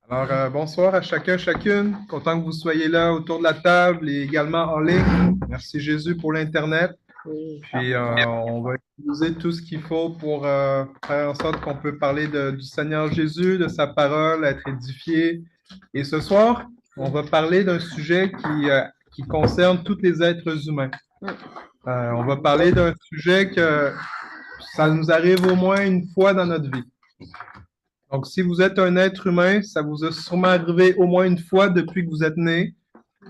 Alors, bonsoir à chacun, chacune. Content que vous soyez là autour de la table et également en ligne. Merci Jésus pour l'Internet. Puis, on va utiliser tout ce qu'il faut pour faire en sorte qu'on peut parler du Seigneur Jésus, de sa parole, être édifié. Et ce soir, on va parler d'un sujet qui concerne tous les êtres humains. On va parler d'un sujet que ça nous arrive au moins une fois dans notre vie. Donc, si vous êtes un être humain, ça vous a sûrement arrivé au moins une fois depuis que vous êtes né.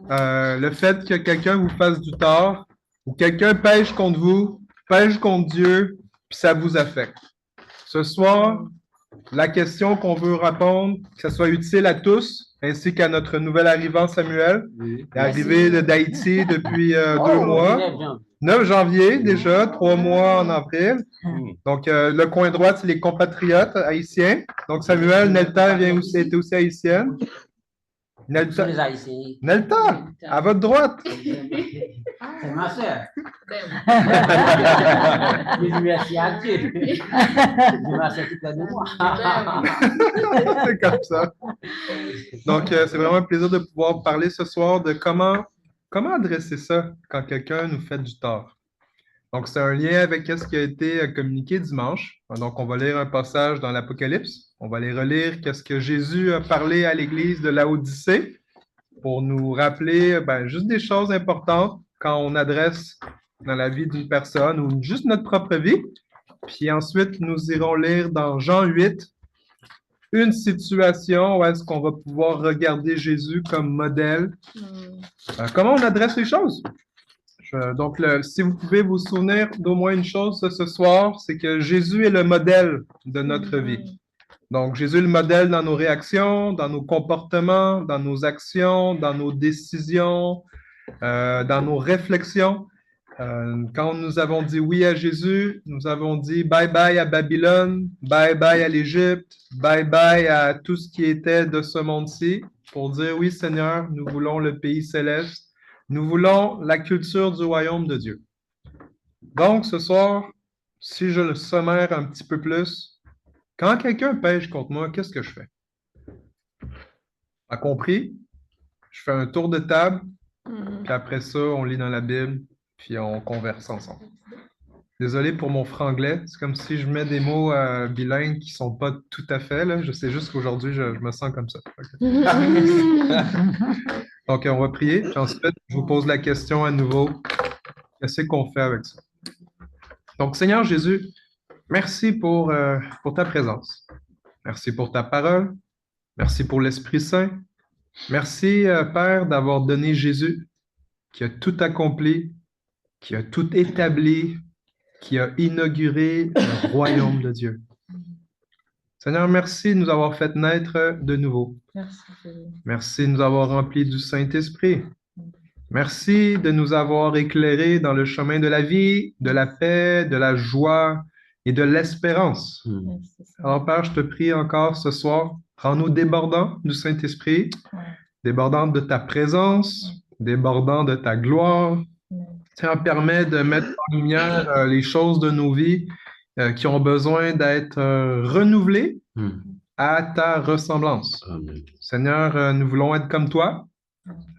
Le fait que quelqu'un vous fasse du tort ou quelqu'un pêche contre vous, pêche contre Dieu, puis ça vous affecte. Ce soir, la question qu'on veut répondre, que ça soit utile à tous, ainsi qu'à notre nouvel arrivant Samuel, il est arrivé d'Haïti depuis 2 mois. 9 janvier déjà, 3 mois en avril. Donc, le coin droit, c'est les compatriotes haïtiens. Donc, Samuel, Nelta était aussi haïtienne. Nelta, Les Haïtiens. Nelta, à votre droite. C'est ma soeur. Merci à Dieu. Je m'assure tout près de moi. C'est comme ça. Donc, c'est vraiment un plaisir de pouvoir parler ce soir de comment adresser ça quand quelqu'un nous fait du tort. Donc, c'est un lien avec ce qui a été communiqué dimanche. Donc, on va lire un passage dans l'Apocalypse. On va aller relire ce que Jésus a parlé à l'Église de Laodicée pour nous rappeler juste des choses importantes quand on adresse dans la vie d'une personne ou juste notre propre vie. Puis ensuite, nous irons lire dans Jean 8 une situation où est-ce qu'on va pouvoir regarder Jésus comme modèle. Comment on adresse les choses? Donc, si vous pouvez vous souvenir d'au moins une chose ce soir, c'est que Jésus est le modèle de notre vie. Donc, Jésus est le modèle dans nos réactions, dans nos comportements, dans nos actions, dans nos décisions, dans nos réflexions. Quand nous avons dit oui à Jésus, nous avons dit bye-bye à Babylone, bye-bye à l'Égypte, bye-bye à tout ce qui était de ce monde-ci, pour dire oui, Seigneur, nous voulons le pays céleste. Nous voulons la culture du royaume de Dieu. Donc, ce soir, si je le sommaire un petit peu plus, quand quelqu'un pêche contre moi, qu'est-ce que je fais? A compris? Je fais un tour de table, puis après ça, on lit dans la Bible, puis on converse ensemble. Désolé pour mon franglais, c'est comme si je mets des mots bilingues qui sont pas tout à fait, là. Je sais juste qu'aujourd'hui, je me sens comme ça. Okay. Donc, on va prier, puis ensuite, je vous pose la question à nouveau. Qu'est-ce qu'on fait avec ça? Donc, Seigneur Jésus, merci pour ta présence. Merci pour ta parole. Merci pour l'Esprit Saint. Merci, Père, d'avoir donné Jésus, qui a tout accompli, qui a tout établi, qui a inauguré le royaume de Dieu. Seigneur, merci de nous avoir fait naître de nouveau. Merci de nous avoir remplis du Saint-Esprit. Merci de nous avoir éclairés dans le chemin de la vie, de la paix, de la joie et de l'espérance. Alors, Père, je te prie encore ce soir, rends-nous débordants du Saint-Esprit, débordants de ta présence, débordants de ta gloire. Seigneur, permet de mettre en lumière les choses de nos vies qui ont besoin d'être renouvelées à ta ressemblance. Amen. Seigneur, nous voulons être comme toi.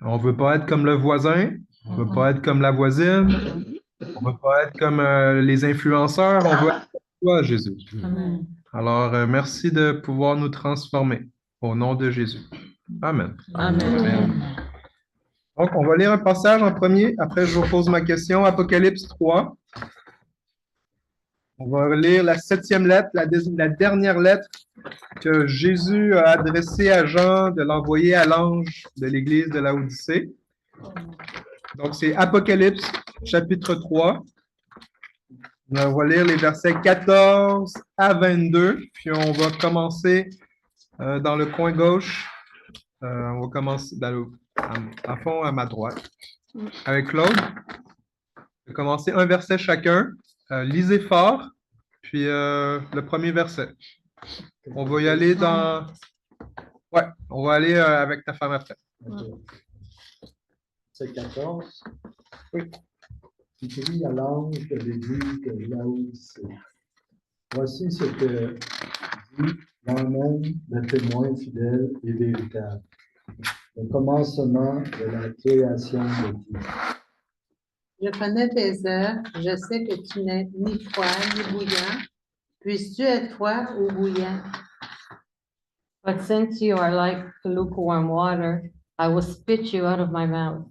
On ne veut pas être comme le voisin. On ne veut pas être comme la voisine. On ne veut pas être comme les influenceurs. On veut être comme toi, Jésus. Amen. Alors, merci de pouvoir nous transformer. Au nom de Jésus. Amen. Amen. Amen. Donc, on va lire un passage en premier. Après, je vous pose ma question. Apocalypse 3. On va lire la 7e lettre, la dernière lettre que Jésus a adressée à Jean de l'envoyer à l'ange de l'église de Laodicée. Donc, c'est Apocalypse, chapitre 3. On va lire les versets 14 à 22. Puis, on va commencer dans le coin gauche. On va commencer à fond à ma droite avec Claude. On va commencer un verset chacun. Lisez fort, puis le premier verset. On va y aller dans... Ouais, on va aller avec ta femme après. C'est 14. Oui. Écrit à l'ange de l'église de Laodicée. Voici ce que dit moi-même, le témoin fidèle et véritable, le commencement de la création de Dieu. Je connais tes œuvres, je sais que tu n'es ni froid ni bouillant. Puisses-tu être froid ou bouillant? But since you are like lukewarm water, I will spit you out of my mouth.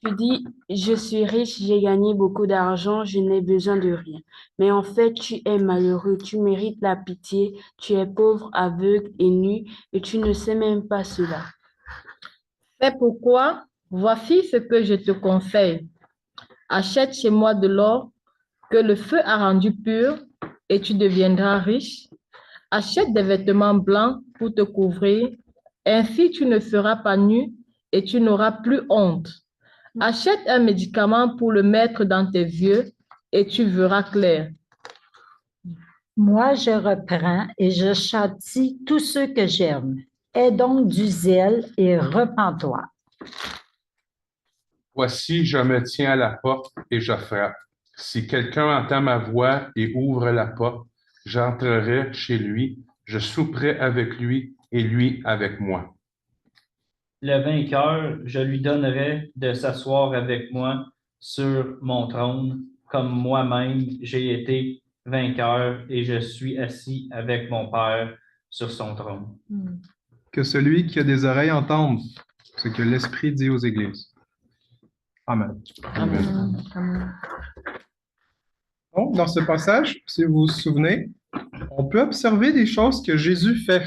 Tu dis, je suis riche, j'ai gagné beaucoup d'argent, je n'ai besoin de rien. Mais en fait, tu es malheureux, tu mérites la pitié, tu es pauvre, aveugle et nu, et tu ne sais même pas cela. C'est pourquoi, voici ce que je te conseille. Achète chez moi de l'or que le feu a rendu pur et tu deviendras riche. Achète des vêtements blancs pour te couvrir. Ainsi, tu ne seras pas nu et tu n'auras plus honte. Achète un médicament pour le mettre dans tes yeux et tu verras clair. Moi, je reprends et je châtie tous ceux que j'aime. Aie donc du zèle et repens-toi. Voici, je me tiens à la porte et je frappe. Si quelqu'un entend ma voix et ouvre la porte, j'entrerai chez lui, je souperai avec lui et lui avec moi. Le vainqueur, je lui donnerai de s'asseoir avec moi sur mon trône, comme moi-même j'ai été vainqueur et je suis assis avec mon Père sur son trône. Que celui qui a des oreilles entende ce que l'Esprit dit aux églises. Amen. Donc, dans ce passage, si vous vous souvenez, on peut observer des choses que Jésus fait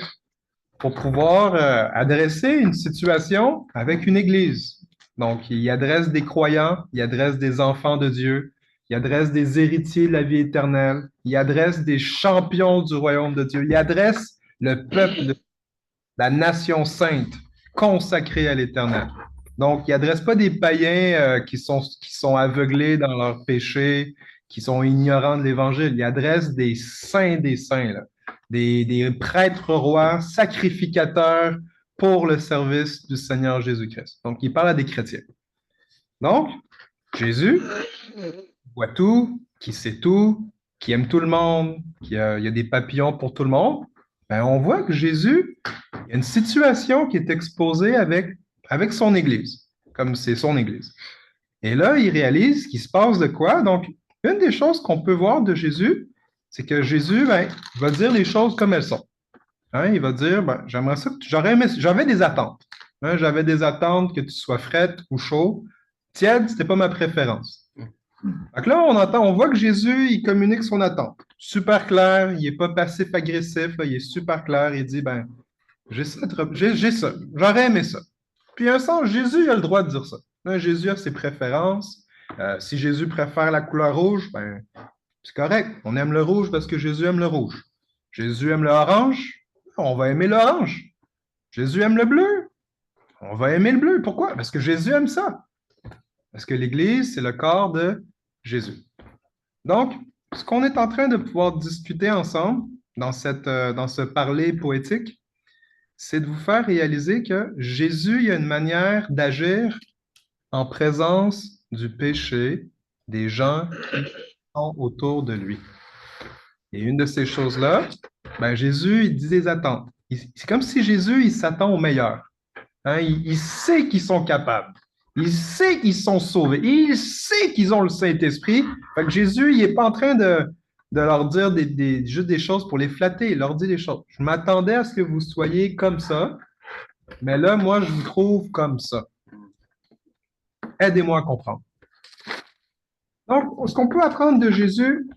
pour pouvoir adresser une situation avec une église. Donc, il adresse des croyants, il adresse des enfants de Dieu, il adresse des héritiers de la vie éternelle, il adresse des champions du royaume de Dieu, il adresse le peuple de la nation sainte consacrée à l'Éternel. Donc, il n'adresse pas des païens qui sont aveuglés dans leurs péchés, qui sont ignorants de l'Évangile. Il adresse des saints, là, des prêtres rois, sacrificateurs pour le service du Seigneur Jésus-Christ. Donc, il parle à des chrétiens. Donc, Jésus voit tout, qui sait tout, qui aime tout le monde, il y a des papillons pour tout le monde. Ben, on voit que Jésus, il y a une situation qui est exposée avec son Église, comme c'est son Église. Et là, il réalise qu'il se passe de quoi? Donc, une des choses qu'on peut voir de Jésus, c'est que Jésus, ben, il va dire les choses comme elles sont. Hein, il va dire, ben, j'aimerais ça, j'avais des attentes. Hein, j'avais des attentes que tu sois frette ou chaud. Tiède, c'était pas ma préférence. Donc là, on voit que Jésus, il communique son attente. Super clair, il n'est pas passif-agressif, il est super clair, il dit, ben, j'ai ça, j'aurais aimé ça. Puis, un sens, Jésus a le droit de dire ça. Hein, Jésus a ses préférences. Si Jésus préfère la couleur rouge, ben, c'est correct. On aime le rouge parce que Jésus aime le rouge. Jésus aime l'orange, on va aimer l'orange. Jésus aime le bleu, on va aimer le bleu. Pourquoi? Parce que Jésus aime ça. Parce que l'Église, c'est le corps de Jésus. Donc, ce qu'on est en train de pouvoir discuter ensemble dans ce parler poétique, c'est de vous faire réaliser que Jésus, il y a une manière d'agir en présence du péché des gens qui sont autour de lui. Et une de ces choses-là, ben Jésus, il dit des attentes. C'est comme si Jésus, il s'attend au meilleur. Hein, il sait qu'ils sont capables. Il sait qu'ils sont sauvés. Il sait qu'ils ont le Saint-Esprit. Fait que Jésus, il n'est pas en train de leur dire juste des choses pour les flatter. Il leur dit des choses. Je m'attendais à ce que vous soyez comme ça, mais là, moi, je vous trouve comme ça. Aidez-moi à comprendre. Donc, ce qu'on peut apprendre de Jésus,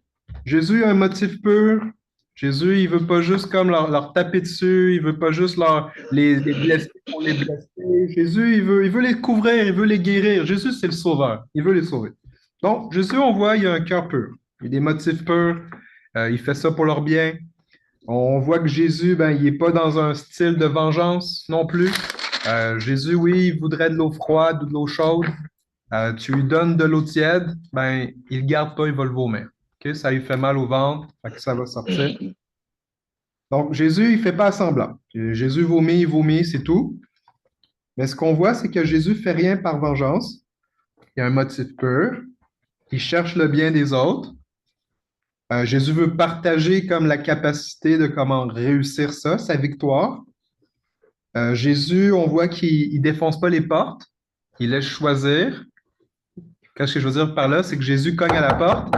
Jésus a un motif pur. Jésus, il ne veut pas juste comme leur taper dessus, il ne veut pas juste les blesser pour les blesser. Jésus, il veut les couvrir, il veut les guérir. Jésus, c'est le sauveur. Il veut les sauver. Donc, Jésus, on voit, il a un cœur pur. Il a des motifs purs. Il fait ça pour leur bien. On voit que Jésus, ben, il n'est pas dans un style de vengeance non plus. Jésus, oui, il voudrait de l'eau froide ou de l'eau chaude. Tu lui donnes de l'eau tiède, ben, il ne garde pas, il va le vomir. Okay? Ça lui fait mal au ventre, fait que ça va sortir. Donc, Jésus, il ne fait pas semblant. Jésus vomit, il vomit, c'est tout. Mais ce qu'on voit, c'est que Jésus ne fait rien par vengeance. il y a un motif pur. Il cherche le bien des autres. Jésus veut partager comme la capacité de comment réussir ça, sa victoire. Jésus, on voit qu'il ne défonce pas les portes, il laisse choisir. Qu'est-ce que je veux dire par là? C'est que Jésus cogne à la porte.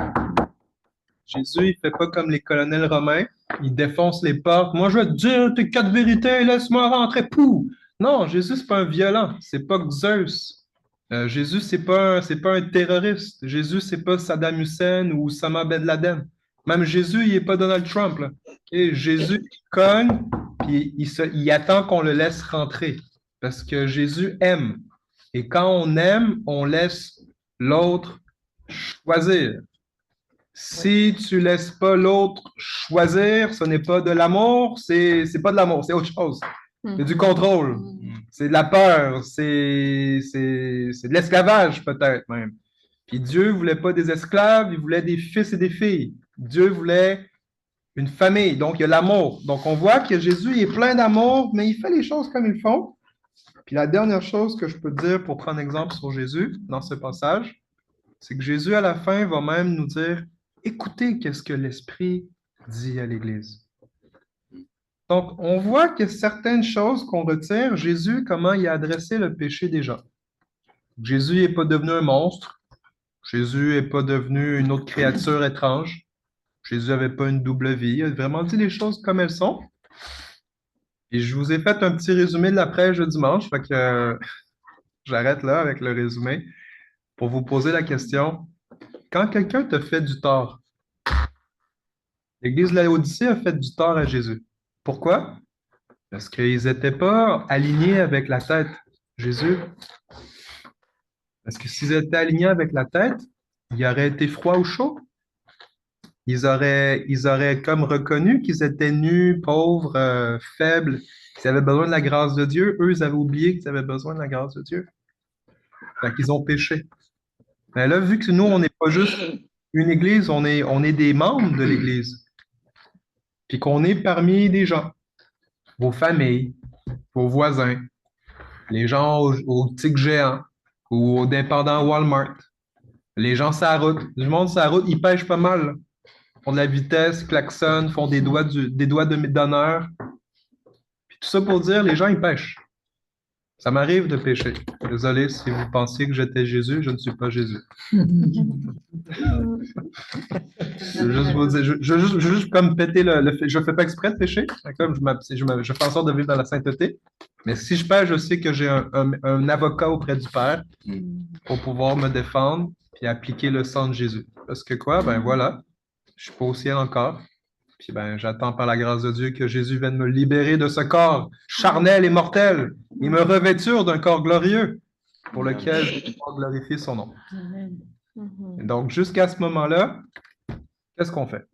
Jésus, il ne fait pas comme les colonels romains, il défonce les portes. Moi, je vais te dire tes 4 vérités, laisse-moi rentrer, pou! Non, Jésus, c'est pas un violent, c'est pas Zeus. Jésus, c'est pas un terroriste. Jésus, c'est pas Saddam Hussein ou Osama Ben Laden. Même Jésus, il n'est pas Donald Trump, là. Et Jésus, il cogne, puis il attend qu'on le laisse rentrer. Parce que Jésus aime. Et quand on aime, on laisse l'autre choisir. Si tu laisses pas l'autre choisir, ce n'est pas de l'amour, c'est pas de l'amour, c'est autre chose. C'est du contrôle, c'est de la peur, c'est de l'esclavage peut-être même. Puis Dieu voulait pas des esclaves, il voulait des fils et des filles. Dieu voulait une famille, donc il y a l'amour. Donc on voit que Jésus il est plein d'amour, mais il fait les choses comme il faut. Puis la dernière chose que je peux dire pour prendre exemple sur Jésus dans ce passage, c'est que Jésus à la fin va même nous dire écoutez qu'est-ce que l'Esprit dit à l'Église. Donc, on voit que certaines choses qu'on retire, Jésus, comment il a adressé le péché des gens. Jésus n'est pas devenu un monstre. Jésus n'est pas devenu une autre créature étrange. Jésus n'avait pas une double vie. Il a vraiment dit les choses comme elles sont. Et je vous ai fait un petit résumé de la prêche de dimanche. Fait que j'arrête là avec le résumé pour vous poser la question. Quand quelqu'un te fait du tort, l'Église de Laodicée a fait du tort à Jésus. Pourquoi? Parce qu'ils n'étaient pas alignés avec la tête. Jésus. Parce que s'ils étaient alignés avec la tête, il aurait été froid ou chaud. Ils auraient comme reconnu qu'ils étaient nus, pauvres, faibles, qu'ils avaient besoin de la grâce de Dieu. Eux, ils avaient oublié qu'ils avaient besoin de la grâce de Dieu. Fait qu'ils ont péché. Mais là, vu que nous, on n'est pas juste une église, on est des membres de l'église. Puis qu'on est parmi des gens, vos familles, vos voisins, les gens au TIC géant ou au dépendant Walmart, les gens sur la route, le monde sur la route, ils pêchent pas mal, là. Ils font de la vitesse, klaxonnent, font des doigts d'honneur. Puis tout ça pour dire, les gens, ils pêchent. Ça m'arrive de pécher. Désolé si vous pensiez que j'étais Jésus, je ne suis pas Jésus. Je veux juste vous dire, je veux juste comme péter le fait. Je ne fais pas exprès de pécher. Comme je fais en sorte de vivre dans la sainteté. Mais si je pêche, je sais que j'ai un avocat auprès du Père pour pouvoir me défendre et appliquer le sang de Jésus. Parce que quoi? Ben voilà, je ne suis pas au ciel encore. Puis ben, j'attends par la grâce de Dieu que Jésus vienne me libérer de ce corps charnel et mortel et me revêtir d'un corps glorieux pour lequel je vais pouvoir glorifier son nom. Et donc, jusqu'à ce moment-là, qu'est-ce qu'on fait?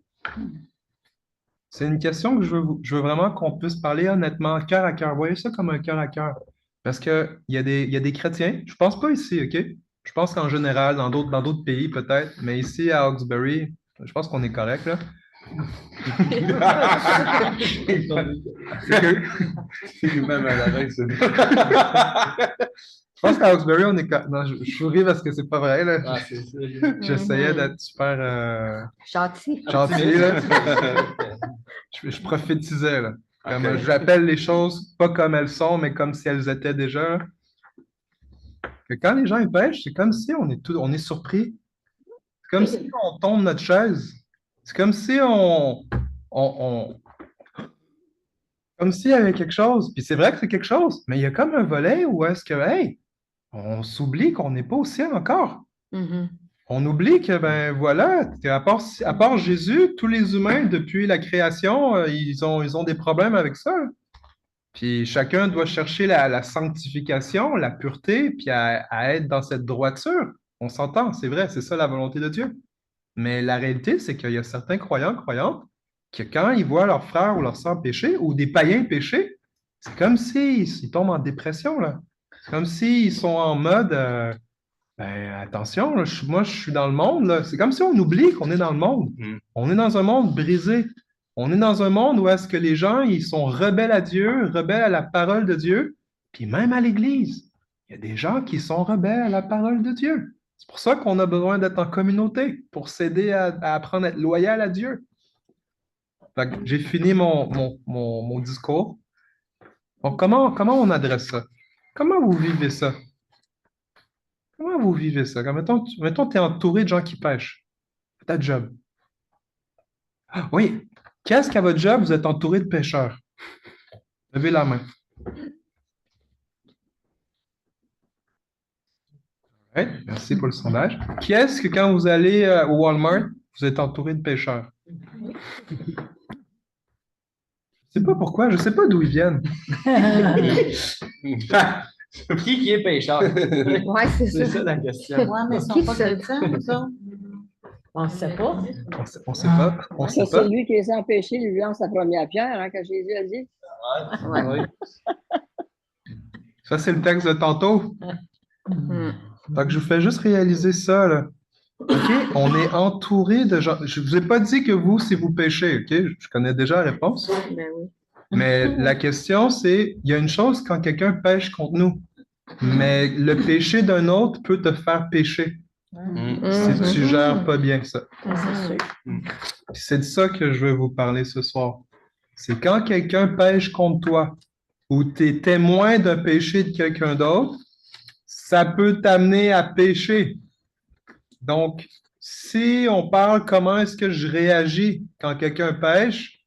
C'est une question que je veux vraiment qu'on puisse parler honnêtement, cœur à cœur. Voyez ça comme un cœur à cœur. Parce qu'il y a des chrétiens, je pense pas ici, OK? Je pense qu'en général, dans d'autres pays peut-être, mais ici à Hawkesbury, je pense qu'on est correct, là. Je pense qu'à Hawkesbury, on est. Non, je souris parce que c'est pas vrai, là. Ah, c'est ça. J'essayais d'être super Gentil. gentil, là. Je prophétisais, là. Comme, j'appelle les choses pas comme elles sont, mais comme si elles étaient déjà. Que quand les gens ils pêchent, c'est comme si on est surpris. C'est comme si on tombe de notre chaise. C'est comme si comme s'il y avait quelque chose. Puis c'est vrai que c'est quelque chose, mais il y a comme un volet où est-ce que, hey, on s'oublie qu'on n'est pas au ciel encore. On oublie que, ben voilà, à part Jésus, tous les humains, depuis la création, ils ont des problèmes avec ça. Puis chacun doit chercher la sanctification, la pureté, puis à être dans cette droiture. On s'entend, c'est vrai, c'est ça la volonté de Dieu. Mais la réalité, c'est qu'il y a certains croyants, croyantes, que quand ils voient leur frère ou leur sœur pécher, ou des païens pécher, c'est comme s'ils tombent en dépression, là. C'est comme s'ils sont en mode, ben attention, là, moi je suis dans le monde, là. C'est comme si on oublie qu'on est dans le monde. On est dans un monde brisé. On est dans un monde où est-ce que les gens, ils sont rebelles à Dieu, rebelles à la parole de Dieu, puis même à l'Église. Il y a des gens qui sont rebelles à la parole de Dieu. C'est pour ça qu'on a besoin d'être en communauté, pour s'aider à apprendre à être loyal à Dieu. Fait que j'ai fini mon discours. Donc, comment on adresse ça? Comment vous vivez ça? Comment vous vivez ça? Comme, mettons, tu es entouré de gens qui pêchent. Ta job. Ah, oui. Qu'est-ce qu'à votre job, vous êtes entouré de pêcheurs? Levez la main. Ouais, merci pour le sondage. Qui est-ce que quand vous allez au Walmart, vous êtes entouré de pêcheurs? Je ne sais pas pourquoi, je ne sais pas d'où ils viennent. Qui est pêcheur? Ouais, c'est C'est ça. ça la question. Ouais, mais ils sont pas chrétiens, nous autres. On ne sait pas. On sait pas. On sait C'est pas. celui qui est empêché lui lance sa première pierre, hein, quand Jésus a dit. Oui. Ça, c'est le texte de tantôt. Mm. Donc, je vous fais juste réaliser ça, là. OK? On est entouré de gens. Je ne vous ai pas dit que vous, si vous péchez, OK? Je connais déjà la réponse. Ben oui. Mais la question, c'est, il y a une chose quand quelqu'un pêche contre nous, mais le péché d'un autre peut te faire pécher si tu gères pas bien ça. C'est sûr. Puis c'est de ça que je veux vous parler ce soir. C'est quand quelqu'un pêche contre toi ou tu es témoin d'un péché de quelqu'un d'autre, ça peut t'amener à pécher. Donc, si on parle comment est-ce que je réagis quand quelqu'un pêche,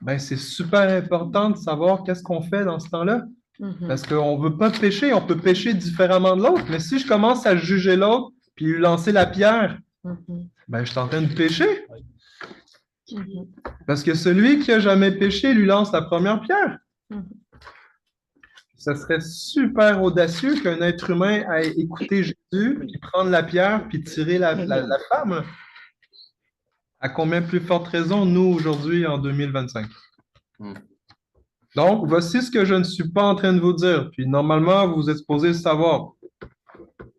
ben c'est super important de savoir qu'est-ce qu'on fait dans ce temps-là. Parce qu'on ne veut pas pécher, on peut pécher différemment de l'autre. Mais si je commence à juger l'autre puis lui lancer la pierre, ben je suis en train de pécher. Parce que celui qui n'a jamais péché lui lance la première pierre. Ça serait super audacieux qu'un être humain aille écouter Jésus, puis prendre la pierre, puis tirer la femme. À combien plus forte raison, nous, aujourd'hui, en 2025? Donc, voici ce que je ne suis pas en train de vous dire. Puis, normalement, vous êtes supposé le savoir.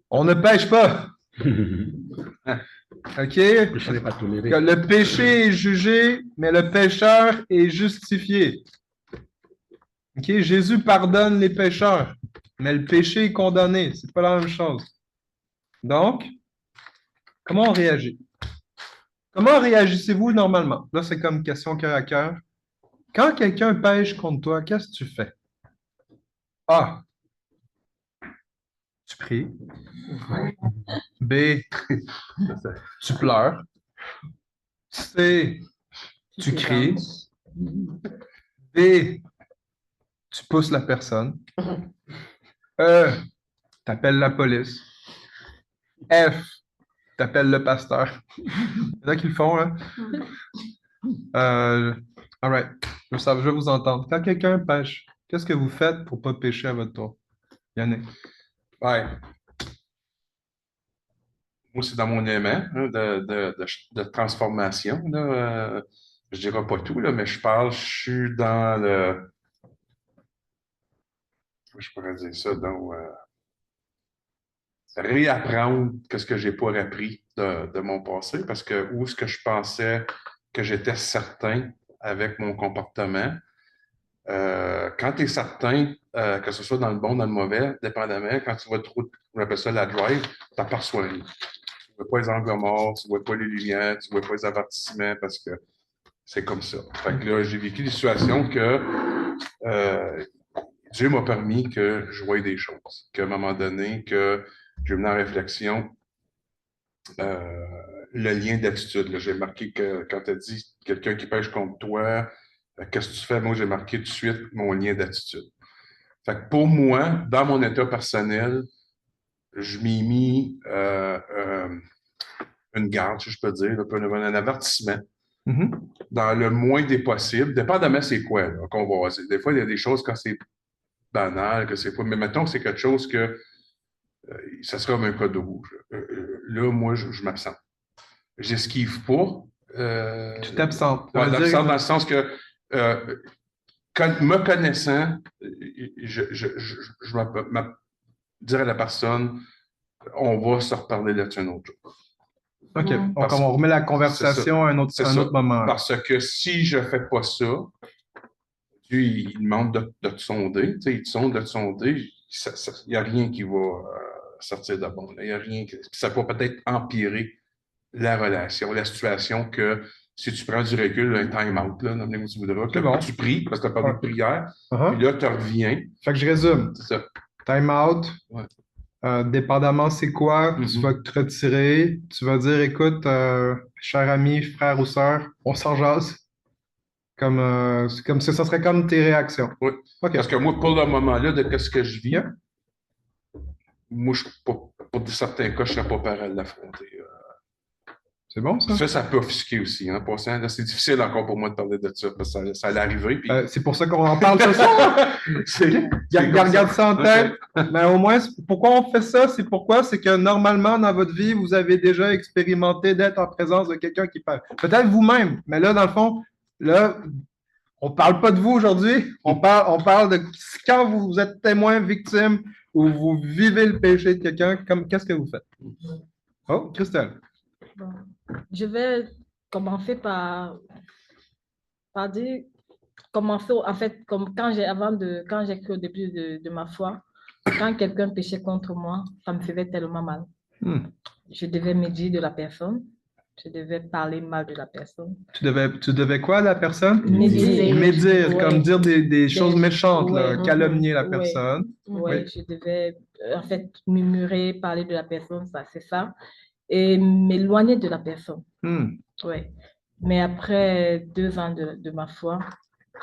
On ne pêche pas. OK? Le péché est jugé, mais le pécheur est justifié. OK? Jésus pardonne les pécheurs, mais le péché est condamné. C'est pas la même chose. Donc, comment on réagit? Comment réagissez-vous normalement? Là, c'est comme question cœur à cœur. Quand quelqu'un pêche contre toi, qu'est-ce que tu fais? A. Tu pries. B. Tu pleures. C. Tu cries. D. Tu pousses la personne. E. Tu appelles la police. F. Tu appelles le pasteur. C'est ça qu'ils le font, hein? All right. Je veux vous entendre. Quand quelqu'un pêche, qu'est-ce que vous faites pour ne pas pécher à votre tour? Yannick. Ouais. Moi, c'est dans mon aimant de transformation. Là, je ne dirais pas tout, là, mais je suis dans le. Je pourrais dire ça, donc réapprendre ce que je n'ai pas appris de mon passé, parce que où est-ce que je pensais que j'étais certain avec mon comportement. Quand tu es certain, que ce soit dans le bon, dans le mauvais, dépendamment, quand tu vas trop, on appelle ça la drive, tu n'aperçois rien. Tu ne vois pas les angles morts, tu ne vois pas les lumières, tu ne vois pas les avertissements parce que c'est comme ça. Fait que là, j'ai vécu des situations que Dieu m'a permis que je voie des choses, qu'à un moment donné, que j'ai mené en réflexion le lien d'attitude. J'ai marqué que quand tu as dit quelqu'un qui pêche contre toi, qu'est-ce que tu fais? Moi, j'ai marqué tout de suite mon lien d'attitude. Fait que pour moi, dans mon état personnel, je m'y ai mis une garde, si je peux dire, un avertissement, dans le moins des possibles, dépendamment c'est quoi qu'on va voir. Des fois, il y a des choses quand c'est banal, que c'est pas. Mais mettons que c'est quelque chose que ça serait comme un code rouge. Là, moi, je m'absente. J'esquive pas. Tu t'absentes. Ouais, j'absente dans le sens que me connaissant, je vais dire à la personne, on va se reparler là-dessus un autre jour. OK. Donc, on remet la conversation à un autre moment. Parce que si je ne fais pas ça, Dieu, il demande de te sonder. Il te sonde de te sonder. Il n'y a rien qui va sortir de bon. Il n'y a rien ça peut peut-être empirer la relation, la situation que si tu prends du recul, un time-out, là, nommez-moi si vous voudrez, que bon. tu pries, parce que tu as parlé de prière, Uh-huh. puis là, tu reviens. Fait que je résume. C'est ça. Time out. Ouais. Dépendamment c'est quoi, tu Mhm. vas te retirer, tu vas dire, écoute, cher ami, frère ou sœur, on s'en jase. C'est comme ça serait comme tes réactions. Oui. OK. Parce que moi, pour le moment-là, de ce que je vis, moi, pour certains cas, je ne serais pas prêt à l'affronter. C'est bon, ça? Ça peut offusquer aussi. Hein, là, c'est difficile encore pour moi de parler de ça, parce que ça allait arriver. Puis... C'est pour ça qu'on en parle ce soir. Garde ça en tête. Mais au moins, pourquoi on fait ça? C'est que normalement, dans votre vie, vous avez déjà expérimenté d'être en présence de quelqu'un qui parle. Peut-être vous-même, mais là, dans le fond, là, on ne parle pas de vous aujourd'hui. On parle de quand vous êtes témoin, victime, ou vous vivez le péché de quelqu'un, qu'est-ce que vous faites? Oh, Christelle. Bon. Je vais commencer par dire, en fait, comme quand j'ai cru au début de ma foi, quand quelqu'un péchait contre moi, ça me faisait tellement mal. Je devais médire de la personne, je devais parler mal de la personne. Tu devais quoi à la personne? Médire, comme dire des choses méchantes, là, ouais, calomnier la personne. Oui, je devais, en fait, murmurer, parler de la personne, ça, c'est ça. Et m'éloigner de la personne. Ouais. Mais après 2 ans de ma foi,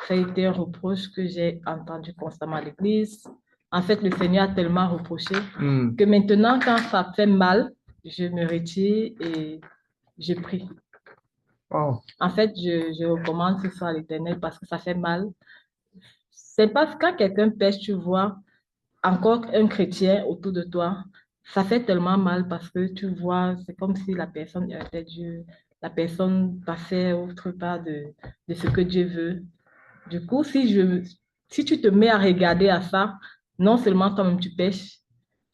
ça a été un reproche que j'ai entendu constamment à l'église. En fait, le Seigneur a tellement reproché que maintenant, quand ça fait mal, je me retire et je prie. Oh. En fait, je recommande ce soir à l'Éternel parce que ça fait mal. C'est parce que quand quelqu'un pêche, tu vois encore un chrétien autour de toi, ça fait tellement mal parce que tu vois, c'est comme si la personne était Dieu, la personne passait autre part de ce que Dieu veut. Du coup, si tu te mets à regarder à ça, non seulement toi-même tu pêches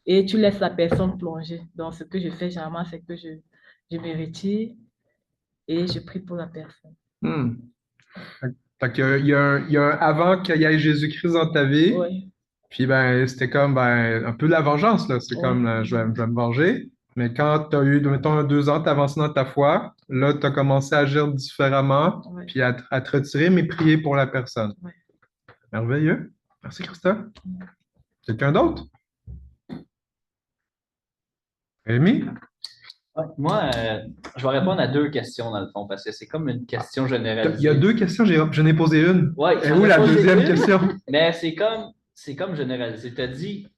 et tu laisses la personne plonger. Donc, ce que je fais généralement, c'est que je me retire et je prie pour la personne. Fait qu'il y a un avant qu'il y ait Jésus-Christ dans ta vie. Oui. Puis c'était comme un peu de la vengeance, là. C'est comme je vais me venger. Mais quand tu as eu, mettons, 2 ans, tu avancé dans ta foi, là, tu as commencé à agir différemment, puis à te retirer, mais prier pour la personne. Merveilleux. Merci, Christophe. Quelqu'un d'autre? Rémi? Moi, je vais répondre à 2 questions dans le fond, parce que c'est comme une question généralisée. Il y a 2 questions, j'en ai posé une. Ouais, et où la deuxième question? Mais c'est comme généralisé. Tu as dit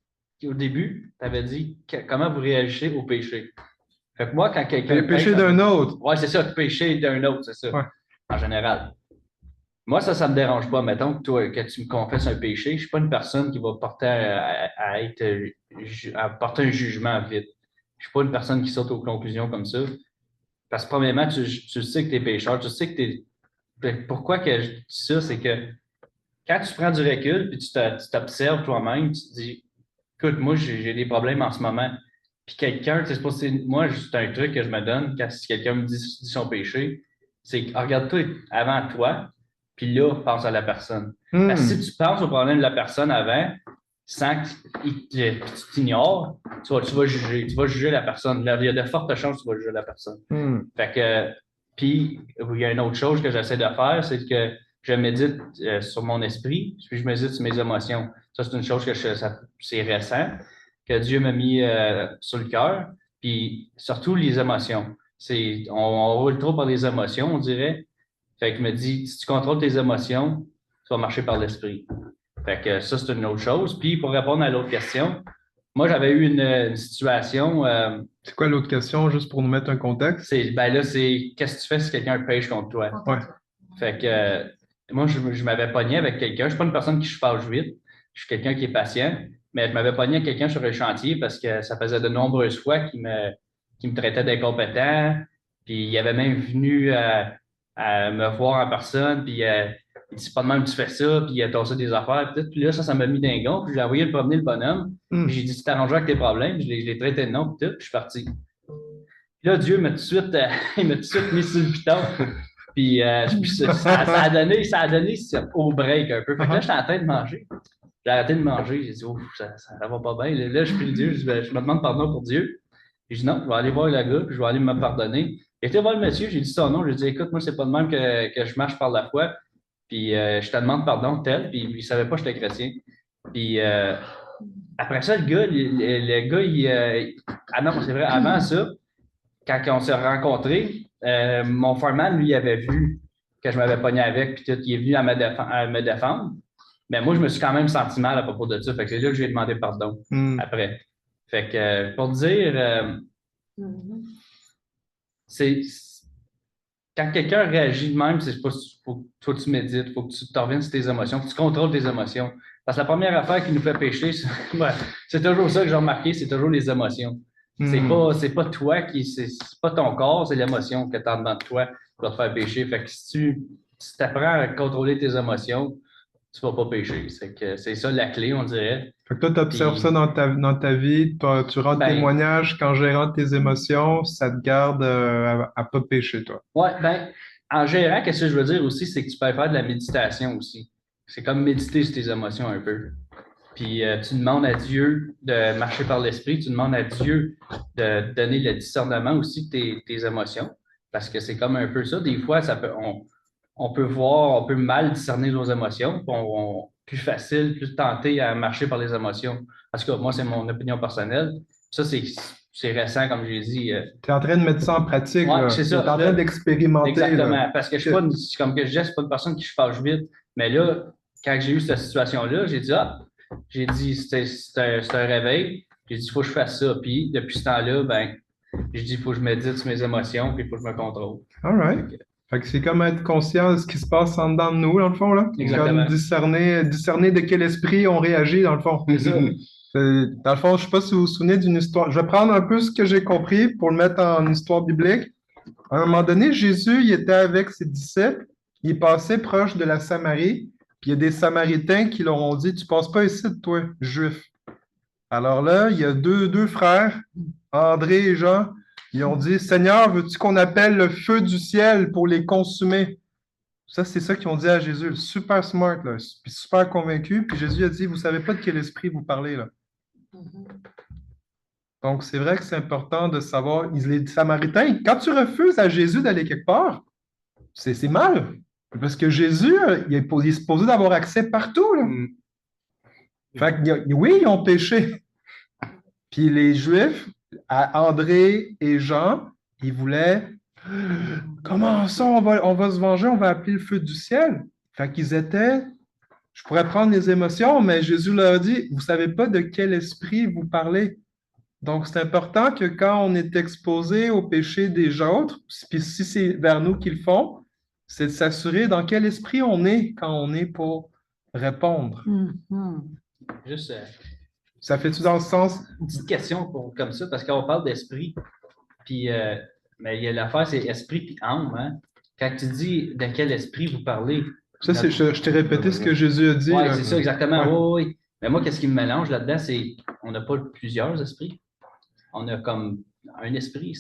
au début, tu avais dit comment vous réagissez au péché. Fait que moi, quand quelqu'un. Le péché d'un autre. Ouais, c'est ça, le péché d'un autre, c'est ça. Ouais. En général. Moi, ça me dérange pas. Mettons que toi, que tu me confesses un péché, je ne suis pas une personne qui va porter à porter un jugement vite. Je ne suis pas une personne qui saute aux conclusions comme ça. Parce que, premièrement, tu sais que tu es pécheur, tu sais que tu es. Pourquoi que je dis ça, c'est que quand tu prends du recul puis tu t'observes toi-même, tu te dis, écoute, moi, j'ai des problèmes en ce moment. Puis quelqu'un, moi, c'est un truc que je me donne quand si quelqu'un me dit son péché, c'est regarde-toi avant toi, puis là, pense à la personne. Parce que si tu penses au problème de la personne avant, sans que tu t'ignores, tu vas juger. Tu vas juger la personne. Il y a de fortes chances que tu vas juger la personne. Fait que, puis, il y a une autre chose que j'essaie de faire, c'est que je médite sur mon esprit, puis je médite sur mes émotions. Ça, c'est une chose que c'est récent, que Dieu m'a mis sur le cœur. Puis, surtout les émotions. On roule trop par les émotions, on dirait. Fait que je me dis, si tu contrôles tes émotions, tu vas marcher par l'esprit. Fait que ça, c'est une autre chose. Puis, pour répondre à l'autre question, moi, j'avais eu une situation. C'est quoi l'autre question, juste pour nous mettre un contexte? C'est qu'est-ce que tu fais si quelqu'un pêche contre toi? Ouais. Fait que moi, je m'avais pogné avec quelqu'un. Je ne suis pas une personne qui se fâche vite. Je suis quelqu'un qui est patient. Mais je m'avais pogné avec quelqu'un sur le chantier parce que ça faisait de nombreuses fois qu'il me traitait d'incompétent. Puis, il avait même venu à me voir en personne. Puis, il dit, pas de même, tu fais ça, puis il a tassé des affaires, puis là, ça m'a mis d'un gond, puis j'ai envoyé le promener le bonhomme, puis j'ai dit, tu t'arranges avec tes problèmes, je l'ai traité de nom, puis tout, puis je suis parti. Puis là, Dieu m'a tout de suite, il m'a tout de suite mis sur le piton, puis ça a donné au break un peu. Fait que là, j'étais en train de manger, j'ai arrêté de manger. J'ai dit, ouf, ça va pas bien. Là, je prie Dieu, je me demande pardon pour Dieu. J'ai dit, non, je vais aller voir le gars, puis je vais aller me pardonner. J'ai été voir le monsieur, j'ai dit son nom, j'ai dit, écoute, moi, c'est pas de même que je marche par la foi. Puis je te demande pardon, tel. Puis il savait pas que j'étais chrétien. Puis après ça, le gars, ah non, c'est vrai, avant ça, quand on s'est rencontrés, mon foreman, lui, il avait vu que je m'avais pogné avec, puis tout, il est venu à me défendre. Mais moi, je me suis quand même senti mal à propos de ça. Fait que c'est là que j'ai demandé pardon après. Fait que pour dire, c'est quand quelqu'un réagit de même, c'est pas faut que toi tu médites, faut que tu te reviennes sur tes émotions, faut que tu contrôles tes émotions. Parce que la première affaire qui nous fait pécher, c'est toujours ça que j'ai remarqué, c'est toujours les émotions. C'est pas toi c'est pas ton corps, c'est l'émotion que tu as dedans de toi qui va te faire pécher. Fait que si tu apprends à contrôler tes émotions, tu vas pas pécher. C'est ça la clé, on dirait. Fait que toi, tu observes ça dans ta vie, tu rends témoignage quand gérant tes émotions, ça te garde à pas pécher, toi. Oui, ben, en gérant, qu'est-ce que je veux dire aussi, c'est que tu peux faire de la méditation aussi. C'est comme méditer sur tes émotions un peu. Puis tu demandes à Dieu de marcher par l'esprit, tu demandes à Dieu de donner le discernement aussi de tes émotions. Parce que c'est comme un peu ça. Des fois, on peut mal discerner nos émotions, puis plus facile, plus tenté à marcher par les émotions. En tout cas, moi, c'est mon opinion personnelle. Ça, c'est récent, comme j'ai dit. Tu es en train de mettre ça en pratique. Ouais, c'est ça. Tu es en train d'expérimenter. Exactement. Là. Parce que comme que je disais, c'est pas une personne qui se fâche vite. Mais là, quand j'ai eu cette situation-là, j'ai dit, c'est un réveil. J'ai dit, il faut que je fasse ça. Puis, depuis ce temps-là, ben, j'ai dit, il faut que je médite sur mes émotions, puis il faut que je me contrôle. All right. Fait que c'est comme être conscient de ce qui se passe en dedans de nous, dans le fond, là. Exactement. Comme discerner de quel esprit on réagit, dans le fond. C'est ça. Dans le fond, je ne sais pas si vous vous souvenez d'une histoire. Je vais prendre un peu ce que j'ai compris pour le mettre en histoire biblique. À un moment donné, Jésus, il était avec ses disciples. Il passait proche de la Samarie. Puis il y a des Samaritains qui leur ont dit, tu ne passes pas ici, toi, juif. Alors là, il y a deux frères, André et Jean. Ils ont dit, Seigneur, veux-tu qu'on appelle le feu du ciel pour les consumer? Ça, c'est ça qu'ils ont dit à Jésus. Super smart, là, puis super convaincu. Puis Jésus a dit, vous ne savez pas de quel esprit vous parlez, là. Donc, c'est vrai que c'est important de savoir, les Samaritains, quand tu refuses à Jésus d'aller quelque part, c'est mal. Parce que Jésus, il est supposé d'avoir accès partout, là. Fait que, oui, ils ont péché. Puis les Juifs, André et Jean, ils voulaient, comment ça, on va se venger, on va appeler le feu du ciel. Fait qu'ils étaient, je pourrais prendre les émotions, mais Jésus leur a dit, vous ne savez pas de quel esprit vous parlez. Donc, c'est important que quand on est exposé au péché des autres, puis si c'est vers nous qu'ils le font, c'est de s'assurer dans quel esprit on est quand on est pour répondre. Juste, ça fait-tu dans ce sens? Une petite question comme ça, parce qu'on parle d'esprit, puis mais il y a l'affaire, c'est esprit puis âme. Hein? Quand tu dis de quel esprit vous parlez. Ça, je t'ai répété ce que Jésus a dit. Oui, c'est ça, exactement. Ouais. Oui. Mais moi, qu'est-ce qui me mélange là-dedans, c'est on n'a pas plusieurs esprits. On a comme un esprit.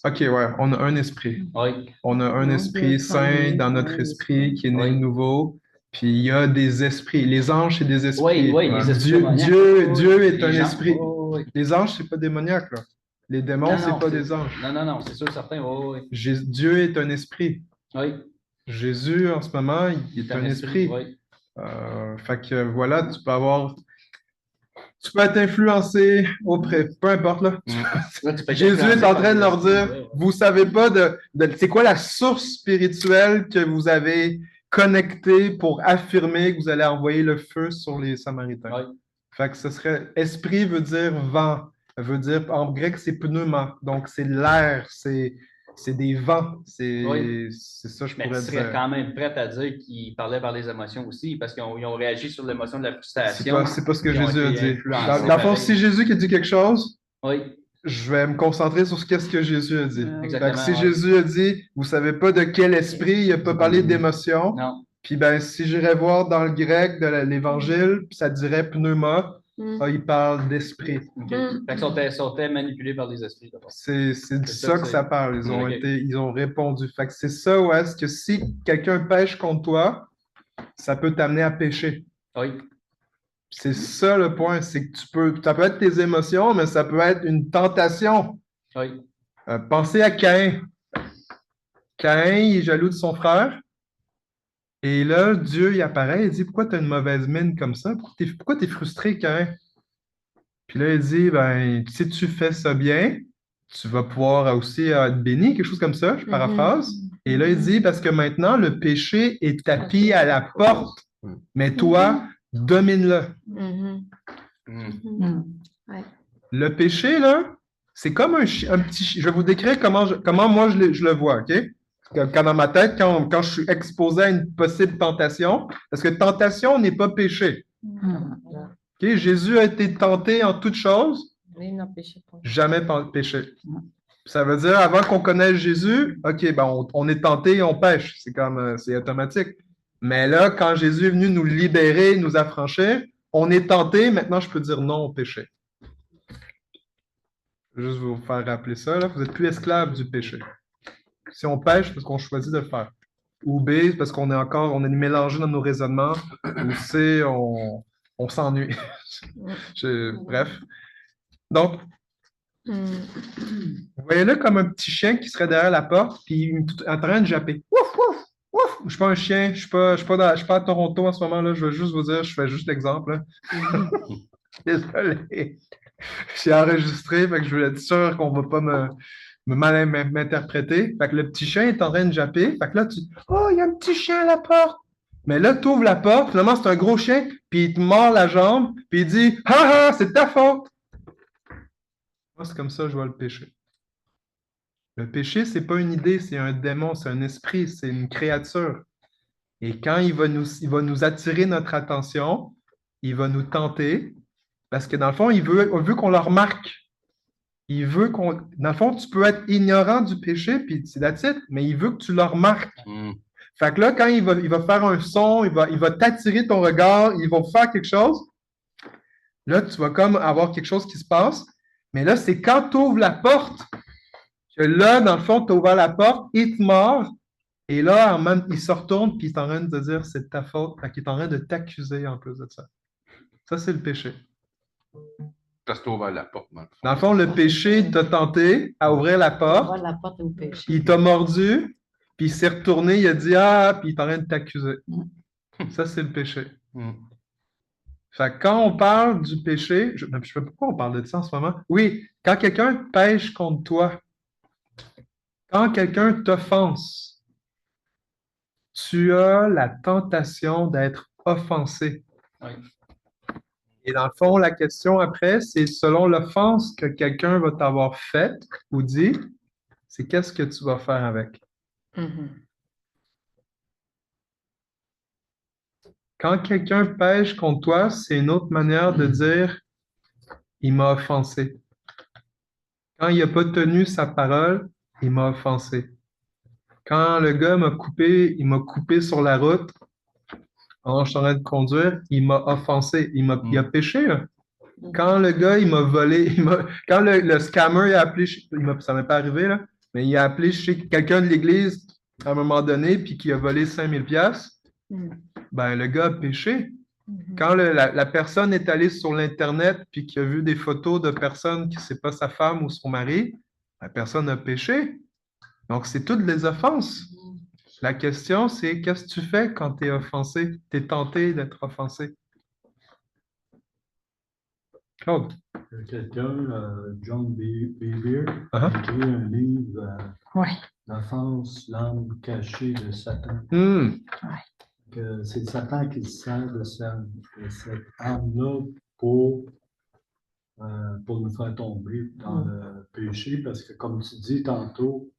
OK, ouais, on a un esprit. Oui. On a un esprit saint dans notre esprit qui est né de nouveau. Puis il y a des esprits. Les anges, c'est des esprits. Oui, les esprits Dieu est un esprit. Oui. Les anges, c'est pas démoniaque, là. Les démons, c'est pas des anges. Non, c'est sûr, certain. Oui. Dieu est un esprit. Oui. Jésus, en ce moment, il est un esprit. Oui. Fait que voilà, tu peux être influencé auprès, peu importe là. Jésus est en train de leur dire, vous savez pas c'est quoi la source spirituelle que vous avez connectée pour affirmer que vous allez envoyer le feu sur les Samaritains. Oui. Fait que ce serait, esprit veut dire vent, veut dire, en grec c'est pneuma, donc c'est l'air, c'est des vents, c'est ça je pourrais dire. Mais tu serais quand même prêt à dire qu'ils parlaient par les émotions aussi, parce qu'ils ont réagi sur l'émotion de la frustration. C'est pas ce que Jésus a dit. Dans le fond, si Jésus qui a dit quelque chose, je vais me concentrer sur ce que Jésus a dit. Si Jésus a dit, vous savez pas de quel esprit, il n'a pas parlé d'émotion. Non. Puis ben, si j'irais voir dans le grec de l'Évangile, ça dirait pneuma. Il parle d'esprit. Fait qu'ils sont manipulés par les esprits. C'est de ça que ça parle. Ils ont répondu. Fait que c'est ça où est-ce que si quelqu'un pêche contre toi, ça peut t'amener à pécher. Oui. C'est ça le point, c'est que ça peut être tes émotions, mais ça peut être une tentation. Oui. Pensez à Caïn. Caïn, il est jaloux de son frère. Et là, Dieu, il apparaît, il dit, pourquoi tu as une mauvaise mine comme ça? Pourquoi tu es frustré, Caïn? Puis là, il dit, ben, si tu fais ça bien, tu vas pouvoir aussi être béni, quelque chose comme ça, je paraphrase. Et là, il dit, parce que maintenant, le péché est tapis à la porte, mais toi, domine-le. Le péché, là, c'est comme un petit chien. Je vais vous décrire comment moi je le vois, OK? Quand dans ma tête, quand je suis exposé à une possible tentation, parce que tentation n'est pas péché. OK? Jésus a été tenté en toutes choses, jamais péché. Ça veut dire, avant qu'on connaisse Jésus, OK, ben on est tenté et on pêche. C'est automatique. Mais là, quand Jésus est venu nous libérer, nous affranchir, on est tenté, maintenant je peux dire non au péché. Je vais juste vous faire rappeler ça, là. Vous n'êtes plus esclave du péché. Si on pêche, c'est parce qu'on choisit de le faire. Ou B, c'est parce qu'on est mélangé dans nos raisonnements. Ou C, on s'ennuie. Bref. Donc, vous voyez-le comme un petit chien qui serait derrière la porte, puis en train de japper. Ouf, ouf, ouf. Je ne suis pas un chien, je ne suis pas à Toronto en ce moment-là. Je veux juste vous dire, je fais juste l'exemple. Désolé. J'ai enregistré, fait que je voulais être sûr qu'on ne va pas m'interpréter. Fait que le petit chien est en train de japper. Fait que là, oh, il y a un petit chien à la porte. Mais là, tu ouvres la porte, finalement, c'est un gros chien, puis il te mord la jambe, puis il dit, ah ah, c'est ta faute. Moi, c'est comme ça que je vois le péché. Le péché, c'est pas une idée, c'est un démon, c'est un esprit, c'est une créature. Et quand il va nous attirer notre attention, il va nous tenter, parce que dans le fond, il veut qu'on le remarque. Il veut dans le fond, tu peux être ignorant du péché, puis c'est la titre, mais il veut que tu le remarques. Fait que là, quand il va faire un son, il va t'attirer ton regard, il va faire quelque chose. Là, tu vas comme avoir quelque chose qui se passe. Mais là, c'est quand tu ouvres la porte, que là, dans le fond, tu as ouvert la porte, il te mord, et là, même, il se retourne, puis il est en train de te dire c'est de ta faute. Fait qu'il est en train de t'accuser en plus de ça. Ça, c'est le péché. Parce que tu as ouvert la porte. Dans le fond, le péché t'a tenté à ouvrir la porte. Il t'a mordu, puis il s'est retourné, il a dit ah, puis il est en train de t'accuser. Ça, c'est le péché. Fait que quand on parle du péché, je ne sais pas pourquoi on parle de ça en ce moment. Oui, quand quelqu'un pêche contre toi, quand quelqu'un t'offense, tu as la tentation d'être offensé. Oui. Et dans le fond, la question après, c'est selon l'offense que quelqu'un va t'avoir faite ou dit, c'est qu'est-ce que tu vas faire avec. Quand quelqu'un pêche contre toi, c'est une autre manière de dire il m'a offensé. Quand il n'a pas tenu sa parole, il m'a offensé. Quand le gars il m'a coupé sur la route, pendant que je suis en train de conduire, il m'a offensé. Il a péché, là. Quand le gars, il m'a volé, quand le scammer il a appelé, ça m'est pas arrivé, là, mais il a appelé chez quelqu'un de l'église à un moment donné, puis qui a volé 5000 $, ben le gars a péché. Quand la personne est allée sur l'Internet, puis qui a vu des photos de personnes qui c'est pas sa femme ou son mari, la personne a péché. Donc, c'est toutes les offenses. La question, c'est qu'est-ce que tu fais quand tu es offensé? Tu es tenté d'être offensé. Claude. Quelqu'un, John Bevere, a écrit un livre, L'offense, l'âme cachée de Satan. Que c'est Satan qui sert de cette âme-là pour nous faire tomber dans le péché, parce que comme tu dis tantôt,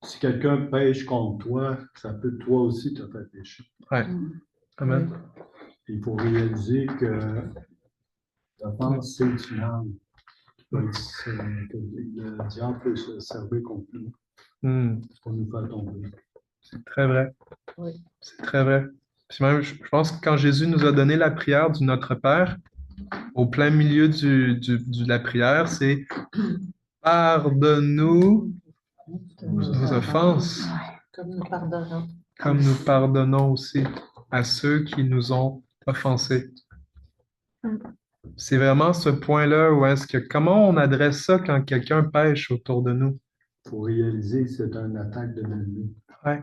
si quelqu'un pêche contre toi, ça peut toi aussi te faire pécher. Oui. Amen. Il faut réaliser que l'offense, c'est une âme. Que le diable peut se servir contre nous pour nous faire tomber. C'est très vrai. Oui. C'est très vrai. Puis même, je pense que quand Jésus nous a donné la prière du Notre Père, au plein milieu de la prière, c'est « Pardonne-nous nos offenses, comme nous pardonnons. Comme nous pardonnons aussi à ceux qui nous ont offensés. » C'est vraiment ce point-là où est-ce que, comment on adresse ça quand quelqu'un pêche autour de nous? Il faut réaliser que c'est une attaque de l'ennemi. Ouais.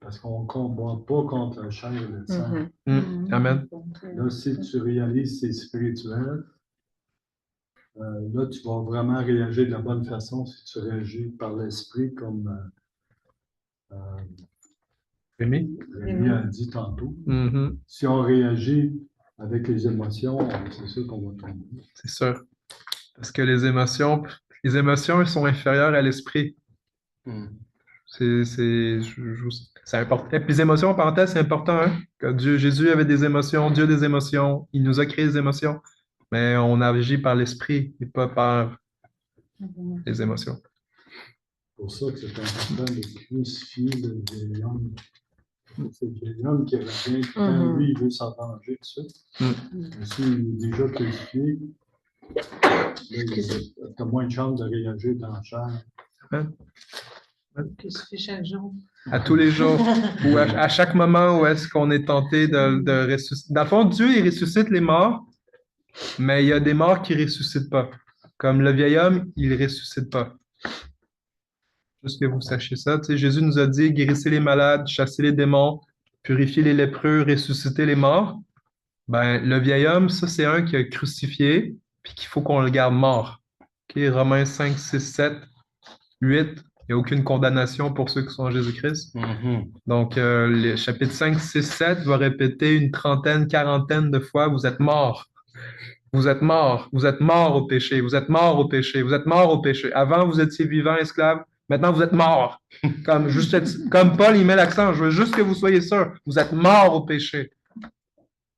Parce qu'on ne combat pas contre la chair et le sang. Amen. Là, si tu réalises c'est spirituel, là, tu vas vraiment réagir de la bonne façon si tu réagis par l'esprit comme Rémi? Rémi a dit tantôt. Mhm. Si on réagit avec les émotions, c'est sûr qu'on va tomber. C'est sûr. Parce que les émotions, elles sont inférieures à l'esprit. C'est important. Et puis les émotions, en parenthèse, c'est important, hein? Que Jésus avait des émotions, Dieu des émotions, il nous a créé des émotions, mais on agit par l'esprit et pas par les émotions. C'est pour ça que c'est important de crucifier le vieil homme. C'est le vieil homme qui revient, quand lui, il veut s'en venger tout ça. Mais s'il est déjà crucifié, tu as moins de chances de réagir dans la chair. Crucifié chaque jour. À tous les jours, ou à chaque moment où est-ce qu'on est tenté de ressusciter. Dans le fond, Dieu, il ressuscite les morts, mais il y a des morts qui ne ressuscitent pas. Comme le vieil homme, il ne ressuscite pas. Juste que vous sachiez ça. Tu sais, Jésus nous a dit, guérissez les malades, chassez les démons, purifiez les lépreux, ressuscitez les morts. Ben, le vieil homme, ça, c'est un qui a crucifié, puis qu'il faut qu'on le garde mort. Okay? Romains 5, 6, 7, 8. Il n'y a aucune condamnation pour ceux qui sont en Jésus-Christ. Donc, le chapitre 5, 6, 7 va répéter une trentaine, quarantaine de fois, vous êtes morts. Vous êtes morts. Vous êtes morts au péché. Vous êtes morts au péché. Vous êtes morts au péché. Avant, vous étiez vivants, esclaves. Maintenant, vous êtes morts. Comme Paul, il met l'accent. Je veux juste que vous soyez sûrs. Vous êtes morts au péché.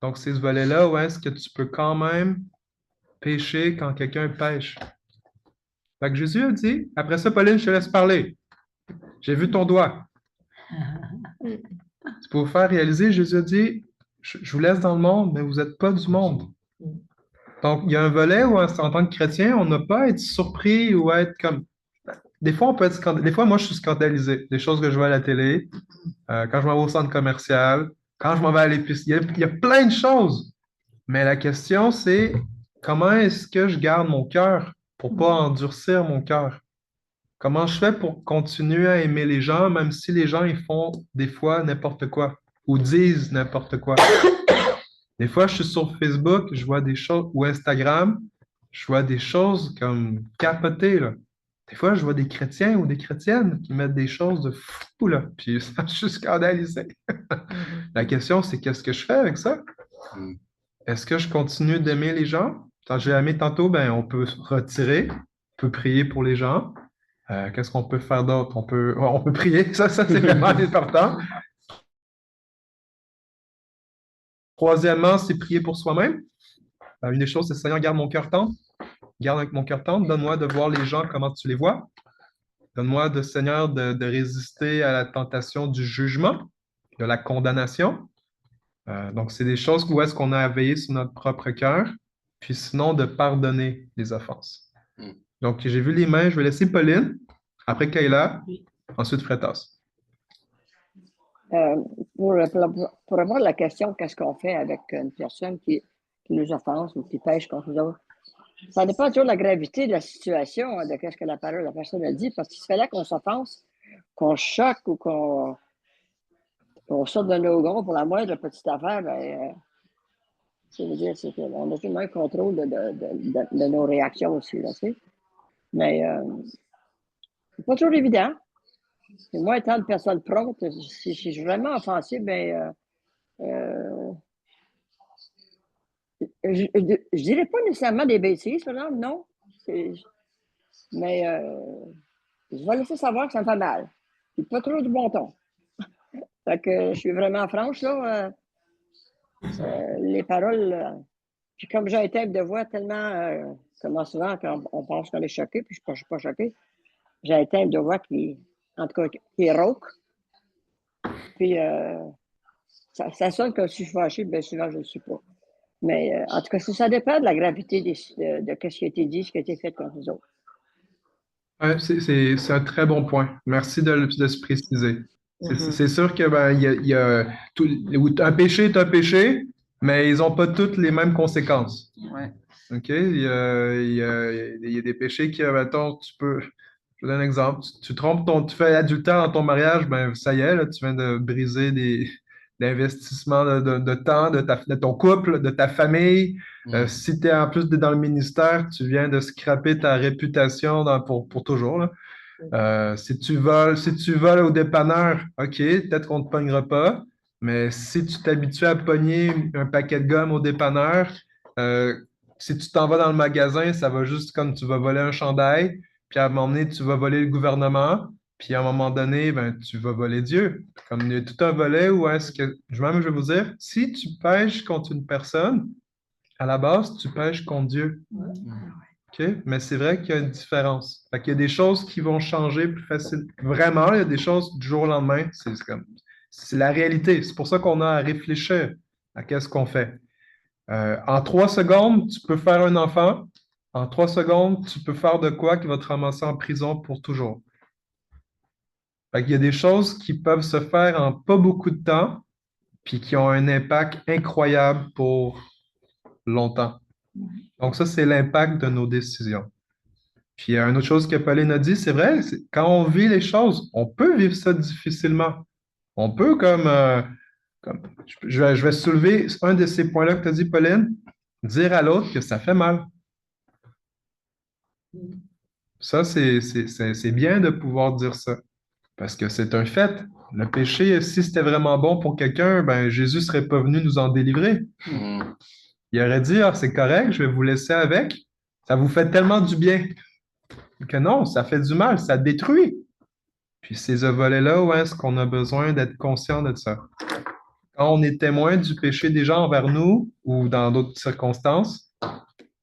Donc, c'est ce volet-là où est-ce que tu peux quand même pécher quand quelqu'un pêche. Fait que Jésus a dit, après ça, Pauline, je te laisse parler. J'ai vu ton doigt. C'est pour vous faire réaliser, Jésus a dit, je vous laisse dans le monde, mais vous n'êtes pas du monde. Donc, il y a un volet où, en tant que chrétien, on n'a pas à être surpris ou à être comme... Des fois, on peut être scandalisé. Des fois, moi, je suis scandalisé. Des choses que je vois à la télé, quand je m'en vais au centre commercial, quand je m'en vais à l'épicerie. Il y a plein de choses. Mais la question, c'est comment est-ce que je garde mon cœur pour ne pas endurcir mon cœur? Comment je fais pour continuer à aimer les gens, même si les gens ils font des fois n'importe quoi ou disent n'importe quoi? Des fois, je suis sur Facebook, je vois des choses, ou Instagram, je vois des choses comme capotées, là. Des fois, je vois des chrétiens ou des chrétiennes qui mettent des choses de fou, là, puis ça, je suis scandalisé. La question, c'est qu'est-ce que je fais avec ça? Est-ce que je continue d'aimer les gens? Quand j'ai aimé tantôt, ben, on peut se retirer, on peut prier pour les gens. Qu'est-ce qu'on peut faire d'autre? On peut prier, ça c'est vraiment important. Troisièmement, c'est prier pour soi-même. Une des choses, c'est Seigneur, garde mon cœur tendre. Garde mon cœur tendre. Donne-moi de voir les gens comment tu les vois. Donne-moi, Seigneur, de résister à la tentation du jugement, de la condamnation. Donc, c'est des choses où est-ce qu'on a à veiller sur notre propre cœur, puis sinon de pardonner les offenses. Donc, j'ai vu les mains. Je vais laisser Pauline, après Kayla, ensuite Frétas. Pour répondre à la question, qu'est-ce qu'on fait avec une personne qui nous offense ou qui pêche contre nous autres? Ça dépend toujours de la gravité de la situation, de ce que la personne a dit, parce qu'il se fallait qu'on s'offense, qu'on choque ou qu'on sorte de nos gonds pour la moindre petite affaire, ben, on a tout le même contrôle de nos réactions aussi, là, tu sais. Mais c'est pas toujours évident. Et moi, étant une personne prompte, si je suis vraiment offensif, ben, je dirais pas nécessairement des bêtises, par exemple, non. Mais je vais laisser savoir que ça me fait mal. C'est pas trop du bon ton. Fait que je suis vraiment franche, là. Les paroles, puis comme j'ai un thème de voix tellement, comment souvent, quand on pense qu'on est choqué, puis je ne suis pas choqué, j'ai un thème de voix qui, en tout cas, qui est rauque. Puis ça sonne comme si je suis fâché, bien souvent, je ne le suis pas. Mais en tout cas, ça dépend de la gravité de ce qui a été dit, ce qui a été fait contre nous autres. C'est un très bon point. Merci de se préciser. C'est sûr que ben, un péché est un péché, mais ils n'ont pas toutes les mêmes conséquences. Ouais. OK? Il y a des péchés qui, mettons, tu peux. Je donne un exemple. Tu trompes tu fais adultère dans ton mariage, ben ça y est, là, tu viens de briser l'investissement de temps de ton couple, de ta famille. Si tu es en plus dans le ministère, tu viens de scraper ta réputation pour toujours, là. Si tu voles au dépanneur, OK, peut-être qu'on ne te pognera pas, mais si tu t'habitues à pogner un paquet de gomme au dépanneur, euh, si tu t'en vas dans le magasin, ça va juste comme tu vas voler un chandail, puis à un moment donné, tu vas voler le gouvernement, puis à un moment donné, ben, tu vas voler Dieu. Comme il y a tout un volet où est-ce que, je vais vous dire, si tu pêches contre une personne, à la base, tu pêches contre Dieu. OK? Mais c'est vrai qu'il y a une différence. Fait qu'il y a des choses qui vont changer plus facile. Vraiment, il y a des choses du jour au lendemain. C'est la réalité. C'est pour ça qu'on a à réfléchir à qu'est-ce qu'on fait. En 3 secondes, tu peux faire un enfant. En 3 secondes, tu peux faire de quoi qui va te ramasser en prison pour toujours. Fait qu'il y a des choses qui peuvent se faire en pas beaucoup de temps, puis qui ont un impact incroyable pour longtemps. Donc ça, c'est l'impact de nos décisions. Puis il y a une autre chose que Pauline a dit, c'est vrai, quand on vit les choses, on peut vivre ça difficilement. On peut je vais soulever un de ces points-là que tu as dit, Pauline, dire à l'autre que ça fait mal. Ça, c'est bien de pouvoir dire ça, parce que c'est un fait. Le péché, si c'était vraiment bon pour quelqu'un, ben Jésus ne serait pas venu nous en délivrer. Il aurait dit, ah, c'est correct, je vais vous laisser avec. Ça vous fait tellement du bien. Que non, ça fait du mal, ça détruit. Puis c'est ce volet-là où est-ce qu'on a besoin d'être conscient de ça. Quand on est témoin du péché des gens envers nous ou dans d'autres circonstances,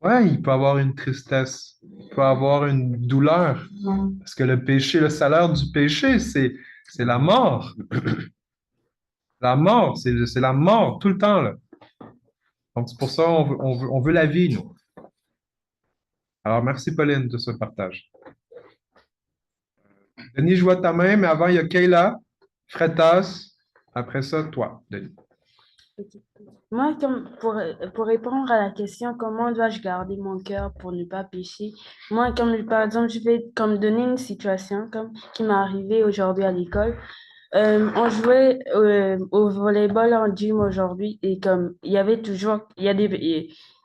ouais, il peut y avoir une tristesse, il peut y avoir une douleur. Parce que le péché, le salaire du péché, c'est la mort. La mort, c'est la mort tout le temps, là. Donc c'est pour ça qu'on veut la vie, nous. Alors merci Pauline de ce partage. Denis, je vois ta main, mais avant, il y a Kayla, Fretas. Après ça, toi, Denis. Moi, pour répondre à la question, comment dois-je garder mon cœur pour ne pas pécher? Moi, par exemple, je vais comme donner une situation comme qui m'est arrivée aujourd'hui à l'école. On jouait au volleyball en gym aujourd'hui et comme il y avait toujours,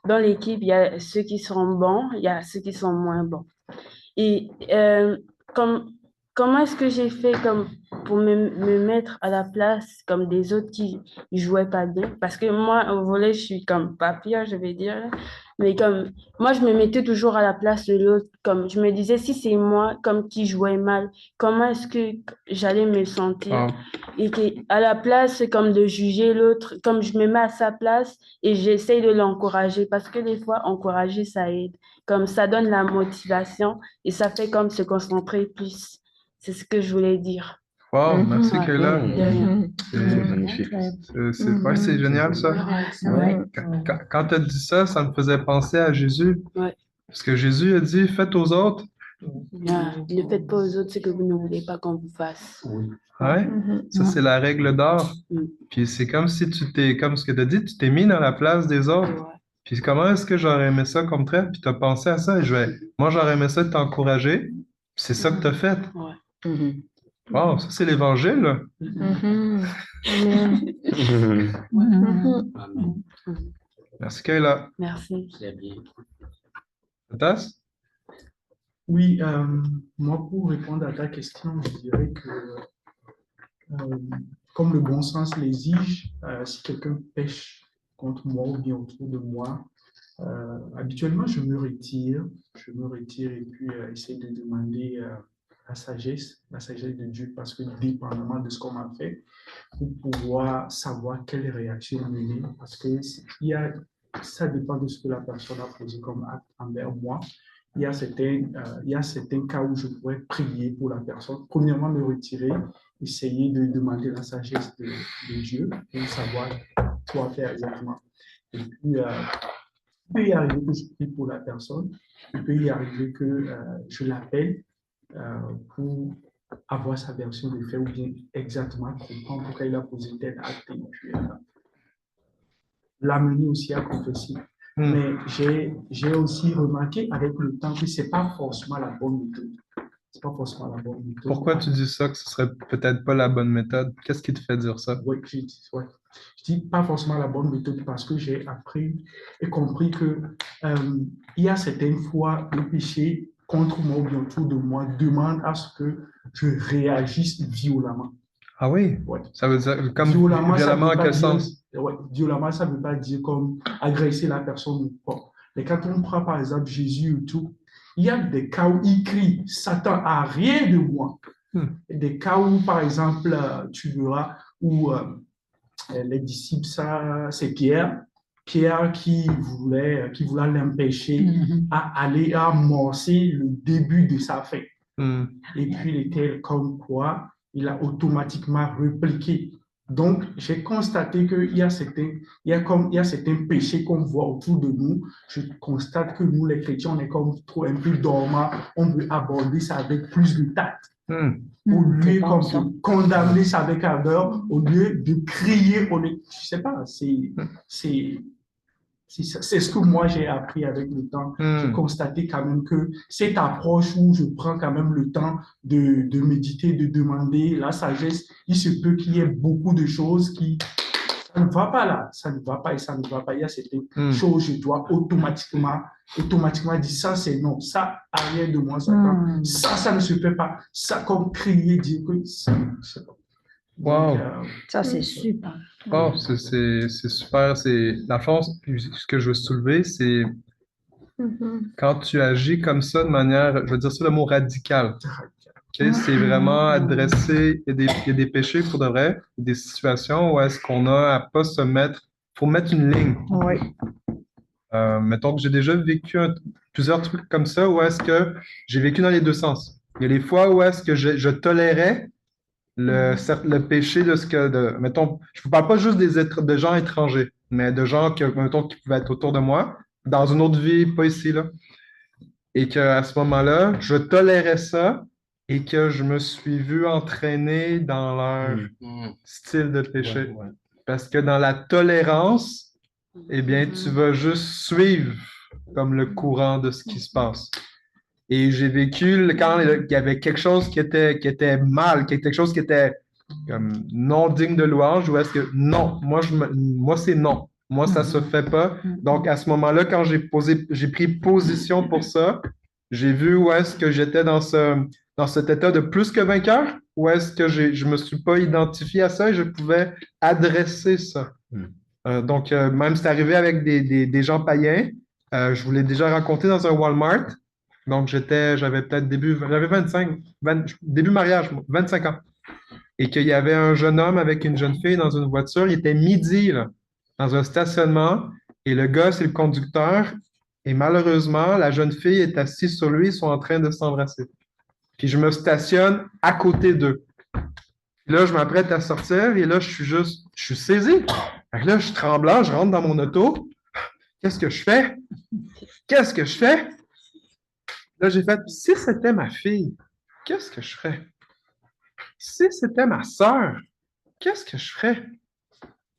dans l'équipe, il y a ceux qui sont bons, il y a ceux qui sont moins bons. Et comme, comment est-ce que j'ai fait comme pour me mettre à la place comme des autres qui jouaient pas bien? Parce que moi, au volley, je suis comme pas pire, je vais dire, là. Mais comme moi, je me mettais toujours à la place de l'autre. Comme je me disais, si c'est moi comme qui jouais mal, comment est-ce que j'allais me sentir? Et à la place comme de juger l'autre, comme je me mets à sa place et j'essaye de l'encourager. Parce que des fois, encourager, ça aide. Comme ça donne la motivation et ça fait comme se concentrer plus. C'est ce que je voulais dire. Wow, merci Ouais. Kayla. C'est magnifique. C'est génial ça. Quand tu as dit ça, ça me faisait penser à Jésus. Ouais. Parce que Jésus a dit, faites aux autres. Ne faites pas aux autres ce que vous ne voulez pas qu'on vous fasse. Ouais? Ça, c'est la règle d'or. Puis c'est comme si comme ce que tu as dit, tu t'es mis dans la place des autres. Ouais. Puis comment est-ce que j'aurais aimé ça comme trait? Puis tu as pensé à ça. Moi, j'aurais aimé ça t'encourager. Puis c'est ça que tu as fait. Ouais. Wow, ça, c'est l'évangile, là. Merci, Kayla. Merci. Tatas? Oui, moi, pour répondre à ta question, je dirais que, comme le bon sens l'exige, si quelqu'un pêche contre moi ou bien autour de moi, habituellement, je me retire et puis essayer de demander la sagesse de Dieu, parce que dépendamment de ce qu'on m'a fait, pour pouvoir savoir quelle réaction mener, parce que ça dépend de ce que la personne a posé comme acte envers moi. Il y a certains cas où je pourrais prier pour la personne. Premièrement, me retirer, essayer de demander la sagesse de Dieu pour savoir quoi faire exactement. Et puis, il peut y arriver que je prie pour la personne. Il peut y arriver que je l'appelle pour avoir sa version de fait ou bien exactement comprendre pourquoi il a posé tel acte. Et puis, l'amener aussi à confesser. Mais j'ai aussi remarqué avec le temps que c'est pas forcément la bonne méthode. C'est pas forcément la bonne méthode. Pourquoi tu dis ça, que ce serait peut-être pas la bonne méthode? Qu'est-ce qui te fait dire ça? Oui, je dis pas forcément la bonne méthode parce que j'ai appris et compris que il y a certaines fois le péché contre moi ou bien autour de moi demande à ce que je réagisse violemment. Ah oui? Ouais. Ça veut dire comme Violemment, ça violemment veut en pas quel dire- sens? ouais, violemment, ça ne veut pas dire comme agresser la personne ou pas. Mais quand on prend par exemple Jésus et tout, il y a des cas où il crie, Satan a rien de moi. Des cas où, par exemple, tu verras où les disciples, ça, c'est Pierre. Pierre qui voulait l'empêcher à aller amorcer le début de sa fin. Et puis, il était comme quoi, il a automatiquement répliqué. Donc, j'ai constaté qu'il y a certains péchés qu'on voit autour de nous. Je constate que nous, les chrétiens, on est comme trop un peu dormants. On veut aborder ça avec plus de tact. Au lieu comme de condamner ça avec ardeur, au lieu de crier, je sais pas, c'est ce que moi j'ai appris avec le temps. J'ai constaté quand même que cette approche où je prends quand même le temps de méditer, de demander la sagesse, il se peut qu'il y ait beaucoup de choses qui ça ne va pas là, ça ne va pas et ça ne va pas. Il y a certaines choses, je dois automatiquement dire ça c'est non, ça arrière de moi, ça ne se fait pas. Ça comme crier, dire que ça ne se fait pas. Wow. Ça, c'est super. Oh, c'est super. Dans le fond, ce que je veux soulever, c'est quand tu agis comme ça de manière, je veux dire ça le mot radical. Okay? C'est vraiment adressé, il y a des péchés pour de vrai, des situations où est-ce qu'on a à pas se mettre, faut mettre une ligne. Oui. Mettons que j'ai déjà vécu plusieurs trucs comme ça où est-ce que j'ai vécu dans les deux sens. Il y a des fois où est-ce que je tolérais le péché de ce que, mettons, je ne parle pas juste de gens étrangers, mais de gens mettons, qui pouvaient être autour de moi, dans une autre vie, pas ici, là. Et qu'à ce moment-là, je tolérais ça et que je me suis vu entraîner dans leur style de péché. Parce que dans la tolérance, eh bien, tu vas juste suivre comme le courant de ce qui se passe. Et j'ai vécu quand il y avait quelque chose qui était mal, quelque chose qui était comme non digne de louange, ou est-ce que non, moi c'est non. Moi, ça se fait pas. Donc, à ce moment-là, quand j'ai pris position pour ça, j'ai vu où est-ce que j'étais dans cet état de plus que vainqueur, où est-ce que je me suis pas identifié à ça et je pouvais adresser ça. Donc, même c'est arrivé avec des gens païens. Je vous l'ai déjà raconté dans un Walmart. Donc, j'avais peut-être début mariage, 25 ans. Et qu'il y avait un jeune homme avec une jeune fille dans une voiture. Il était midi, là, dans un stationnement. Et le gars, c'est le conducteur. Et malheureusement, la jeune fille est assise sur lui. Ils sont en train de s'embrasser. Puis je me stationne à côté d'eux. Puis là, je m'apprête à sortir. Et là, je suis saisi. Fait que là, je suis tremblant. Je rentre dans mon auto. Qu'est-ce que je fais? Qu'est-ce que je fais? Là, j'ai fait, si c'était ma fille, qu'est-ce que je ferais? Si c'était ma sœur, qu'est-ce que je ferais?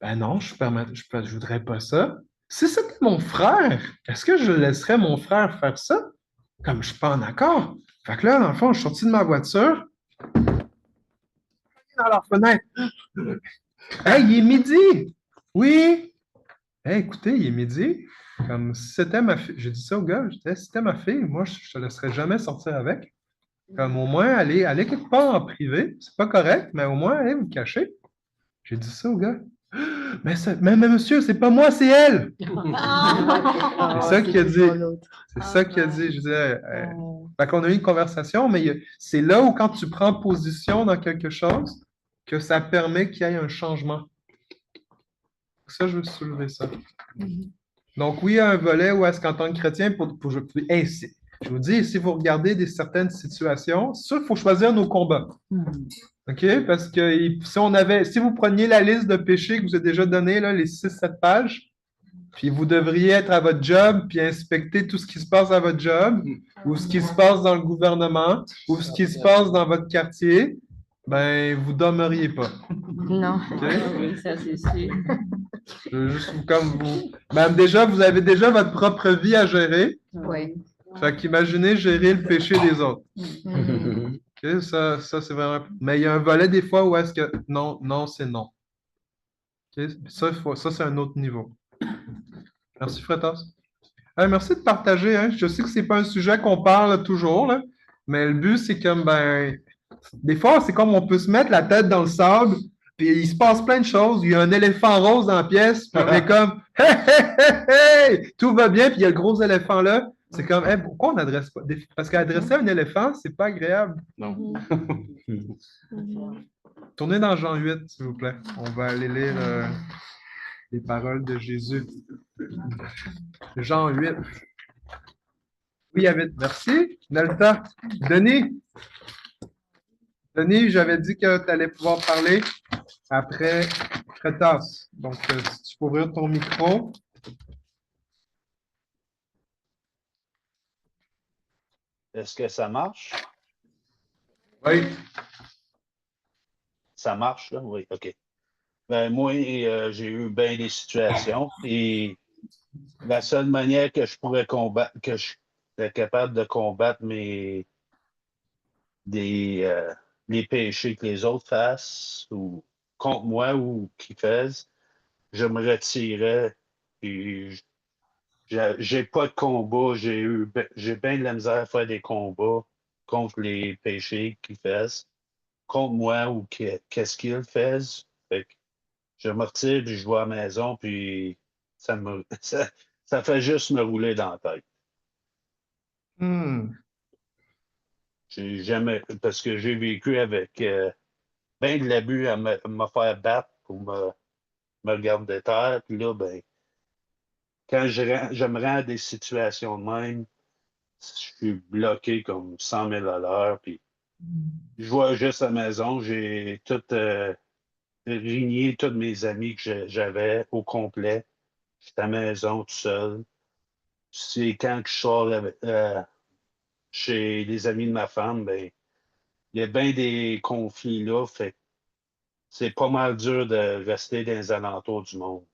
Ben non, je voudrais pas ça. Si c'était mon frère, est-ce que je laisserais mon frère faire ça? Comme je suis pas en accord. Fait que là, dans le fond, je suis sorti de ma voiture, dans leur fenêtre. Hey, il est midi! Oui! Hey, écoutez, il est midi. Comme si c'était ma fille. J'ai dit ça au gars, je disais, si c'était ma fille, moi, je te laisserais jamais sortir avec. Comme au moins, aller quelque part en privé, c'est pas correct, mais au moins, allez vous cacher. J'ai dit ça au gars. Mais monsieur, c'est pas moi, c'est elle! C'est ça qu'il a dit. C'est ça qu'il a dit. Je disais, fait qu'on a eu une conversation, mais c'est là où quand tu prends position dans quelque chose, que ça permet qu'il y ait un changement. Ça, je veux soulever ça. Donc, oui, il y a un volet où est-ce qu'en tant que chrétien, je vous dis, si vous regardez certaines situations, ça, il faut choisir nos combats. OK? Parce que si vous preniez la liste de péchés que je vous ai déjà donné, là, les 6-7 pages, puis vous devriez être à votre job, puis inspecter tout ce qui se passe à votre job, ou ce qui se passe dans le gouvernement, ou ce qui se passe dans votre quartier, ben, vous ne dormiriez pas. Non, OK? oui, ça c'est sûr. Je veux juste comme vous. Même déjà, vous avez déjà votre propre vie à gérer. Oui. Fait qu'imaginez gérer le péché des autres. Mm. OK, ça c'est vraiment. Mais il y a un volet des fois où est-ce que non, non, c'est non. OK? Ça, c'est un autre niveau. Merci, Fretas. Merci de partager, hein. Je sais que c'est pas un sujet qu'on parle toujours, là, mais le but, c'est comme, ben, des fois, c'est comme on peut se mettre la tête dans le sable, puis il se passe plein de choses. Il y a un éléphant rose dans la pièce, puis on est comme, hey, hey, hey, hey! Tout va bien, puis il y a le gros éléphant là. C'est comme, hey, pourquoi on n'adresse pas? Parce qu'adresser un éléphant, c'est pas agréable. Non. Tournez dans Jean 8, s'il vous plaît. On va aller lire les paroles de Jésus. Jean 8. Oui, David, merci. Nelta. Denis. Denis, j'avais dit que tu allais pouvoir parler après Fretas. Donc, si tu peux ouvrir ton micro. Est-ce que ça marche? Oui. Ça marche, là? Oui, OK. Ben, moi, j'ai eu bien des situations et la seule manière que je pourrais combattre, que je serais capable de combattre les péchés que les autres fassent ou contre moi ou qu'ils fassent, je me retirais et j'ai pas de combat. J'ai bien de la misère à faire des combats contre les péchés qu'ils fassent, contre moi ou qu'est-ce qu'ils fassent. Fait que je me retire, puis je vais à la maison, puis ça fait juste me rouler dans la tête. J'ai jamais, parce que j'ai vécu avec bien de l'abus à me faire battre pour me garder terre. Puis là, ben, quand je me rends à des situations de même, je suis bloqué comme 100 000 à l'heure. Puis je vois juste à la maison, j'ai tout régné tous mes amis que j'avais au complet. J'étais à la maison tout seul. C'est quand je sors chez les amis de ma femme, ben, il y a bien des conflits là. Fait que c'est pas mal dur de rester dans les alentours du monde.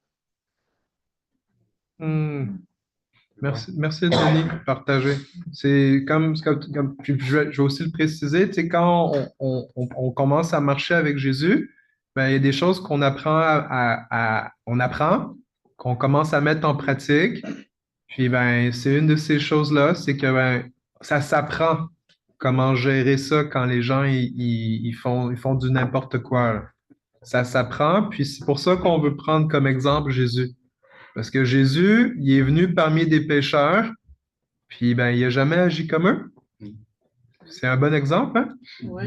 Merci, merci Denis de partager. C'est puis je vais aussi le préciser, tu sais, quand on commence à marcher avec Jésus, ben, il y a des choses qu'on apprend on apprend, qu'on commence à mettre en pratique. Puis ben, c'est une de ces choses-là, c'est que ben, ça s'apprend comment gérer ça quand les gens ils font du n'importe quoi, là. Ça s'apprend, puis c'est pour ça qu'on veut prendre comme exemple Jésus. Parce que Jésus, il est venu parmi des pécheurs, puis ben, il n'a jamais agi comme eux. C'est un bon exemple, hein? Oui.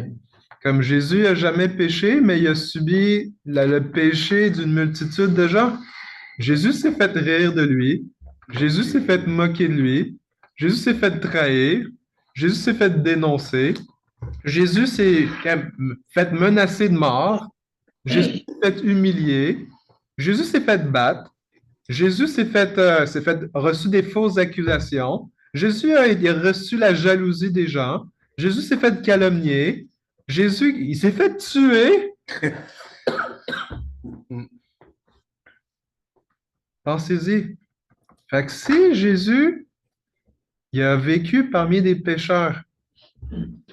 Comme Jésus n'a jamais péché, mais il a subi le péché d'une multitude de gens. Jésus s'est fait rire de lui. Jésus s'est fait moquer de lui. Jésus s'est fait trahir. Jésus s'est fait dénoncer. Jésus s'est fait menacer de mort. Jésus s'est fait humilier. Jésus s'est fait battre. Jésus s'est fait reçu des fausses accusations. Jésus a reçu la jalousie des gens. Jésus s'est fait calomnier. Jésus, il s'est fait tuer. Pensez-y. Fait que si Jésus, il a vécu parmi des pécheurs,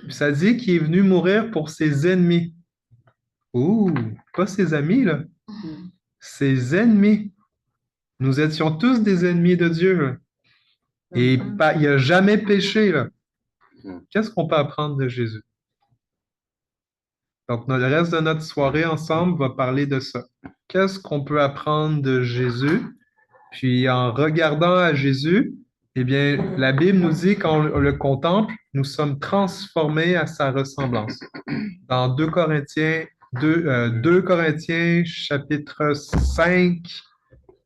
ça dit qu'il est venu mourir pour ses ennemis. Ouh, pas ses amis, là. Ses ennemis. Nous étions tous des ennemis de Dieu, là. Et il n'a jamais péché, là. Qu'est-ce qu'on peut apprendre de Jésus? Donc, le reste de notre soirée ensemble va parler de ça. Qu'est-ce qu'on peut apprendre de Jésus? Puis, en regardant à Jésus, eh bien, la Bible nous dit quand on le contemple, nous sommes transformés à sa ressemblance. Dans 2 Corinthiens, 2 Corinthiens, chapitre 5,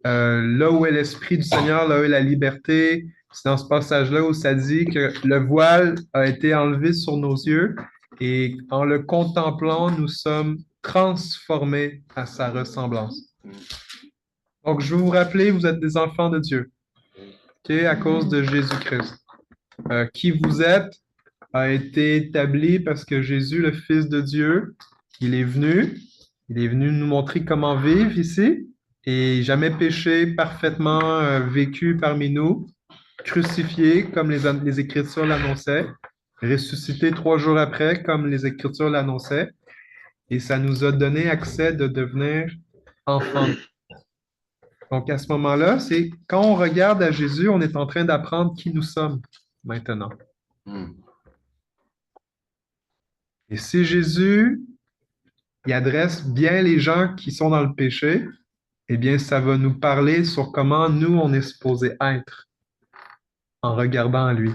là où est l'Esprit du Seigneur, là où est la liberté, c'est dans ce passage-là où ça dit que le voile a été enlevé sur nos yeux et en le contemplant, nous sommes transformés à sa ressemblance. Donc, je veux vous rappeler, vous êtes des enfants de Dieu, okay, à cause de Jésus-Christ. Qui vous êtes a été établi parce que Jésus, le Fils de Dieu, il est venu nous montrer comment vivre ici. et jamais péché, parfaitement vécu parmi nous, crucifié comme les Écritures l'annonçaient, ressuscité 3 jours après comme les Écritures l'annonçaient, et ça nous a donné accès de devenir enfants. Donc à ce moment-là, c'est quand on regarde à Jésus, on est en train d'apprendre qui nous sommes maintenant. Et si Jésus il adresse bien les gens qui sont dans le péché, eh bien, ça va nous parler sur comment nous, on est supposé être en regardant à lui,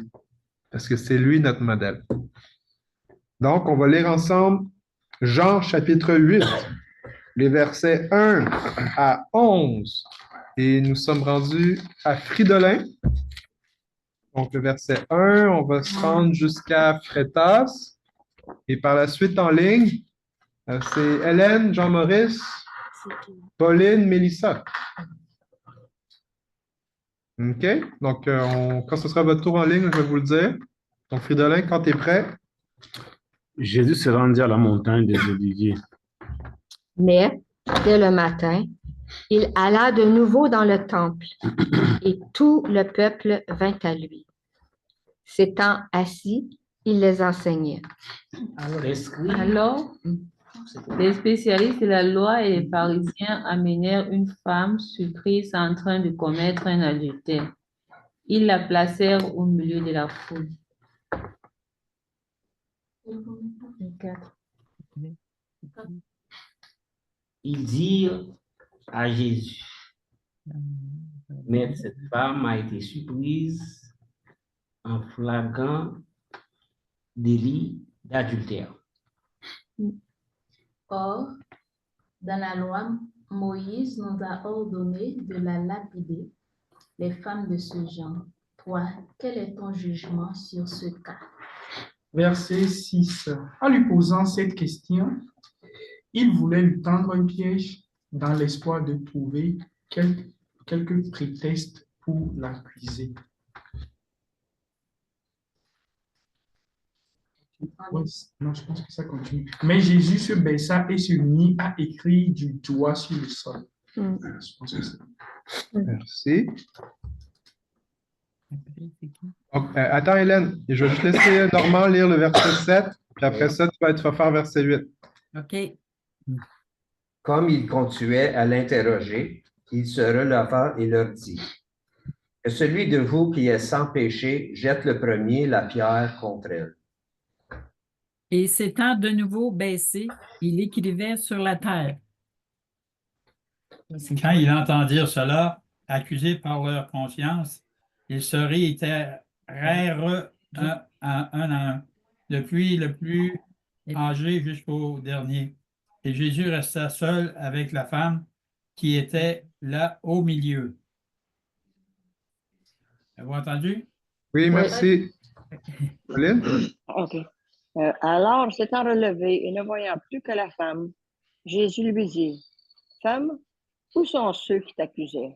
parce que c'est lui notre modèle. Donc, on va lire ensemble Jean chapitre 8, les versets 1 à 11. Et nous sommes rendus à Fridolin. Donc, le verset 1, on va se rendre jusqu'à Frétas. Et par la suite, en ligne, c'est Hélène, Jean-Maurice, Pauline, Mélissa. OK? Donc, quand ce sera votre tour en ligne, je vais vous le dire. Donc, Fridolin, quand tu es prêt. Jésus se rendit à la montagne des Oliviers. Mais, dès le matin, il alla de nouveau dans le temple et tout le peuple vint à lui. S'étant assis, il les enseignait. Alors, les spécialistes de la loi et les pharisiens amenèrent une femme surprise en train de commettre un adultère. Ils la placèrent au milieu de la foule. Ils dirent à Jésus, mais cette femme a été surprise en flagrant délit d'adultère. Or, dans la loi, Moïse nous a ordonné de la lapider, les femmes de ce genre. Toi, quel est ton jugement sur ce cas? Verset 6. En lui posant cette question, il voulait lui tendre un piège dans l'espoir de trouver quelques prétextes pour l'accuser. Ouais, non, je pense que ça continue. Mais Jésus se baissa et se mit à écrire du doigt sur le sol. Je pense que c'est... Merci. Donc, attends, Hélène, je vais juste laisser Normand lire le verset 7, puis après ça, tu vas faire verset 8. OK. Comme il continuait à l'interroger, il se releva et leur dit, que celui de vous qui est sans péché jette le premier la pierre contre elle. Et s'étant de nouveau baissé, il écrivait sur la terre. Quand ils entendirent cela, accusés par leur conscience, ils se réitérèrent un à un, depuis le plus âgé jusqu'au dernier. Et Jésus resta seul avec la femme qui était là au milieu. Avez-vous entendu? Oui, merci. Pauline? OK. Alors, s'étant relevé et ne voyant plus que la femme, Jésus lui dit, « Femme, où sont ceux qui t'accusaient?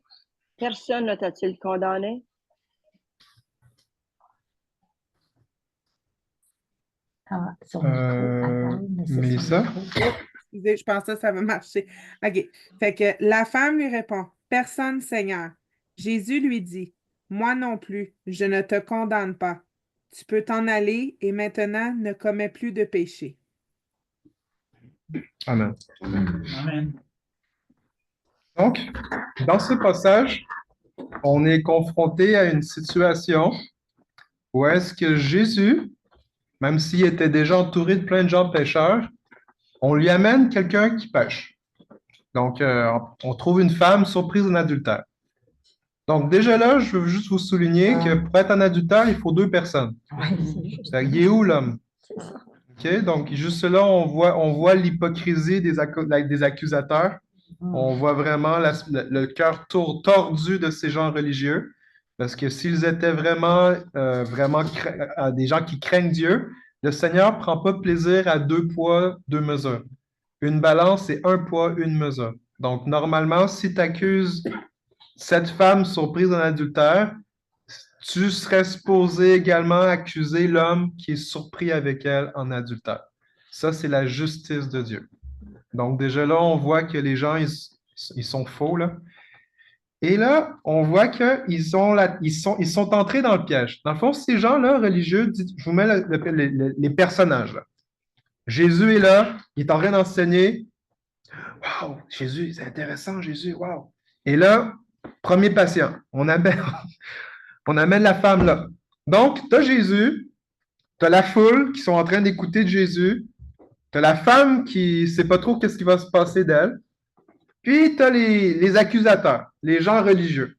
Personne ne t'a-t-il condamné? » Mélissa? Excusez, je pensais que ça va marcher. OK. Fait que la femme lui répond, « Personne, Seigneur. » Jésus lui dit, « Moi non plus, je ne te condamne pas. Tu peux t'en aller et maintenant ne commets plus de péché. » Amen. Amen. Donc, dans ce passage, on est confronté à une situation où est-ce que Jésus, même s'il était déjà entouré de plein de gens pécheurs, on lui amène quelqu'un qui pêche. Donc, on trouve une femme surprise en adultère. Donc, déjà là, je veux juste vous souligner que pour être en adultère, il faut 2 personnes. Il est où l'homme? OK? Donc, juste là, on voit l'hypocrisie des accusateurs. On voit vraiment le cœur tordu de ces gens religieux. Parce que s'ils étaient vraiment des gens qui craignent Dieu, le Seigneur ne prend pas plaisir à 2 poids, 2 mesures. Une balance, c'est 1 poids, 1 mesure. Donc, normalement, si tu accuses cette femme surprise en adultère, tu serais supposé également accuser l'homme qui est surpris avec elle en adultère. Ça, c'est la justice de Dieu. Donc, déjà là, on voit que les gens, ils Ils sont faux, là. Et là, on voit qu'ils sont entrés dans le piège. Dans le fond, ces gens-là, religieux, je vous mets les personnages, là. Jésus est là, il est en train d'enseigner. Wow, Jésus, c'est intéressant, Jésus, wow. Et là, premier patient, on amène la femme là. Donc, tu as Jésus, tu as la foule qui sont en train d'écouter de Jésus, tu as la femme qui ne sait pas trop qu'est-ce qui va se passer d'elle, puis tu as les accusateurs, les gens religieux.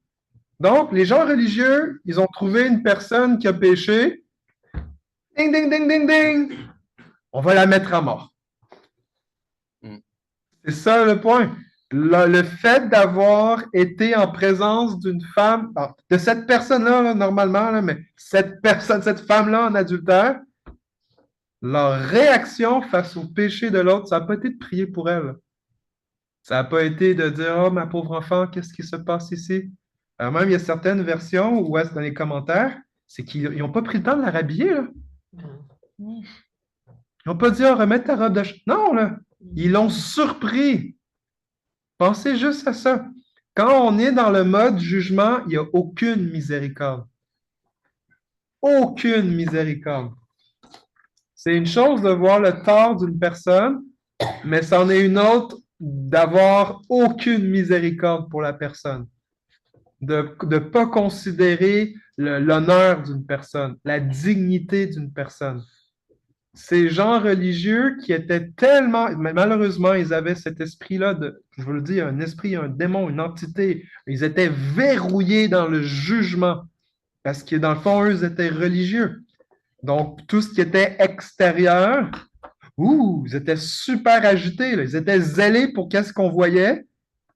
Donc, les gens religieux, ils ont trouvé une personne qui a péché. Ding, ding, ding, ding, ding. On va la mettre à mort. C'est ça le point. Le fait d'avoir été en présence d'une femme, de cette personne-là, là, normalement, là, mais cette femme-là en adultère, leur réaction face au péché de l'autre, ça n'a pas été de prier pour elle. Ça n'a pas été de dire, oh, ma pauvre enfant, qu'est-ce qui se passe ici? Alors même, il y a certaines versions où est-ce dans les commentaires, c'est qu'ils n'ont pas pris le temps de la rhabiller, là. Ils n'ont pas dit, oh, remets ta robe de non, là. Ils l'ont surpris. Pensez juste à ça. Quand on est dans le mode jugement, il n'y a aucune miséricorde. Aucune miséricorde. C'est une chose de voir le tort d'une personne, mais c'en est une autre d'avoir aucune miséricorde pour la personne. De ne pas considérer l'honneur d'une personne, la dignité d'une personne. Ces gens religieux qui étaient tellement, malheureusement, ils avaient cet esprit-là je vous le dis, un esprit, un démon, une entité. Ils étaient verrouillés dans le jugement parce que dans le fond, eux, ils étaient religieux. Donc, tout ce qui était extérieur, ils étaient super agités, là. Ils étaient zélés pour qu'est-ce qu'on voyait,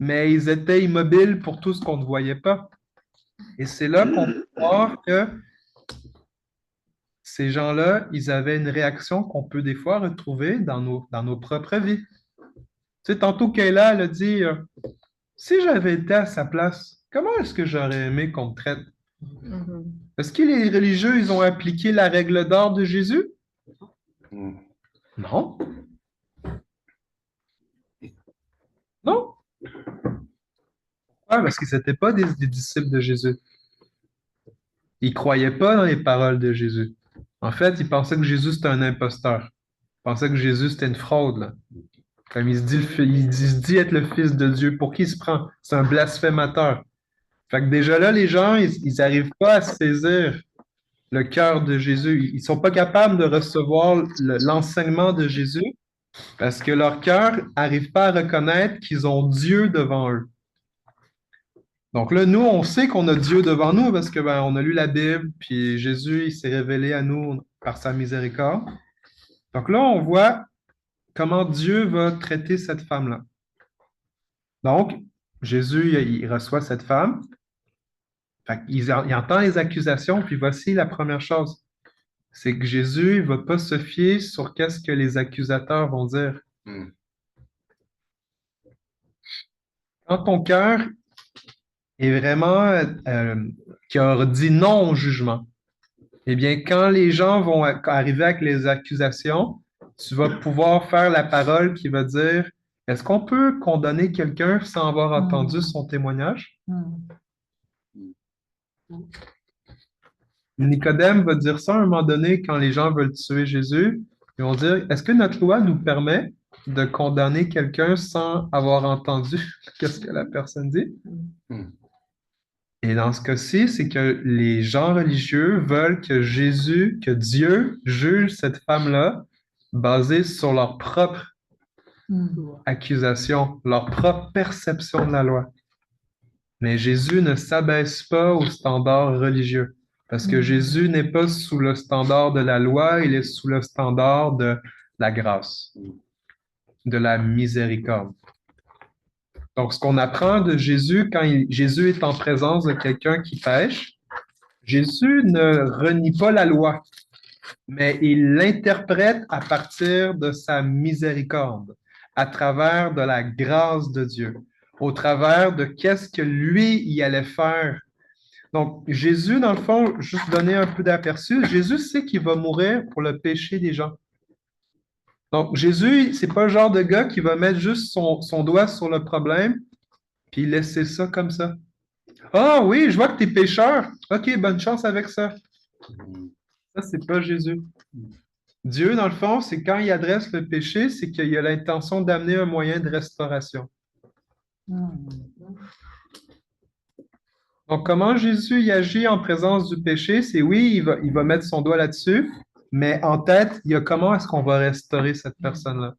mais ils étaient immobiles pour tout ce qu'on ne voyait pas. Et c'est là qu'on peut voir que ces gens-là, ils avaient une réaction qu'on peut des fois retrouver dans nos propres vies. Tu sais, tantôt Kayla, elle a dit, si j'avais été à sa place, comment est-ce que j'aurais aimé qu'on me traite? Est-ce que les religieux, ils ont appliqué la règle d'or de Jésus? Non. Non. Pourquoi? Parce qu'ils n'étaient pas des disciples de Jésus. Ils ne croyaient pas dans les paroles de Jésus. En fait, ils pensaient que Jésus, c'était un imposteur. Ils pensaient que Jésus, c'était une fraude, là. Comme il se dit être le Fils de Dieu. Pour qui il se prend? C'est un blasphémateur. Fait que déjà là, les gens, ils n'arrivent pas à saisir le cœur de Jésus. Ils ne sont pas capables de recevoir l'enseignement de Jésus parce que leur cœur n'arrive pas à reconnaître qu'ils ont Dieu devant eux. Donc là, nous, on sait qu'on a Dieu devant nous parce que on a lu la Bible, puis Jésus, il s'est révélé à nous par sa miséricorde. Donc là, on voit comment Dieu va traiter cette femme-là. Donc, Jésus, il reçoit cette femme. Il entend les accusations, puis voici la première chose. C'est que Jésus ne va pas se fier sur qu'est-ce que les accusateurs vont dire. Quand ton cœur est vraiment qui a dit non au jugement, eh bien, quand les gens vont arriver avec les accusations, tu vas pouvoir faire la parole qui va dire, est-ce qu'on peut condamner quelqu'un sans avoir entendu son témoignage? Nicodème va dire ça à un moment donné quand les gens veulent tuer Jésus. Ils vont dire, est-ce que notre loi nous permet de condamner quelqu'un sans avoir entendu qu'est-ce que la personne dit? Et dans ce cas-ci, c'est que les gens religieux veulent que Dieu juge cette femme-là basée sur leur propre accusation, leur propre perception de la loi. Mais Jésus ne s'abaisse pas au standard religieux, parce que Jésus n'est pas sous le standard de la loi, il est sous le standard de la grâce, de la miséricorde. Donc, ce qu'on apprend de Jésus, quand Jésus est en présence de quelqu'un qui pêche, Jésus ne renie pas la loi, mais il l'interprète à partir de sa miséricorde, à travers de la grâce de Dieu, au travers de qu'est-ce que lui y allait faire. Donc, Jésus, dans le fond, juste donner un peu d'aperçu, Jésus sait qu'il va mourir pour le péché des gens. Donc, Jésus, c'est pas le genre de gars qui va mettre juste son doigt sur le problème puis laisser ça comme ça. Ah oui, je vois que tu es pécheur. OK, bonne chance avec ça. Ça, c'est pas Jésus. Dieu, dans le fond, c'est quand il adresse le péché, c'est qu'il a l'intention d'amener un moyen de restauration. Donc, comment Jésus y agit en présence du péché? C'est oui, il va mettre son doigt là-dessus, mais en tête, il y a comment est-ce qu'on va restaurer cette personne-là?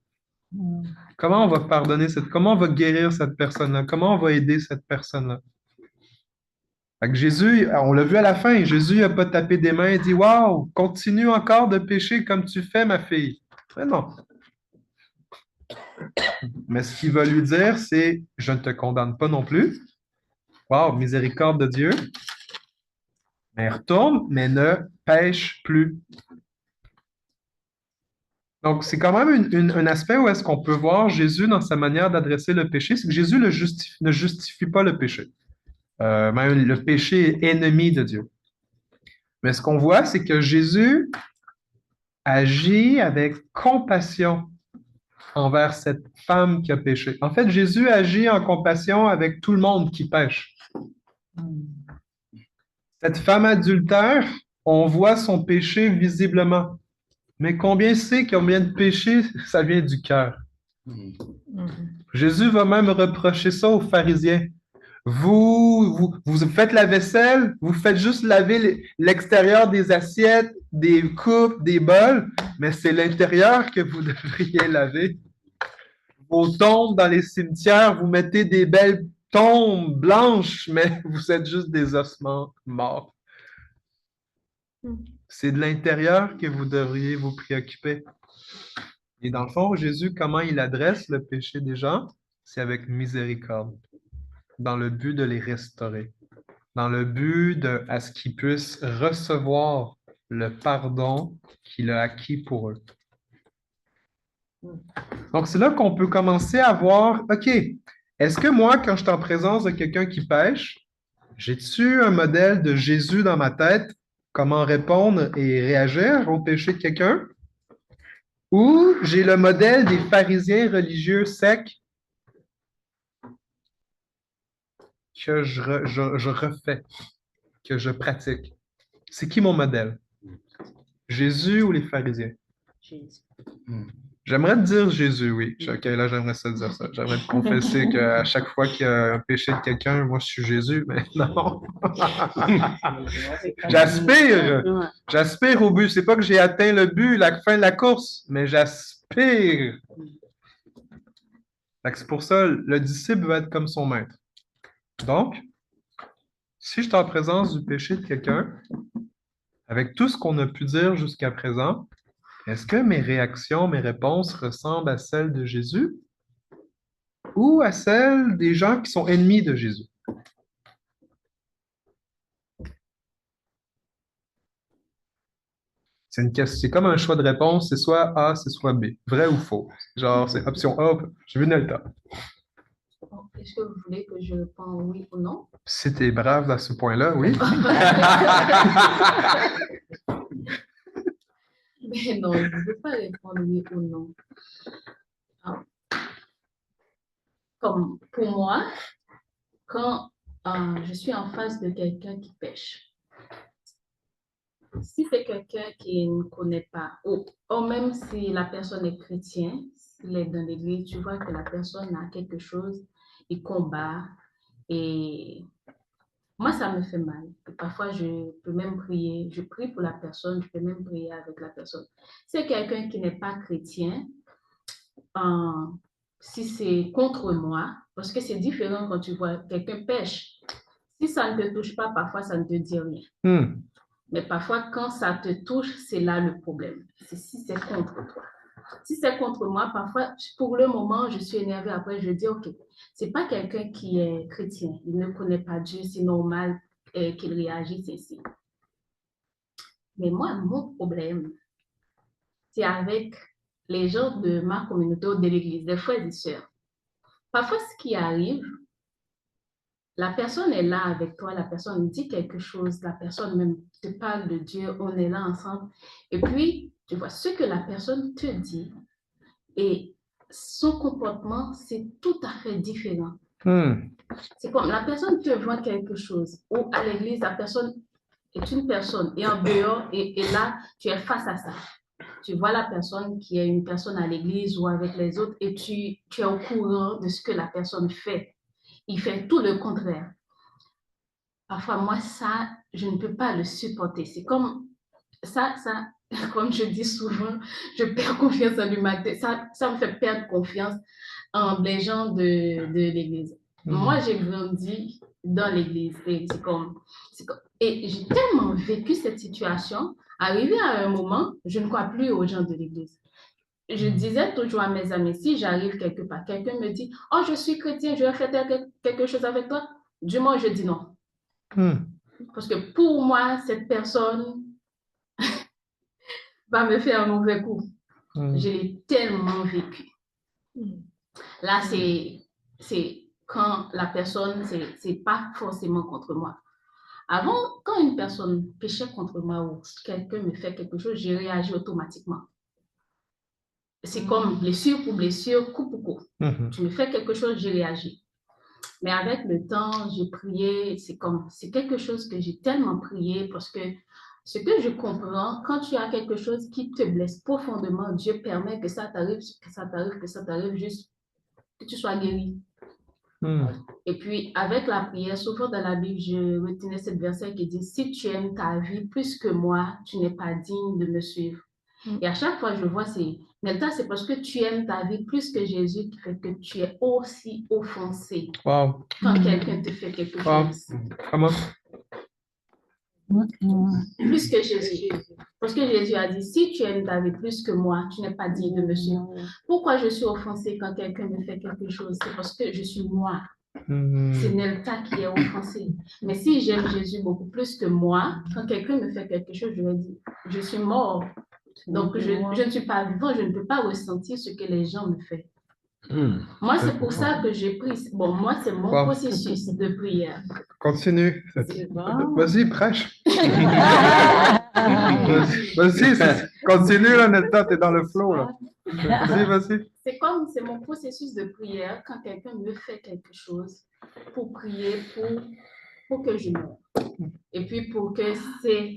Comment on va pardonner comment on va guérir cette personne-là? Comment on va aider cette personne-là? Fait que Jésus, on l'a vu à la fin, Jésus n'a pas tapé des mains et dit, waouh, continue encore de pécher comme tu fais, ma fille. Mais non. Mais ce qu'il va lui dire, c'est, je ne te condamne pas non plus. Waouh, miséricorde de Dieu. Mais retourne, mais ne pêche plus. Donc, c'est quand même un aspect où est-ce qu'on peut voir Jésus dans sa manière d'adresser le péché, c'est que Jésus ne justifie pas le péché. Même le péché est ennemi de Dieu. Mais ce qu'on voit, c'est que Jésus agit avec compassion envers cette femme qui a péché. En fait, Jésus agit en compassion avec tout le monde qui pêche. Cette femme adultère, on voit son péché visiblement. Mais combien de péchés, ça vient du cœur. Jésus va même reprocher ça aux pharisiens. Vous faites la vaisselle, vous faites juste laver l'extérieur des assiettes, des coupes, des bols, mais c'est l'intérieur que vous devriez laver. Vos tombes dans les cimetières, vous mettez des belles tombes blanches, mais vous êtes juste des ossements morts. C'est de l'intérieur que vous devriez vous préoccuper. Et dans le fond, Jésus, comment il adresse le péché des gens? C'est avec miséricorde, dans le but de les restaurer, dans le but à ce qu'ils puissent recevoir le pardon qu'il a acquis pour eux. Donc, c'est là qu'on peut commencer à voir, OK, est-ce que moi, quand je suis en présence de quelqu'un qui pêche, j'ai-tu un modèle de Jésus dans ma tête, comment répondre et réagir au péché de quelqu'un? Ou j'ai le modèle des pharisiens religieux secs que je refais, que je pratique. C'est qui mon modèle? Jésus ou les pharisiens? Jésus. J'aimerais te dire Jésus, oui. OK, là, j'aimerais ça dire ça. J'aimerais te confesser qu'à chaque fois qu'il y a un péché de quelqu'un, moi, je suis Jésus, mais non. J'aspire au but. C'est pas que j'ai atteint le but, la fin de la course, mais j'aspire. C'est pour ça, le disciple va être comme son maître. Donc, si je suis en présence du péché de quelqu'un, avec tout ce qu'on a pu dire jusqu'à présent, est-ce que mes réactions, mes réponses ressemblent à celles de Jésus ou à celles des gens qui sont ennemis de Jésus? C'est comme un choix de réponse, c'est soit A, c'est soit B. Vrai ou faux? Genre, c'est option A, je veux Nelta. Est-ce que vous voulez que je réponde oui ou non? Si tu es brave à ce point-là, oui. Mais non, je ne veux pas répondre oui ou non. Comme pour moi, quand je suis en face de quelqu'un qui pêche, si c'est quelqu'un qui ne connaît pas, ou même si la personne est chrétienne, s'il est dans l'église, tu vois que la personne a quelque chose, il combat, et moi, ça me fait mal. Et parfois, je peux même prier, je prie pour la personne, je peux même prier avec la personne. Si c'est quelqu'un qui n'est pas chrétien, si c'est contre moi, parce que c'est différent quand tu vois quelqu'un pêche. Si ça ne te touche pas, parfois, ça ne te dit rien. Mais parfois, quand ça te touche, c'est là le problème. C'est si c'est contre toi. Si c'est contre moi, parfois, pour le moment, je suis énervée. Après, je dis, OK, c'est pas quelqu'un qui est chrétien. Il ne connaît pas Dieu. C'est normal qu'il réagisse ainsi. Mais moi, mon problème, c'est avec les gens de ma communauté ou de l'église, des frères et sœurs. Parfois, ce qui arrive, la personne est là avec toi, la personne dit quelque chose, la personne même te parle de Dieu, on est là ensemble. Et puis, tu vois, ce que la personne te dit et son comportement, c'est tout à fait différent. C'est comme la personne te voit quelque chose, ou à l'église, la personne est une personne, et en dehors, et là, tu es face à ça. Tu vois la personne qui est une personne à l'église ou avec les autres, et tu es au courant de ce que la personne fait. Il fait tout le contraire. Parfois, moi, ça, je ne peux pas le supporter. C'est comme ça, comme je dis souvent, je perds confiance en l'humanité. Ça me fait perdre confiance en les gens de l'église. Moi, j'ai grandi dans l'église et et j'ai tellement vécu cette situation. Arrivé à un moment, je ne crois plus aux gens de l'église. Je disais toujours à mes amis, si j'arrive quelque part, quelqu'un me dit, oh, je suis chrétien, je vais faire quelque chose avec toi. Du moins, je dis non. Parce que pour moi, cette personne va me faire un mauvais coup. Je l'ai tellement vécu. Là, c'est quand la personne, c'est pas forcément contre moi. Avant, quand une personne péchait contre moi ou quelqu'un me fait quelque chose, j'ai réagi automatiquement. C'est comme blessure pour blessure, coup pour coup. Tu me fais quelque chose, j'ai réagi. Mais avec le temps, j'ai prié, c'est quelque chose que j'ai tellement prié parce que ce que je comprends, quand tu as quelque chose qui te blesse profondément, Dieu permet que ça t'arrive, juste que tu sois guéri. Et puis, avec la prière, souvent dans la Bible, je retenais cette verset qui dit, si tu aimes ta vie plus que moi, tu n'es pas digne de me suivre. Et à chaque fois, je vois, Nelta, c'est parce que tu aimes ta vie plus que Jésus qui fait que tu es aussi offensé quand quelqu'un te fait quelque chose. Comment? Plus que Jésus. Parce que Jésus a dit, si tu aimes ta vie plus que moi, tu n'es pas digne de me suivre. Pourquoi je suis offensée quand quelqu'un me fait quelque chose? C'est parce que je suis moi. C'est Nelta qui est offensée. Mais si j'aime Jésus beaucoup plus que moi, quand quelqu'un me fait quelque chose, je vais dire, je suis mort. Donc, je ne suis pas vivant, je ne peux pas ressentir ce que les gens me font. Moi, c'est pour ça que j'ai pris. Bon, moi, c'est mon processus de prière. Continue. Vas-y, prêche. Vas-y, continue, là, Nelta, t'es dans le flow, là. Vas-y. C'est mon processus de prière quand quelqu'un me fait quelque chose pour prier pour que je meure. Et puis pour que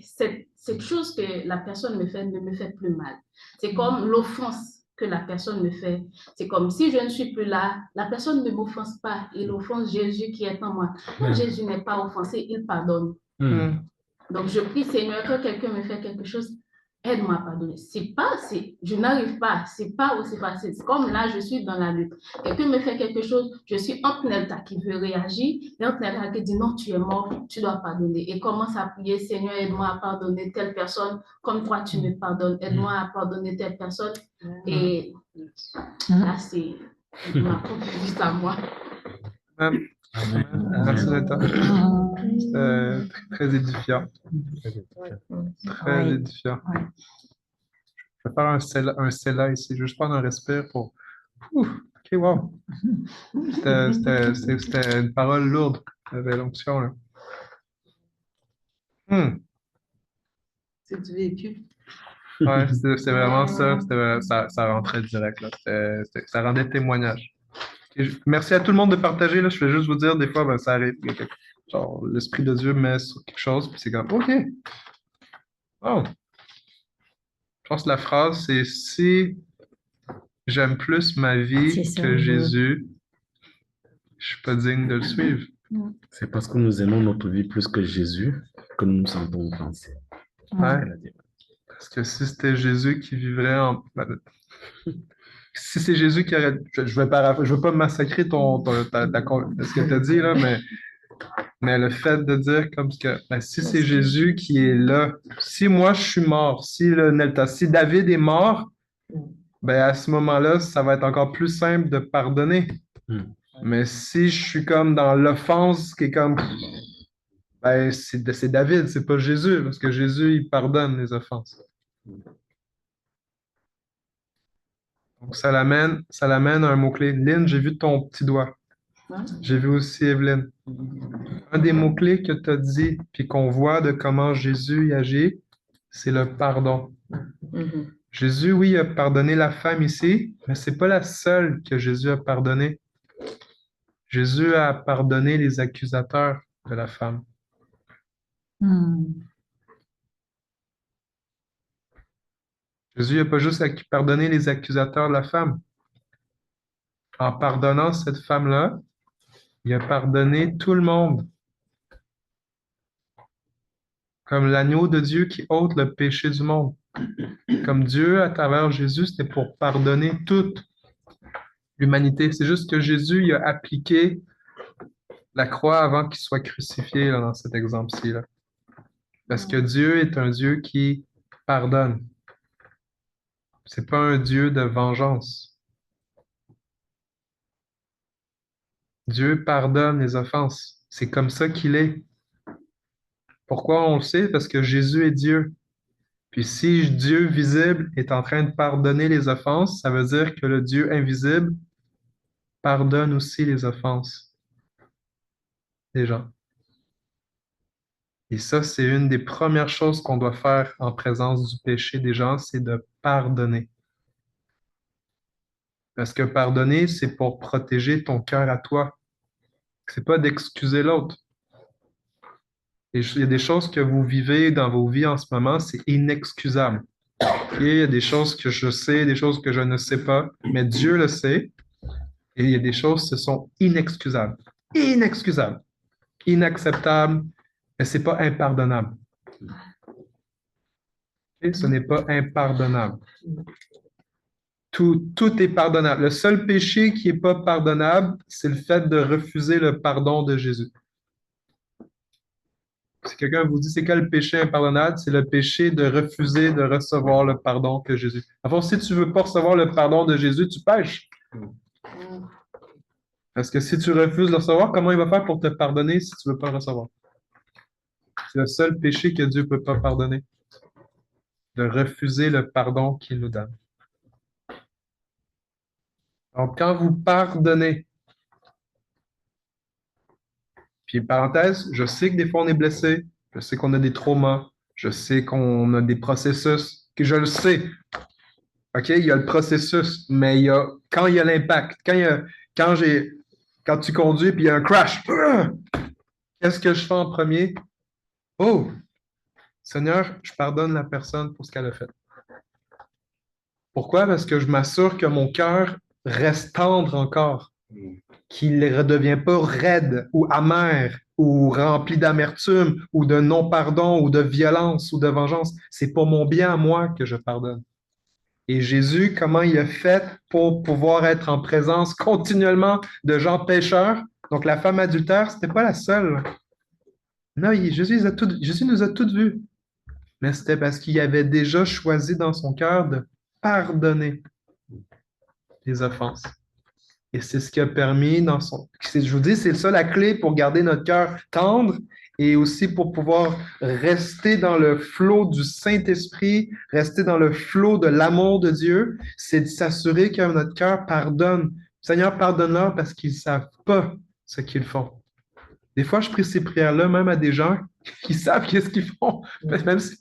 cette chose que la personne me fait ne me fait plus mal. C'est comme l'offense que la personne me fait. C'est comme si je ne suis plus là, la personne ne m'offense pas, il offense Jésus qui est en moi. Quand Jésus n'est pas offensé, il pardonne. Donc je prie, Seigneur, quand quelqu'un me fait quelque chose, aide-moi à pardonner. Je n'arrive pas, c'est pas aussi facile. C'est comme là, je suis dans la lutte. Quelqu'un me fait quelque chose, je suis entre Nelta qui veut réagir et entre Nelta qui dit non, tu es mort, tu dois pardonner. Et commence à prier, Seigneur, aide-moi à pardonner telle personne, comme toi tu me pardonnes, aide-moi à pardonner telle personne. Et là, c'est ma propre vie à moi. Merci, Nelta. C'était très édifiant. Très édifiant. Je vais faire un Selah ici. Je vais juste prendre un respire pour. OK, wow. C'était une parole lourde. Il y avait l'onction, là. C'est du vécu. Ouais, c'est vraiment ça. Ça rentrait direct, là. Ça rendait témoignage. Merci à tout le monde de partager, là. Je vais juste vous dire, des fois, ben, ça arrive. Genre, l'Esprit de Dieu met sur quelque chose, puis c'est comme, OK. Oh. Je pense que la phrase, c'est si j'aime plus ma vie que Jésus, je suis pas digne de le suivre. C'est parce que nous aimons notre vie plus que Jésus que nous nous sentons offensés. Ouais. Parce que si c'était Jésus qui vivrait en... Si c'est Jésus qui aurait... Je veux pas massacrer ce que tu as dit, là, mais le fait de dire comme que ben, si c'est Jésus qui est là, si moi je suis mort, si David est mort, ben à ce moment-là, ça va être encore plus simple de pardonner. Mais si je suis comme dans l'offense qui est comme ben c'est David, c'est pas Jésus, parce que Jésus, il pardonne les offenses. Donc ça l'amène à un mot-clé. Lynn, j'ai vu ton petit doigt. J'ai vu aussi Evelyne. Un des mots-clés que tu as dit, puis qu'on voit de comment Jésus y agit, c'est le pardon. Jésus, oui, a pardonné la femme ici, mais c'est pas la seule que Jésus a pardonné. Jésus a pardonné les accusateurs de la femme. Jésus n'a pas juste pardonné les accusateurs de la femme. En pardonnant cette femme-là, il a pardonné tout le monde. Comme l'agneau de Dieu qui ôte le péché du monde. Comme Dieu, à travers Jésus, c'était pour pardonner toute l'humanité. C'est juste que Jésus il a appliqué la croix avant qu'il soit crucifié là, dans cet exemple-ci. Là. Parce que Dieu est un Dieu qui pardonne. C'est pas un Dieu de vengeance. Dieu pardonne les offenses. C'est comme ça qu'il est. Pourquoi on le sait? Parce que Jésus est Dieu. Puis si Dieu visible est en train de pardonner les offenses, ça veut dire que le Dieu invisible pardonne aussi les offenses des gens. Et ça, c'est une des premières choses qu'on doit faire en présence du péché des gens, c'est de pardonner. Parce que pardonner, c'est pour protéger ton cœur à toi. C'est pas d'excuser l'autre. Et il y a des choses que vous vivez dans vos vies en ce moment, c'est inexcusable. Et il y a des choses que je sais, des choses que je ne sais pas, mais Dieu le sait. Et il y a des choses qui sont inexcusables. Inexcusables. Inacceptables, mais ce n'est pas impardonnable. Et ce n'est pas impardonnable. Tout est pardonnable. Le seul péché qui n'est pas pardonnable, c'est le fait de refuser le pardon de Jésus. Si quelqu'un vous dit c'est quel le péché impardonnable, c'est le péché de refuser de recevoir le pardon que Jésus. Enfin, si tu ne veux pas recevoir le pardon de Jésus, tu pêches. Parce que si tu refuses de le recevoir, comment il va faire pour te pardonner si tu ne veux pas le recevoir? C'est le seul péché que Dieu ne peut pas pardonner. De refuser le pardon qu'il nous donne. Donc, quand vous pardonnez, puis parenthèse, je sais que des fois on est blessé, je sais qu'on a des traumas, je sais qu'on a des processus, que je le sais. OK, il y a le processus, mais quand il y a l'impact, quand tu conduis puis il y a un crash, qu'est-ce que je fais en premier? Oh, Seigneur, je pardonne la personne pour ce qu'elle a fait. Pourquoi? Parce que je m'assure que mon cœur reste tendre encore, qu'il ne redevient pas raide ou amer ou rempli d'amertume ou de non-pardon ou de violence ou de vengeance. C'est pour mon bien à moi que je pardonne. Et Jésus, comment il a fait pour pouvoir être en présence continuellement de gens pécheurs? Donc la femme adultère, ce n'était pas la seule. Non, Jésus nous a toutes vus. Mais c'était parce qu'il avait déjà choisi dans son cœur de pardonner les offenses. Et c'est ce qui a permis je vous dis, c'est ça la clé pour garder notre cœur tendre et aussi pour pouvoir rester dans le flot du Saint-Esprit, rester dans le flot de l'amour de Dieu, c'est de s'assurer que notre cœur pardonne. Seigneur, pardonne-leur parce qu'ils ne savent pas ce qu'ils font. Des fois, je prie ces prières-là même à des gens qui savent qu'est-ce qu'ils font.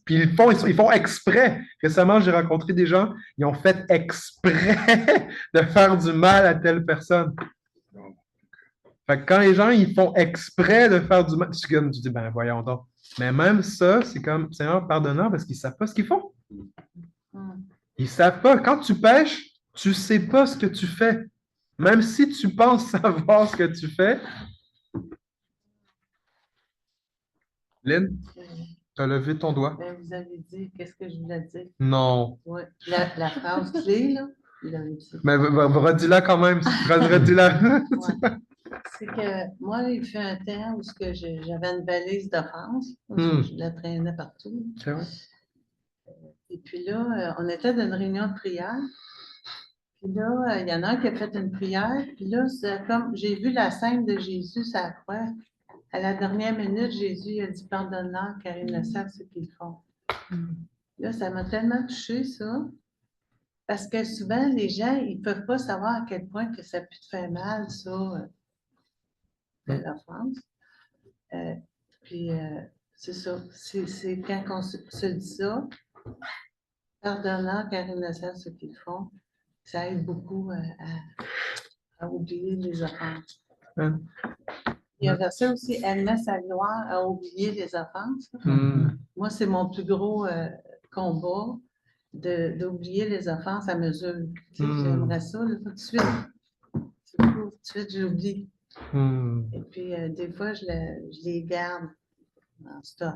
Puis ils font exprès. Récemment, j'ai rencontré des gens, ils ont fait exprès de faire du mal à telle personne. Fait que quand les gens ils font exprès de faire du mal, tu dis, ben voyons donc. Mais même ça, c'est comme, Seigneur, pardonne-leur parce qu'ils ne savent pas ce qu'ils font. Ils ne savent pas. Quand tu pêches, tu ne sais pas ce que tu fais. Même si tu penses savoir ce que tu fais. Lynn, tu as levé ton doigt. Ben, vous avez dit, qu'est-ce que je voulais dire? Non. Oui, la phrase clé, là. Mais redis-la quand même. Redis-la. Ouais. C'est que moi, il fait un temps où j'avais une valise d'offense. Je la traînais partout. Okay. Et puis là, on était dans une réunion de prière. Puis là, il y en a un qui a fait une prière. Puis là, c'est comme j'ai vu la scène de Jésus sur la croix. À la dernière minute, Jésus a dit « Pardonne-leur, car ils ne savent ce qu'ils font. » Là, ça m'a tellement touché ça. Parce que souvent, les gens, ils ne peuvent pas savoir à quel point que ça peut te faire mal, ça, l'offense. Puis, c'est ça. C'est quand on se dit ça, pardonnant car ils ne savent ce qu'ils font, ça aide beaucoup à oublier les offenses. Hein? Il y a un verset aussi, elle met sa gloire à oublier les offenses. Moi, c'est mon plus gros combat d'oublier les offenses à mesure. Tu sais, j'aimerais ça, là, tout de suite. Tout de suite, j'oublie. Et puis, des fois, je les garde en stock.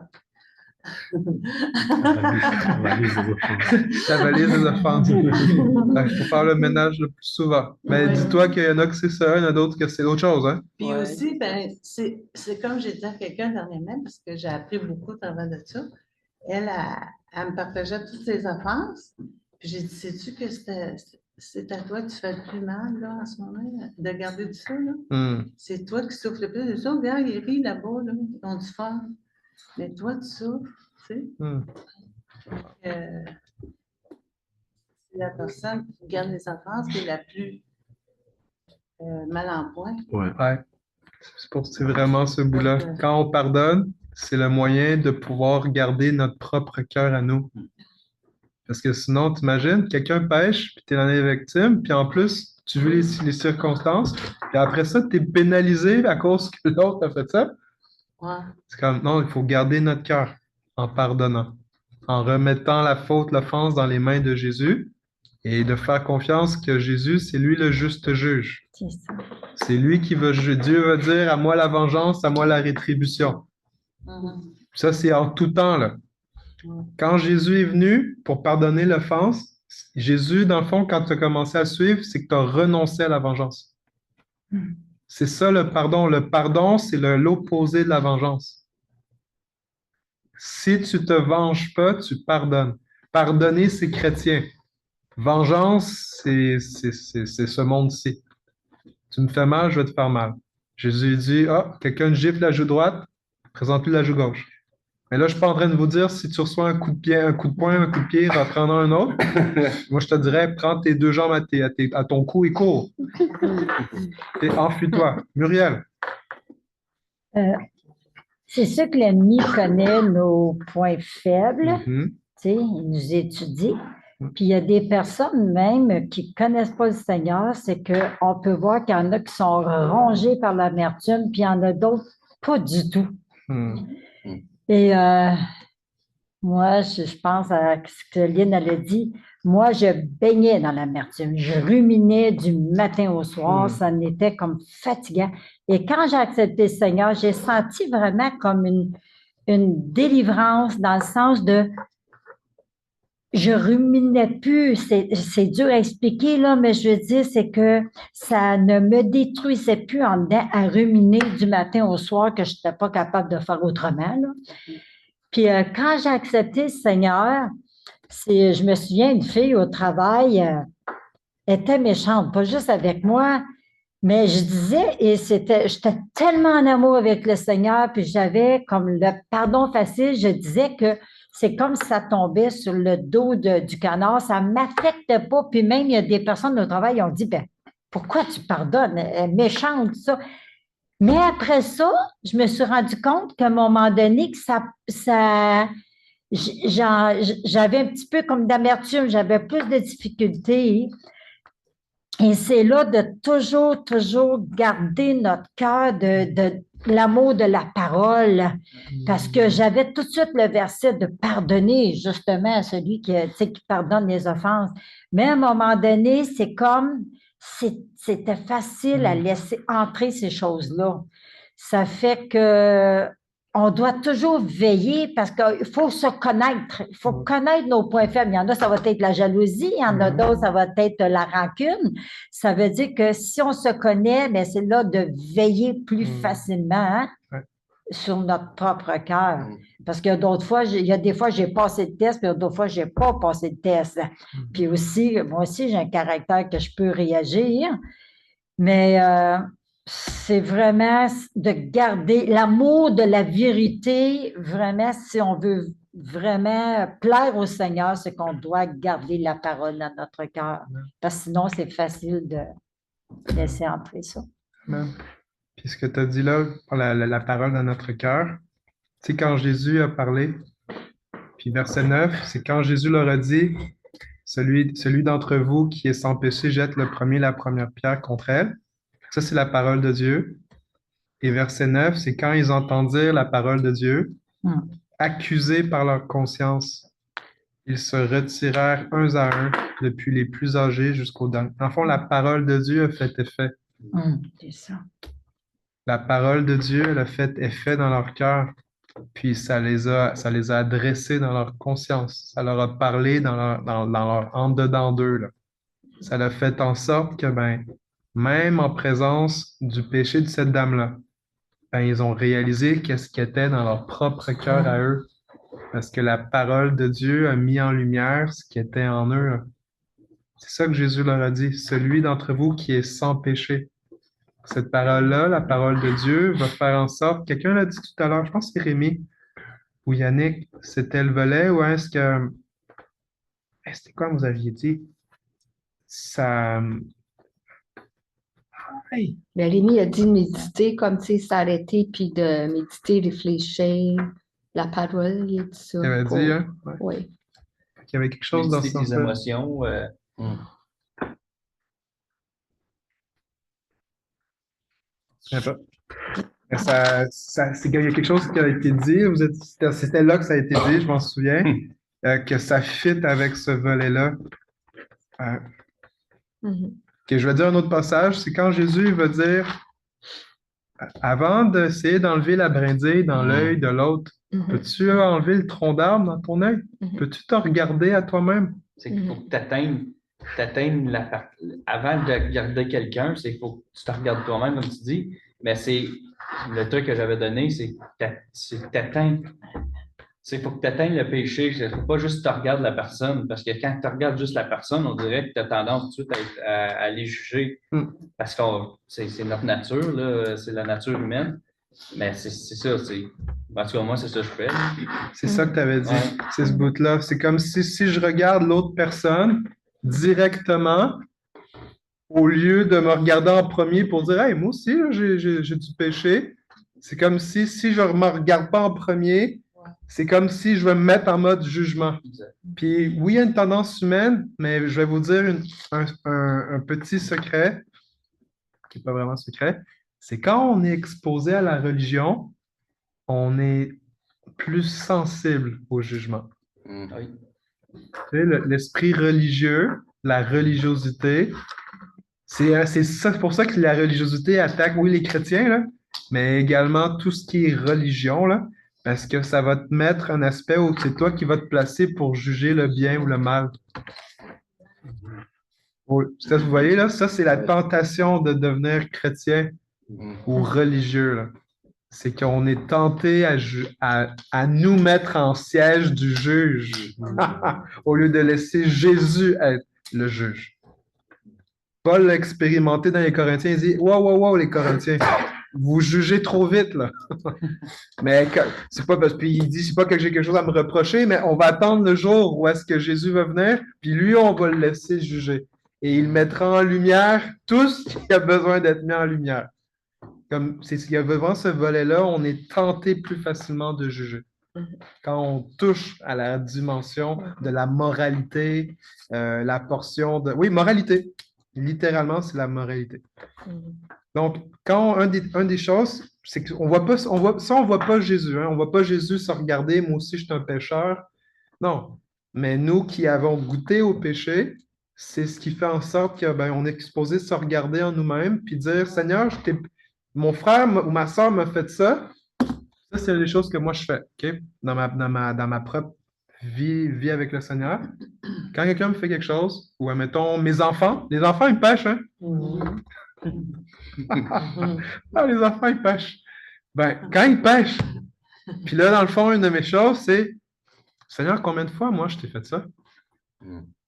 La valise des offenses. La valise des offenses. Il faut faire le ménage le plus souvent. Mais dis-toi qu'il y en a que c'est ça, il y en a d'autres que c'est autre chose. Hein? Puis aussi, ben, c'est comme j'ai dit à quelqu'un dernièrement, parce que j'ai appris beaucoup au travers de ça. Elle me partageait toutes ses offenses. Puis j'ai dit, sais-tu que c'est à toi que tu fais le plus mal là, en ce moment, de garder tout ça? C'est toi qui souffres le plus de ça. Regarde, ils rient là-bas, là, ils ont du fun. Mais toi, tu souffres, tu sais. C'est la personne qui garde les offenses qui est la plus mal en point. Ouais. C'est vraiment ce bout-là. Quand on pardonne, c'est le moyen de pouvoir garder notre propre cœur à nous. Parce que sinon, t'imagines, quelqu'un pêche, puis t'es l'année victime, puis en plus, tu veux les circonstances, puis après ça, t'es pénalisé à cause que l'autre a fait ça. C'est comme, non, il faut garder notre cœur en pardonnant, en remettant la faute, l'offense dans les mains de Jésus et de faire confiance que Jésus, c'est lui le juste juge. C'est lui qui va, Dieu va dire, à moi la vengeance, à moi la rétribution. Ça, c'est en tout temps, là. Quand Jésus est venu pour pardonner l'offense, Jésus, dans le fond, quand tu as commencé à suivre, c'est que tu as renoncé à la vengeance. C'est ça le pardon. Le pardon, c'est l'opposé de la vengeance. Si tu ne te venges pas, tu pardonnes. Pardonner, c'est chrétien. Vengeance, c'est ce monde-ci. Tu me fais mal, je vais te faire mal. Jésus dit, quelqu'un gifle la joue droite, présente-lui la joue gauche. Mais là, je ne suis pas en train de vous dire, si tu reçois un coup de pied, un coup de poing, un coup de pied, va prendre un autre. Moi, je te dirais, prends tes deux jambes à ton cou et cours. Et enfuis-toi. Muriel. C'est sûr que l'ennemi connaît nos points faibles. Tu sais, il nous étudie. Puis il y a des personnes même qui ne connaissent pas le Seigneur, c'est qu'on peut voir qu'il y en a qui sont rongés par l'amertume, puis il y en a d'autres pas du tout. Et moi, je pense à ce que Lynn elle a dit. Moi, je baignais dans l'amertume. Je ruminais du matin au soir. Ça m'était comme fatigant. Et quand j'ai accepté le Seigneur, j'ai senti vraiment comme une délivrance dans le sens de je ruminais plus. C'est dur à expliquer, là, mais je veux dire, c'est que ça ne me détruisait plus en dedans à ruminer du matin au soir que je n'étais pas capable de faire autrement, là. Puis quand j'ai accepté le Seigneur, je me souviens, une fille au travail était méchante, pas juste avec moi, mais je disais, et j'étais tellement en amour avec le Seigneur, puis j'avais comme le pardon facile, je disais que c'est comme si ça tombait sur le dos du canard, ça ne m'affecte pas. Puis même, il y a des personnes au travail qui ont dit, ben, pourquoi tu pardonnes? Elle est méchante, ça. Mais après ça, je me suis rendu compte qu'à un moment donné, que j'avais un petit peu comme d'amertume, j'avais plus de difficultés. Et c'est là de toujours garder notre cœur de l'amour de la parole, parce que j'avais tout de suite le verset de pardonner justement à celui qui pardonne les offenses. Mais à un moment donné, c'est comme, c'était facile à laisser entrer ces choses-là. Ça fait que on doit toujours veiller parce qu'il faut se connaître. Il faut connaître nos points faibles. Il y en a, ça va être la jalousie. Il y en a d'autres, ça va être la rancune. Ça veut dire que si on se connaît, bien, c'est là de veiller plus facilement sur notre propre cœur. Parce qu'il y a d'autres fois, il y a des fois, j'ai passé le test, puis il y a d'autres fois, je n'ai pas passé le test. Puis aussi, moi aussi, j'ai un caractère que je peux réagir. Mais c'est vraiment de garder l'amour de la vérité, vraiment, si on veut vraiment plaire au Seigneur, c'est qu'on doit garder la parole dans notre cœur. Parce que sinon, c'est facile de laisser entrer ça. Amen. Puis ce que tu as dit là, la parole dans notre cœur, tu sais, quand Jésus a parlé, puis verset 9, c'est quand Jésus leur a dit, celui d'entre vous qui est sans péché jette la première pierre contre elle. Ça, c'est la parole de Dieu. Et verset 9, c'est quand ils entendirent la parole de Dieu, accusés par leur conscience, ils se retirèrent uns à un, depuis les plus âgés jusqu'aux derniers. En fond, la parole de Dieu a fait effet. C'est ça. La parole de Dieu, elle a fait effet dans leur cœur, puis ça les a adressés dans leur conscience. Ça leur a parlé dans leur en dedans d'eux, là. Ça l'a fait en sorte que, même en présence du péché de cette dame-là, ils ont réalisé qu'est-ce qui était dans leur propre cœur à eux. Parce que la parole de Dieu a mis en lumière ce qui était en eux, là. C'est ça que Jésus leur a dit. Celui d'entre vous qui est sans péché. Cette parole-là, la parole de Dieu, va faire en sorte, quelqu'un l'a dit tout à l'heure, je pense que c'est Rémi ou Yannick, c'était le volet, ou est-ce que, c'était quoi vous aviez dit? Ça... Mais Rémi a dit de méditer, comme tu sais, s'arrêter, puis de méditer, réfléchir, la parole, il a dit ça. Il avait dit, hein? Ouais. Oui. Il y avait quelque chose dans ce Méditer tes sens-là. émotions. Je sais pas. Mais il y a quelque chose qui a été dit, c'était là que ça a été dit, je m'en souviens, que ça fit avec ce volet-là. Que je vais dire un autre passage, c'est quand Jésus va dire, avant d'essayer d'enlever la brindille dans l'œil de l'autre, peux-tu enlever le tronc d'arbre dans ton œil? Peux-tu te regarder à toi-même? C'est qu'il faut que tu atteignes avant de regarder quelqu'un, c'est qu'il faut que tu te regardes toi-même, comme tu dis. Mais c'est le truc que j'avais donné, c'est que tu atteins. Il faut que tu atteignes le péché. Il ne faut pas juste que tu regardes la personne. Parce que quand tu regardes juste la personne, on dirait que tu as tendance tout de suite à aller juger. Parce que c'est notre nature, là, c'est la nature humaine. Mais c'est ça. En tout cas, moi, c'est ça que je fais. C'est ça que tu avais dit. C'est ce bout-là. C'est comme si je regarde l'autre personne directement, au lieu de me regarder en premier pour dire « Hey, moi aussi, j'ai du péché », c'est comme si je ne me regarde pas en premier, c'est comme si je vais me mettre en mode jugement. Puis oui, il y a une tendance humaine, mais je vais vous dire un petit secret, qui n'est pas vraiment secret, c'est quand on est exposé à la religion, on est plus sensible au jugement. Oui. Tu sais, l'esprit religieux, la religiosité, c'est pour ça que la religiosité attaque, oui, les chrétiens, là, mais également tout ce qui est religion, là, parce que ça va te mettre un aspect où c'est toi qui vas te placer pour juger le bien ou le mal. Vous voyez, là, ça, c'est la tentation de devenir chrétien ou religieux, là. C'est qu'on est tenté à nous mettre en siège du juge au lieu de laisser Jésus être le juge. Paul l'a expérimenté dans les Corinthiens. Il dit « Wow, les Corinthiens, vous jugez trop vite, là. » Mais c'est pas parce qu'il dit « C'est pas que j'ai quelque chose à me reprocher, mais on va attendre le jour où est-ce que Jésus va venir, puis lui, on va le laisser juger. Et il mettra en lumière tout ce qui a besoin d'être mis en lumière. » Comme c'est ce qu'il y a devant ce volet-là, on est tenté plus facilement de juger. Quand on touche à la dimension de la moralité, la portion de... Oui, moralité. Littéralement, c'est la moralité. Donc, quand un des choses, c'est qu'on voit pas, on voit pas Jésus. Hein? On voit pas Jésus se regarder, moi aussi, je suis un pécheur. Non. Mais nous qui avons goûté au péché, c'est ce qui fait en sorte qu'on est exposé à se regarder en nous-mêmes puis dire, Seigneur, mon frère ou ma soeur m'a fait ça. Ça, c'est les choses que moi je fais, OK? Dans ma propre vie avec le Seigneur. Quand quelqu'un me fait quelque chose, ou admettons mes enfants, les enfants ils pêchent, hein? Ah, les enfants ils pêchent. Quand ils pêchent, puis là, dans le fond, une de mes choses, c'est Seigneur, combien de fois moi je t'ai fait ça?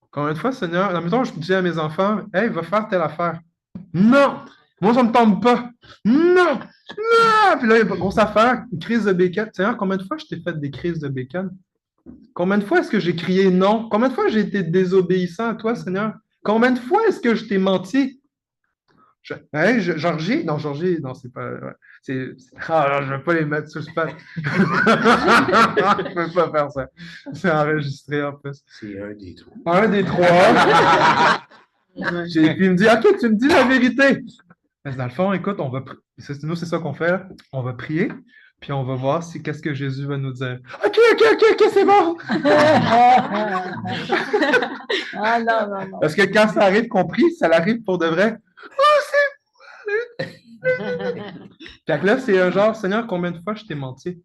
Combien de fois, Seigneur, admettons, je dis à mes enfants, hey, va faire telle affaire. Non! Moi, ça ne me tombe pas. Non! Non! Puis là, il y a une grosse affaire, une crise de bacon. Seigneur, combien de fois je t'ai fait des crises de bacon? Combien de fois est-ce que j'ai crié non? Combien de fois j'ai été désobéissant à toi, Seigneur? Combien de fois est-ce que je t'ai menti? Georgie? Non, Georgie, non, c'est pas... Ouais. Je ne vais pas les mettre sur le spot. Je ne peux pas faire ça. C'est enregistré en plus. C'est un des trois. Un des trois. Puis il me dit, OK, tu me dis la vérité. Mais dans le fond, écoute, nous, c'est ça qu'on fait. On va prier, puis on va voir si qu'est-ce que Jésus va nous dire. OK, c'est bon! Ah non, non, non. Parce que quand ça arrive qu'on prie, ça arrive pour de vrai. Oh, c'est... Fait que là, c'est un genre, Seigneur, combien de fois je t'ai menti?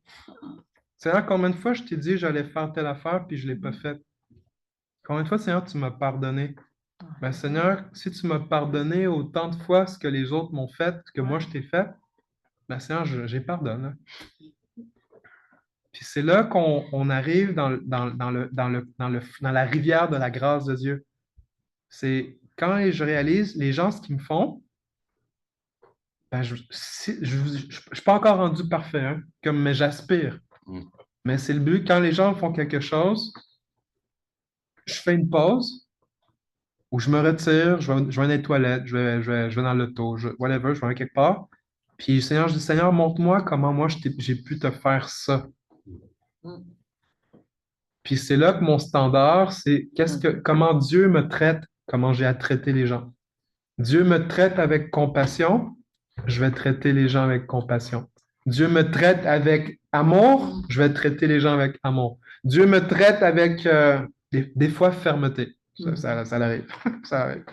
Seigneur, combien de fois je t'ai dit que j'allais faire telle affaire, puis je ne l'ai pas faite? Combien de fois, Seigneur, tu m'as pardonné? Ben, Seigneur, si tu m'as pardonné autant de fois ce que les autres m'ont fait, ce que moi je t'ai fait, ben, Seigneur, j'ai pardonné. Puis c'est là qu'on arrive dans la rivière de la grâce de Dieu. C'est quand je réalise les gens ce qu'ils me font, ben, je ne suis pas encore rendu parfait, hein, mais j'aspire. Mais c'est le but, quand les gens font quelque chose, je fais une pause où je me retire, je vais dans les toilettes, je vais dans l'auto, whatever, je vais quelque part. Puis Seigneur, je dis, Seigneur, montre-moi comment moi j'ai pu te faire ça. Puis c'est là que mon standard, c'est comment Dieu me traite, comment j'ai à traiter les gens. Dieu me traite avec compassion, je vais traiter les gens avec compassion. Dieu me traite avec amour, je vais traiter les gens avec amour. Dieu me traite avec des fois fermeté. Ça arrive. Ça arrive.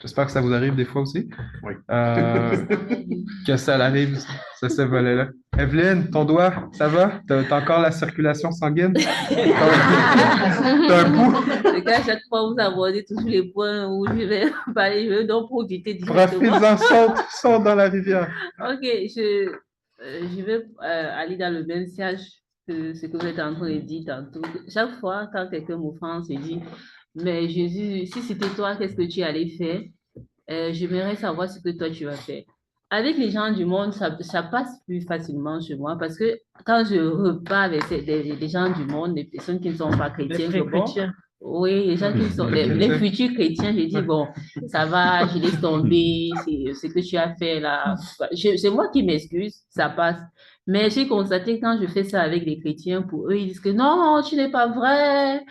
J'espère que ça vous arrive des fois aussi. Oui. Que ça arrive, ce volet-là. Evelyne, ton doigt, ça va? T'as encore la circulation sanguine? T'as un pouls? À chaque fois, vous abordez tous les points où je vais parler, je vais donc profiter directement. Profite-en, saute dans la rivière. Ok, je vais aller dans le même siège que ce que vous êtes en train de dire tantôt. Chaque fois, quand quelqu'un m'offense, il dit, mais Jésus, si c'était toi, qu'est-ce que tu allais faire? J'aimerais savoir ce que toi tu vas faire. Avec les gens du monde, ça passe plus facilement chez moi parce que quand je repars avec des gens du monde, des personnes qui ne sont pas chrétiens, oui, les gens qui sont les futurs chrétiens, je dis, bon, ça va, je laisse tomber, c'est ce que tu as fait là. C'est moi qui m'excuse, ça passe. Mais j'ai constaté quand je fais ça avec les chrétiens, pour eux, ils disent que non, tu n'es pas vrai.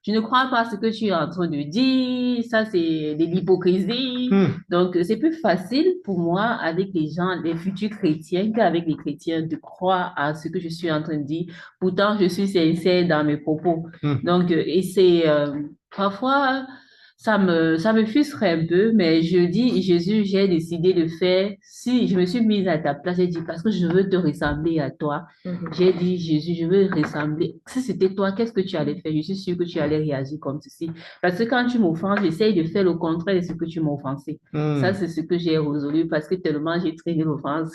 Je ne crois pas à ce que tu es en train de dire, ça c'est de l'hypocrisie. Donc, c'est plus facile pour moi avec les gens, les futurs chrétiens, qu'avec les chrétiens de croire à ce que je suis en train de dire. Pourtant, je suis sincère dans mes propos. Donc, et c'est parfois, ça me frustre un peu, mais je dis, Jésus, j'ai décidé de faire, si je me suis mise à ta place, j'ai dit, parce que je veux te ressembler à toi. J'ai dit, Jésus, je veux ressembler. Si c'était toi, qu'est-ce que tu allais faire? Je suis sûre que tu allais réagir comme ceci. Parce que quand tu m'offenses, j'essaye de faire le contraire de ce que tu m'as offensé. Ça, c'est ce que j'ai résolu parce que tellement j'ai traîné l'offense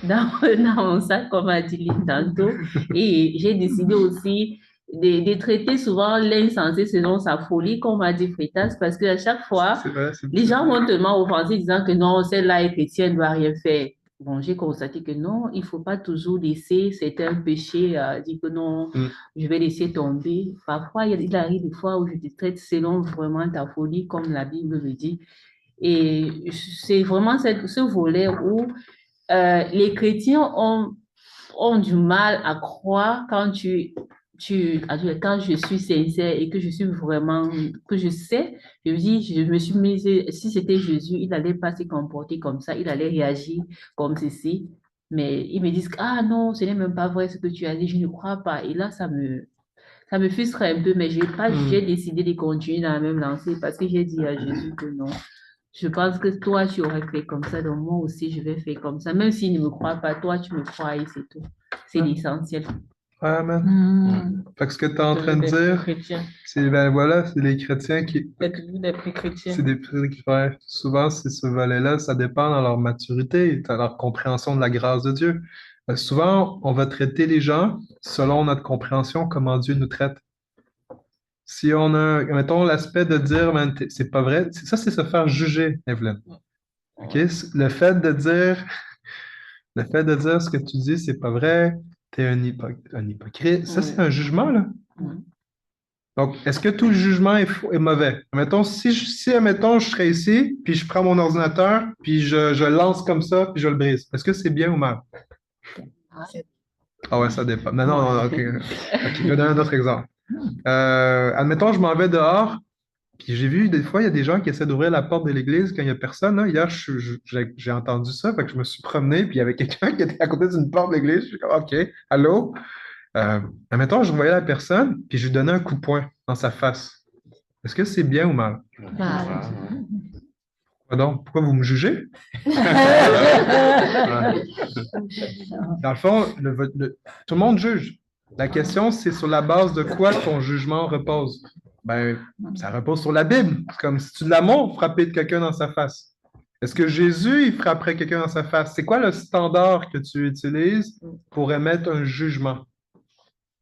dans mon sac, comme a dit Lynn tantôt. Et j'ai décidé aussi de traiter souvent l'insensé selon sa folie, comme a dit Freitas, parce qu'à chaque fois, les gens vont tellement offenser disant que non, celle-là est chrétienne, ne doit rien faire. Bon, j'ai constaté que non, il ne faut pas toujours laisser certains péchés, dire que non, je vais laisser tomber. Parfois, il arrive des fois où je te traite selon vraiment ta folie, comme la Bible le dit. Et c'est vraiment ce volet où les chrétiens ont du mal à croire quand quand je suis sincère et que je suis vraiment, que je sais, je me dis, je me suis mise, si c'était Jésus, il n'allait pas se comporter comme ça, il allait réagir comme ceci. Mais ils me disent, ah non, ce n'est même pas vrai ce que tu as dit, je ne crois pas. Et là, ça me frustre un peu, mais j'ai décidé de continuer dans la même lancée parce que j'ai dit à Jésus que non. Je pense que toi, tu aurais fait comme ça, donc moi aussi, je vais faire comme ça. Même s'il ne me croit pas, toi, tu me crois et c'est tout. C'est l'essentiel. Amen. Fait que ce que tu es en train de dire, c'est voilà, c'est les chrétiens qui. Des pré-chrétiens. C'est des pré-chrétiens. Souvent, c'est ce volet-là, ça dépend de leur maturité, de leur compréhension de la grâce de Dieu. Souvent, on va traiter les gens selon notre compréhension, comment Dieu nous traite. Si on a, mettons, l'aspect de dire, c'est pas vrai, ça, c'est se faire juger, Evelyne. Okay? Le fait de dire ce que tu dis, c'est pas vrai, t'es un hypocrite, ça, c'est un jugement, là. Donc, est-ce que tout jugement est mauvais? Mettons, mettons, je serais ici, puis je prends mon ordinateur, puis je lance comme ça, puis je le brise. Est-ce que c'est bien ou mal? Ah ouais, ça dépend. Non, ok. Je vais donner un autre exemple. Admettons, je m'en vais dehors, Puis j'ai vu, des fois, il y a des gens qui essaient d'ouvrir la porte de l'église quand il n'y a personne, là. Hier, j'ai entendu ça, fait que je me suis promené, puis il y avait quelqu'un qui était à côté d'une porte de l'église. Je suis comme, OK, allô? Admettons, je voyais la personne, puis je lui donnais un coup de poing dans sa face. Est-ce que c'est bien ou mal? Donc, pourquoi vous me jugez? Dans le fond, tout le monde juge. La question, c'est sur la base de quoi ton jugement repose? Ben, ça repose sur la Bible. C'est comme si tu de l'amour frapper quelqu'un dans sa face. Est-ce que Jésus, il frapperait quelqu'un dans sa face? C'est quoi le standard que tu utilises pour émettre un jugement?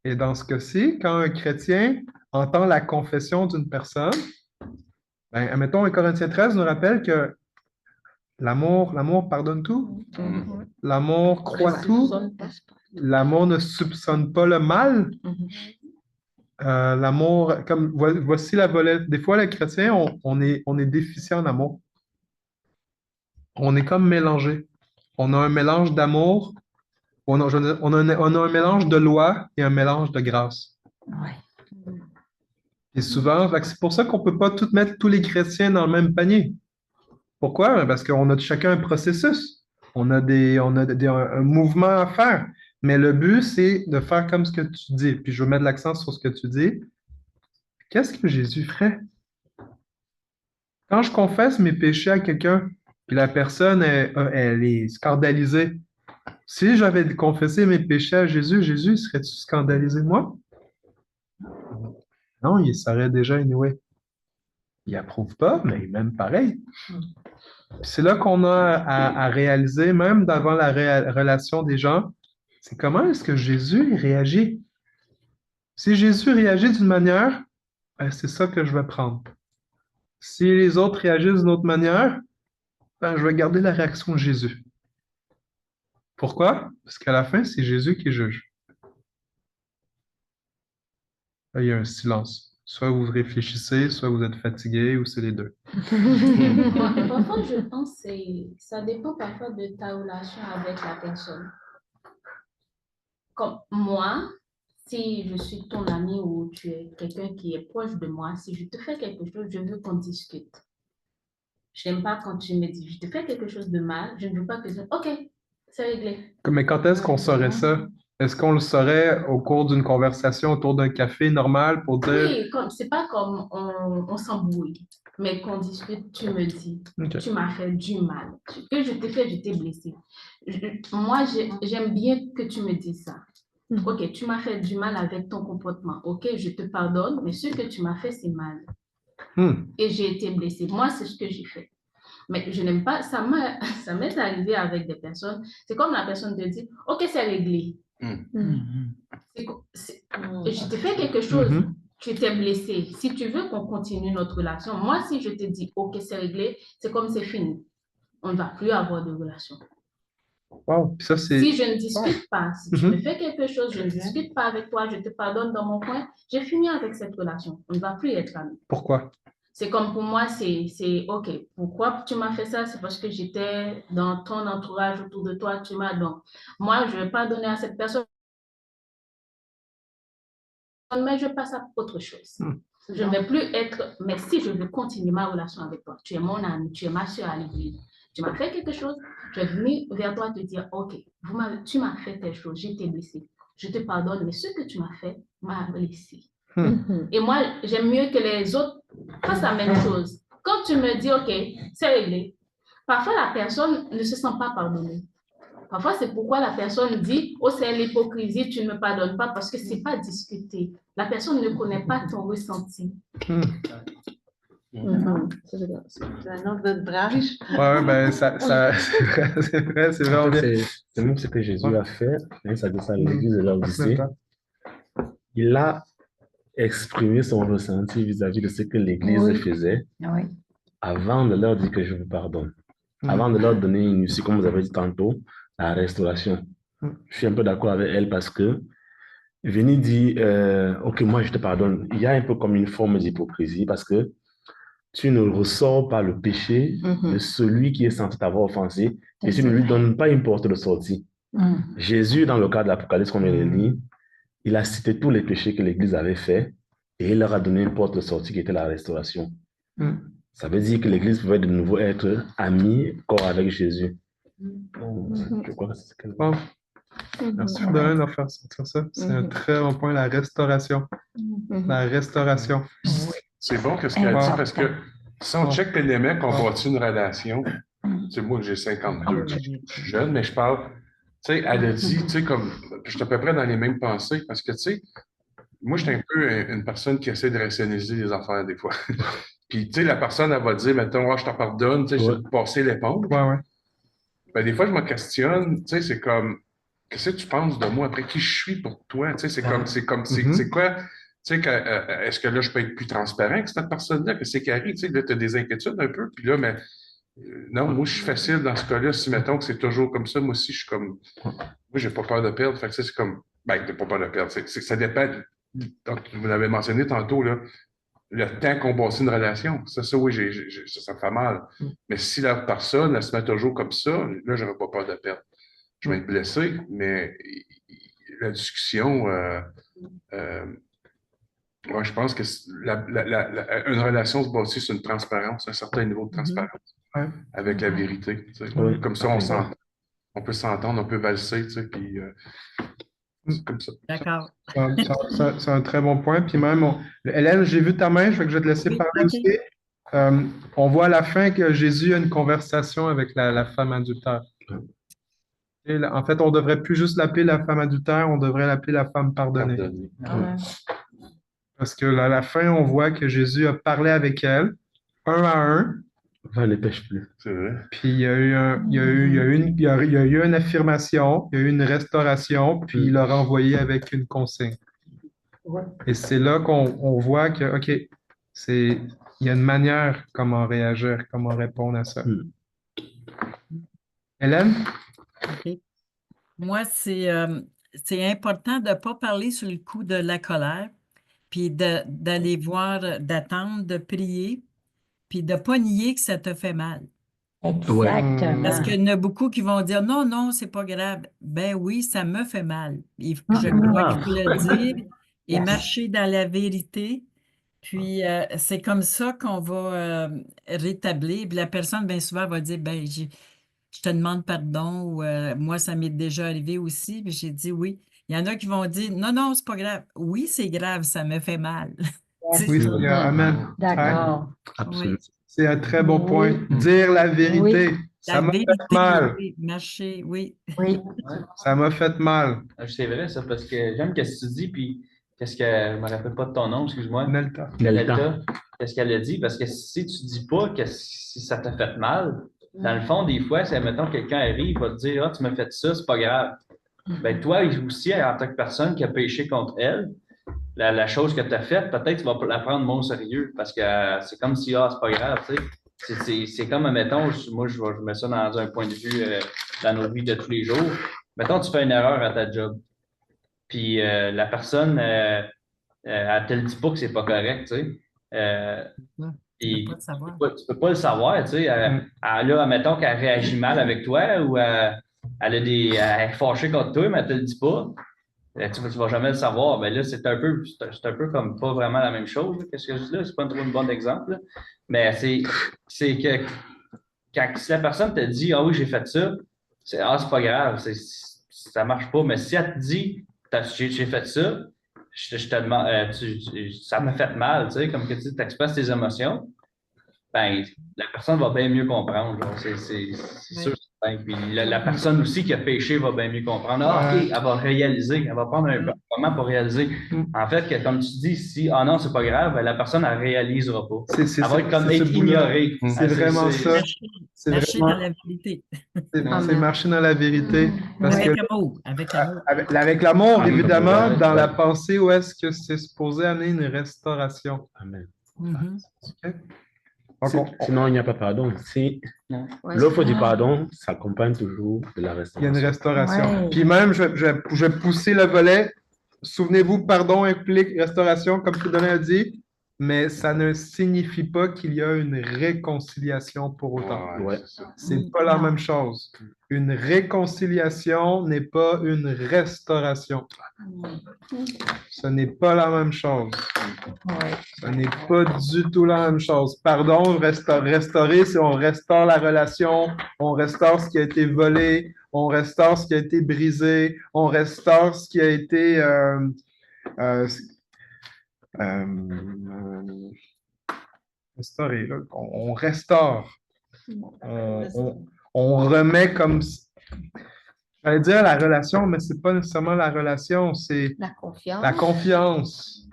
Et dans ce cas-ci, quand un chrétien entend la confession d'une personne, ben, admettons, 1 Corinthiens 13 nous rappelle que l'amour pardonne tout. L'amour croit tout. L'amour ne soupçonne pas le mal. L'amour, comme voici la volette. Des fois, les chrétiens, on est déficient en amour. On est comme mélangé. On a un mélange d'amour, on a un mélange de loi et un mélange de grâce. Et souvent, c'est pour ça qu'on ne peut pas tout mettre tous les chrétiens dans le même panier. Pourquoi? Parce qu'on a chacun un processus. On a un mouvement à faire. Mais le but, c'est de faire comme ce que tu dis. Puis je veux mettre l'accent sur ce que tu dis. Qu'est-ce que Jésus ferait? Quand je confesse mes péchés à quelqu'un, puis la personne, elle est scandalisée. Si j'avais confessé mes péchés à Jésus, Jésus, serais-tu scandalisé de moi? Non, il serait déjà anyway. Il approuve pas, mais il m'aime pareil. C'est là qu'on a à réaliser, même devant la relation des gens, c'est comment est-ce que Jésus réagit. Si Jésus réagit d'une manière, ben, c'est ça que je vais prendre. Si les autres réagissent d'une autre manière, ben, je vais garder la réaction de Jésus. Pourquoi? Parce qu'à la fin, c'est Jésus qui juge. Là, il y a un silence. Soit vous réfléchissez, soit vous êtes fatigué, ou c'est les deux. Parfois, je pense que ça dépend parfois de ta relation avec la personne. Comme moi, si je suis ton ami ou tu es quelqu'un qui est proche de moi, si je te fais quelque chose, je veux qu'on discute. Je n'aime pas quand tu me dis, je te fais quelque chose de mal, je ne veux pas que tu dises, OK, c'est réglé. Mais quand est-ce qu'on saurait ça? Est-ce qu'on le saurait au cours d'une conversation autour d'un café normal pour dire... Oui, c'est pas comme on s'embrouille, mais qu'on discute, tu me dis, tu m'as fait du mal. Que je t'ai fait, je t'ai blessé. Moi, j'aime bien que tu me dises ça. OK, tu m'as fait du mal avec ton comportement. OK, je te pardonne, mais ce que tu m'as fait, c'est mal. Et j'ai été blessée. Moi, c'est ce que j'ai fait. Mais je n'aime pas, ça m'est arrivé avec des personnes. C'est comme la personne te dit, OK, c'est réglé. Je t'ai fait quelque chose, tu t'es blessé. Si tu veux qu'on continue notre relation, moi, si je te dis, OK, c'est réglé, c'est comme c'est fini. On ne va plus avoir de relation. Wow, ça, si je ne discute pas, si tu me fais quelque chose, je ne discute pas avec toi, je te pardonne dans mon coin, j'ai fini avec cette relation. On ne va plus être amis. Pourquoi? C'est comme pour moi, c'est OK. Pourquoi tu m'as fait ça? C'est parce que j'étais dans ton entourage autour de toi, tu m'as donc. Moi, je ne vais pas donner à cette personne, mais je passe à autre chose. Je ne vais plus être, mais si je veux continuer ma relation avec toi, tu es mon ami, tu es ma soeur à l'église, tu m'as fait quelque chose, je vais venir vers toi te dire, OK, tu m'as fait telle chose, j'ai été blessée. Je te pardonne, mais ce que tu m'as fait m'a blessée. Et moi, j'aime mieux que les autres fassent la même chose. Quand tu me dis, OK, c'est réglé, parfois la personne ne se sent pas pardonnée. Parfois, c'est pourquoi la personne dit, oh, c'est l'hypocrisie, tu ne me pardonnes pas, parce que ce n'est pas discuté. La personne ne connaît pas ton ressenti. C'est un autre de branche. Oui, ben, c'est vrai, c'est vraiment bien. C'est même ce que Jésus a fait, hein, ça à l'église de l'Odyssée. Il a exprimé son ressenti vis-à-vis de ce que l'église faisait avant de leur dire que je vous pardonne. Avant de leur donner une issue, comme vous avez dit tantôt, la restauration. Je suis un peu d'accord avec elle parce que venir dire OK, moi je te pardonne, il y a un peu comme une forme d'hypocrisie parce que tu ne ressors pas le péché de celui qui est censé t'avoir offensé et tu ne lui donnes pas une porte de sortie. Jésus, dans le cas de l'Apocalypse qu'on vient de lire, il a cité tous les péchés que l'Église avait faits et il leur a donné une porte de sortie qui était la restauration. Ça veut dire que l'Église pouvait de nouveau être amie, corps avec Jésus. Je crois que c'est ce qu'elle Merci Fridolin d'en faire sortir ça. C'est un très bon point, la restauration. La restauration. C'est bon ce qu'elle dit parce que si on check l'élément qu'on bâtit une relation, c'est moi que j'ai 52, je suis jeune, mais je parle, tu sais, elle a dit, tu sais, comme, je suis à peu près dans les mêmes pensées parce que, tu sais, moi, je suis un peu une personne qui essaie de rationaliser les affaires des fois. Puis, tu sais, la personne, elle va dire, mettons, oh, je te pardonne, tu sais, je vais te passer l'éponge. Ben, des fois, je me questionne, tu sais, c'est comme, qu'est-ce que tu penses de moi après qui je suis pour toi? Tu sais, c'est quoi? Tu sais, est-ce que là, je peux être plus transparent que cette personne-là? Qu'est-ce qui arrive? Tu sais, là, tu as des inquiétudes un peu. Puis là, mais non, moi, je suis facile dans ce cas-là. Si, mettons, que c'est toujours comme ça, moi aussi, je suis comme, moi, j'ai pas peur de perdre. Fait que ça, c'est comme, ben, t'as pas peur de perdre. Ça dépend. Donc, vous l'avez mentionné tantôt, là, le temps qu'on bâtit une relation. Ça, oui, ça me fait mal. Mais si la personne, elle se met toujours comme ça, là, j'aurais pas peur de perdre. Je vais être blessé, mais la discussion, je pense que une relation se bâtit sur une transparence, un certain niveau de transparence avec la vérité. Tu sais. Comme ça, on peut s'entendre, on peut valser, tu sais, puis c'est comme ça. D'accord. C'est un très bon point. Puis même, Hélène, j'ai vu ta main, je vais te laisser parler aussi. On voit à la fin que Jésus a une conversation avec la femme adultère. En fait, on ne devrait plus juste l'appeler la femme adultère, on devrait l'appeler la femme pardonnée. Parce que à la fin, on voit que Jésus a parlé avec elle, un à un. Elle ne pêche plus. C'est vrai. Puis il y a eu une affirmation, il y a eu une restauration, puis il l'a renvoyé avec une consigne. Et c'est là qu'on voit que, OK, il y a une manière comment réagir, comment répondre à ça. Hélène? OK. Moi, c'est important de ne pas parler sur le coup de la colère, puis d'aller voir, d'attendre, de prier, puis de ne pas nier que ça te fait mal. Exactement. Parce qu'il y en a beaucoup qui vont dire non, non, c'est pas grave. Ben oui, ça me fait mal. Je crois qu'il faut le dire et marcher dans la vérité. Puis c'est comme ça qu'on va rétablir. Puis la personne, bien souvent, va dire ben je te demande pardon, ou moi, ça m'est déjà arrivé aussi. Puis j'ai dit oui. Il y en a qui vont dire non, non, c'est pas grave. Oui, c'est grave, ça me fait mal. Oui, amen. D'accord. Absolument. C'est un très bon point. Dire la vérité. Ça m'a fait mal. Marcher, oui. Ça m'a fait mal. C'est vrai, ça, parce que j'aime ce que tu dis, puis qu'est-ce que. Je ne me rappelle pas de ton nom, excuse-moi. Nelta. Qu'est-ce qu'elle a dit? Parce que si tu ne dis pas que si ça t'a fait mal, dans le fond, des fois, si, admettons, quelqu'un arrive, il va te dire, ah, tu m'as fait ça, c'est pas grave. Ben, toi aussi, en tant que personne qui a péché contre elle, la chose que tu as faite, peut-être tu vas la prendre moins au sérieux parce que c'est comme si, c'est pas grave, tu sais. C'est comme, mettons, moi, je mets ça dans un point de vue dans nos vies de tous les jours. Mettons, tu fais une erreur à ta job. Puis la personne, elle te le dit pas que c'est pas correct, tu sais. Tu peux pas le savoir, tu sais. Là, mettons qu'elle réagit mal avec toi ou elle est fâchée contre toi, mais elle te le dit pas. Tu vas jamais le savoir. Mais là, c'est un peu comme pas vraiment la même chose. Qu'est-ce que je dis là? C'est pas trop un bon exemple. Là. Mais c'est que si la personne te dit ah oui, j'ai fait ça, c'est pas grave, ça marche pas. Mais si elle te dit j'ai fait ça, je te demande ça m'a fait mal, tu sais, comme que tu expresses tes émotions, ben la personne va bien mieux comprendre. C'est sûr. Puis la personne aussi qui a péché va bien mieux comprendre. OK, elle va réaliser, elle va prendre un moment pour réaliser. En fait, que, comme tu dis, si non, c'est pas grave, la personne, elle ne réalisera pas. Elle va être comme être ignorée. C'est vraiment ça. Marcher dans la vérité. C'est marcher dans la vérité. Avec l'amour. Avec l'amour, évidemment, dans la pensée où est-ce que c'est supposé amener une restauration. Amen. Okay. Sinon, il n'y a pas pardon. Si l'offre du pardon s'accompagne toujours de la restauration. Il y a une restauration. Puis même, je vais pousser le volet. Souvenez-vous, pardon implique restauration, comme Fridolin a dit. mais ça ne signifie pas qu'il y a une réconciliation pour autant. Ouais. C'est pas la même chose. Une réconciliation n'est pas une restauration. Ce n'est pas la même chose. Ce n'est pas du tout la même chose. Pardon, restaurer, c'est on restaure la relation, on restaure ce qui a été volé, on restaure ce qui a été brisé, on restaure ce qui a été restaurer, là. On restaure. On remet comme... J'allais dire la relation, mais c'est pas nécessairement la relation, c'est La confiance. la confiance.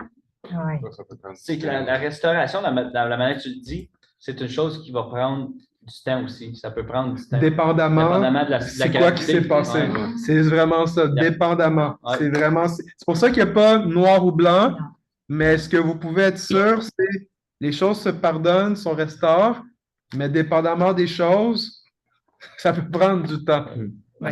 C'est que la restauration, dans la manière que tu le dis, c'est une chose qui va prendre du temps aussi. Ça peut prendre du temps. Dépendamment de la c'est quoi qui gravité. s'est passé. Ouais. C'est vraiment ça, dépendamment. Ouais. C'est pour ça qu'il n'y a pas noir ou blanc, mais ce que vous pouvez être sûr, c'est les choses se pardonnent, sont restaurées, mais dépendamment des choses, ça peut prendre du temps.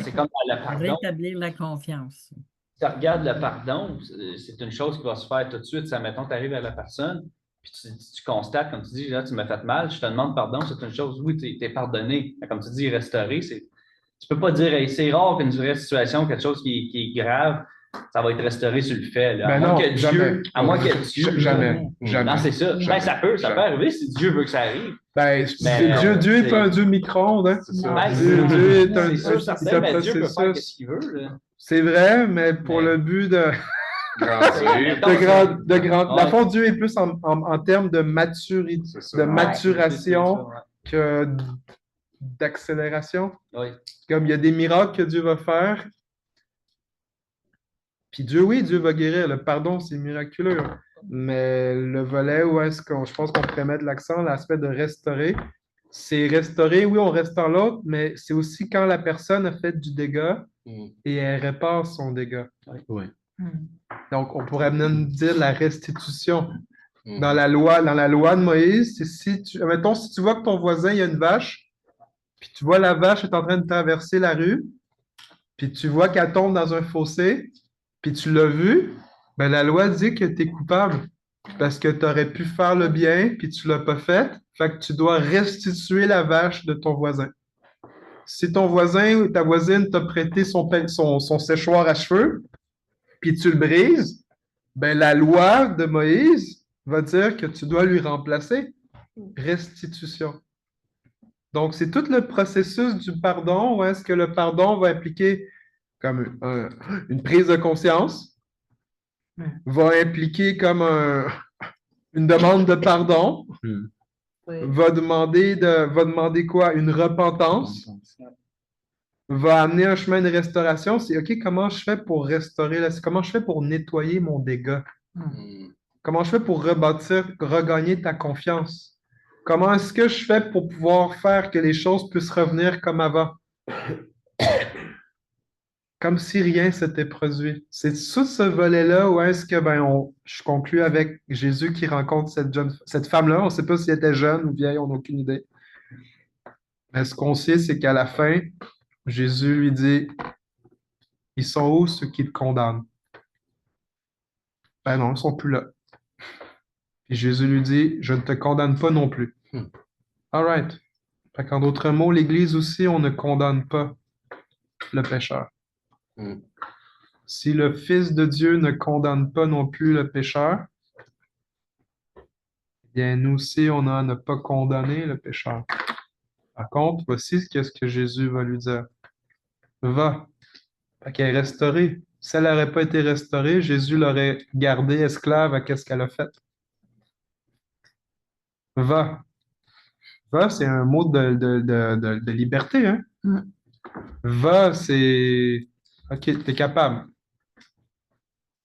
C'est comme le pardon. Rétablir la confiance. Si tu regardes le pardon, c'est une chose qui va se faire tout de suite. Ça, mettons, tu arrives à la personne, puis tu constates, comme tu dis, là, tu m'as fait mal, je te demande pardon, c'est une chose, oui, tu es pardonné. Mais comme tu dis, restaurer, tu peux pas dire, hey, c'est rare qu'une vraie situation, quelque chose qui est grave, ça va être restauré sur le fait. Là. Ben À moins que Dieu. Jamais. Non, c'est ça. Ben, ça peut arriver si Dieu veut que ça arrive. Ben, Dieu n'est pas un Dieu micro-ondes. Hein? Dieu est un Dieu qu'est-ce qu'il veut. Là. C'est vrai, mais pour le but de... Dans le fond, Dieu est plus en termes de maturité, de maturation que d'accélération. Oui. Comme il y a des miracles que Dieu va faire. Puis Dieu, oui, Dieu va guérir. Le pardon, c'est miraculeux. Mais le volet où est-ce je pense qu'on pourrait mettre l'accent, l'aspect de restaurer, c'est restaurer, oui, on restaure l'autre, mais c'est aussi quand la personne a fait du dégât et elle répare son dégât. Oui. Donc, on pourrait même dire la restitution. Dans la loi de Moïse, c'est mettons, si tu vois que ton voisin, il y a une vache, puis tu vois la vache est en train de traverser la rue, puis tu vois qu'elle tombe dans un fossé, puis tu l'as vu, ben la loi dit que tu es coupable parce que tu aurais pu faire le bien, puis tu ne l'as pas fait, fait que tu dois restituer la vache de ton voisin. Si ton voisin ou ta voisine t'a prêté son séchoir à cheveux, puis tu le brises, ben la loi de Moïse va dire que tu dois lui remplacer. Restitution. Donc, c'est tout le processus du pardon où est-ce que le pardon va impliquer comme une prise de conscience, va impliquer comme une demande de pardon, va demander quoi? Une repentance, va amener un chemin de restauration. C'est OK, comment je fais pour restaurer, comment je fais pour nettoyer mon dégât? Comment je fais pour regagner ta confiance? Comment est-ce que je fais pour pouvoir faire que les choses puissent revenir comme avant? Comme si rien s'était produit. C'est tout ce volet-là où est-ce que je conclue avec Jésus qui rencontre cette femme-là. On ne sait pas si elle était jeune ou vieille, on n'a aucune idée. Mais ce qu'on sait, c'est qu'à la fin, Jésus lui dit, « Ils sont où ceux qui te condamnent? » Ben non, ils ne sont plus là. Et Jésus lui dit, « Je ne te condamne pas non plus. » All right. Fait qu'en d'autres mots, l'Église aussi, on ne condamne pas le pécheur. Si le Fils de Dieu ne condamne pas non plus le pécheur, eh bien, nous aussi, on a à ne pas condamner le pécheur. Par contre, voici ce que Jésus va lui dire. Va. Fait qu'elle est restaurée. Si elle n'aurait pas été restaurée, Jésus l'aurait gardée esclave à ce qu'elle a fait. Va. Va, c'est un mot de liberté, hein? Va, c'est... OK, tu es capable.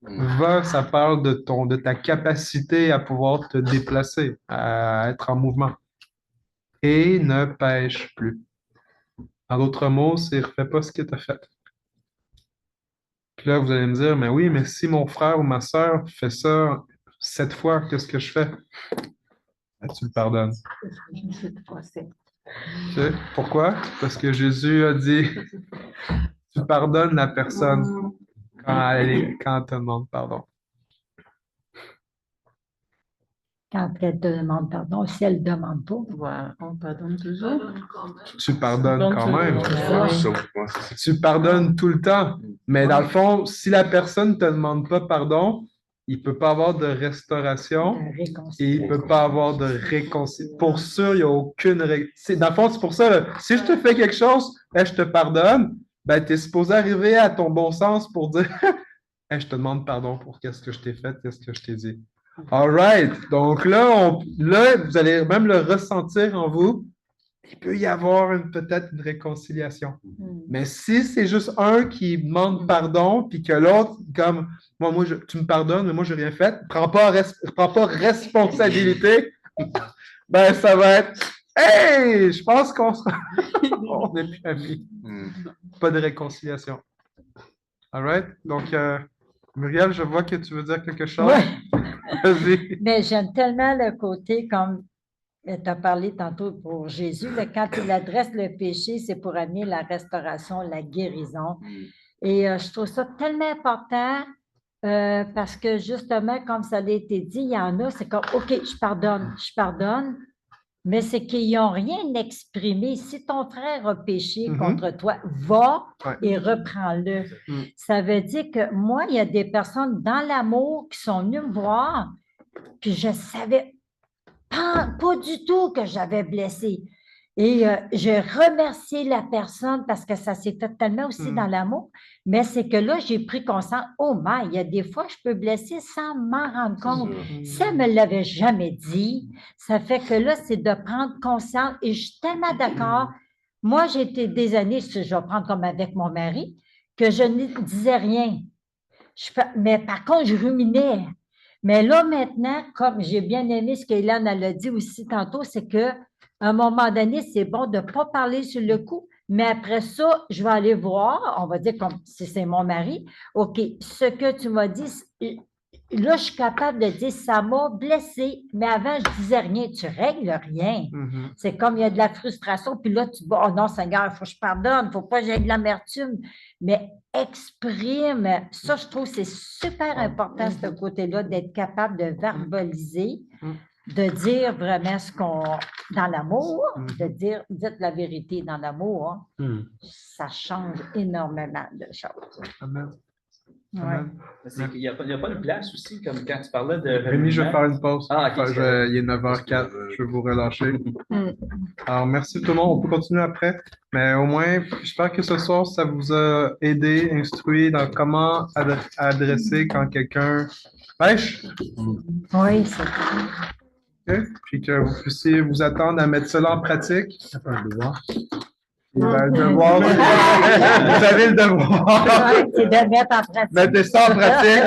Va, ça parle de ta capacité à pouvoir te déplacer, à être en mouvement. Et ne pêche plus. En d'autres mots, c'est refais pas ce que tu as fait. Puis là, vous allez me dire, mais oui, mais si mon frère ou ma soeur fait ça 7 fois, qu'est-ce que je fais? Ben, tu le pardonnes. Okay. Pourquoi? Parce que Jésus a dit, tu pardonnes la personne quand elle te demande pardon. quand elle te demande pardon, si elle ne demande pas. On pardonne toujours. Tu pardonnes quand même. Ouais. Tu pardonnes tout le temps. Mais dans le fond, si la personne ne te demande pas pardon, il ne peut pas avoir de restauration et il ne peut pas avoir de réconciliation. Pour sûr, il n'y a aucune dans le fond, c'est pour ça, là, si je te fais quelque chose, je te pardonne, ben, tu es supposé arriver à ton bon sens pour dire je te demande pardon pour qu'est-ce que je t'ai fait, qu'est-ce que je t'ai dit. All right. Donc là, vous allez même le ressentir en vous. Il peut y avoir peut-être une réconciliation. Mais si c'est juste un qui demande pardon, puis que l'autre, comme tu me pardonnes, mais moi, je n'ai rien fait, prends pas responsabilité, ben ça va être hey, je pense qu'on n'est plus amis. Pas de réconciliation. All right? Donc, Muriel, je vois que tu veux dire quelque chose. Ouais. Vas-y. Mais j'aime tellement le côté comme tu as parlé tantôt pour Jésus, là, quand il adresse le péché, c'est pour amener la restauration, la guérison. Et je trouve ça tellement important parce que justement, comme ça a été dit, il y en a, c'est comme, OK, je pardonne, mais c'est qu'ils n'ont rien exprimé. Si ton frère a péché contre toi, va et reprends-le. Ça veut dire que moi, il y a des personnes dans l'amour qui sont venues me voir, puis je savais pas du tout que j'avais blessé. Et j'ai remercié la personne parce que ça s'est fait tellement aussi dans l'amour, mais c'est que là, j'ai pris conscience, oh my, il y a des fois, je peux blesser sans m'en rendre compte. Si elle ne me l'avait jamais dit, ça fait que là, c'est de prendre conscience et je suis tellement d'accord. Moi, j'ai été des années, je vais prendre comme avec mon mari, que je ne disais rien. Mais par contre, je ruminais. Mais là, maintenant, comme j'ai bien aimé ce qu'Hélène a dit aussi tantôt, c'est qu'à un moment donné, c'est bon de ne pas parler sur le coup, mais après ça, je vais aller voir, on va dire comme si c'est mon mari, OK, ce que tu m'as dit, là, je suis capable de dire, ça m'a blessé, mais avant, je ne disais rien, tu règles rien. C'est comme il y a de la frustration, puis là, tu dis, oh non, Seigneur, il faut que je pardonne, il ne faut pas que j'aie de l'amertume, mais exprime. Ça, je trouve que c'est super important, ce côté-là, d'être capable de verbaliser, de dire vraiment ce qu'on... Dans l'amour, de dire, dites la vérité dans l'amour, ça change énormément de choses. Amen. Ouais. Il n'y a pas de place aussi, comme quand tu parlais de... Rémi, je vais faire une pause. Ah, OK. Il est 9h04, je vais vous relâcher. Alors, merci tout le monde. On peut continuer après. Mais au moins, j'espère que ce soir, ça vous a aidé, instruit dans comment adresser quand quelqu'un pêche. Oui, c'est ça. Okay. Puis que vous puissiez vous attendre à mettre cela en pratique. Le devoir, vous avez le devoir. C'est de mettre en pratique. Mettez ça en pratique.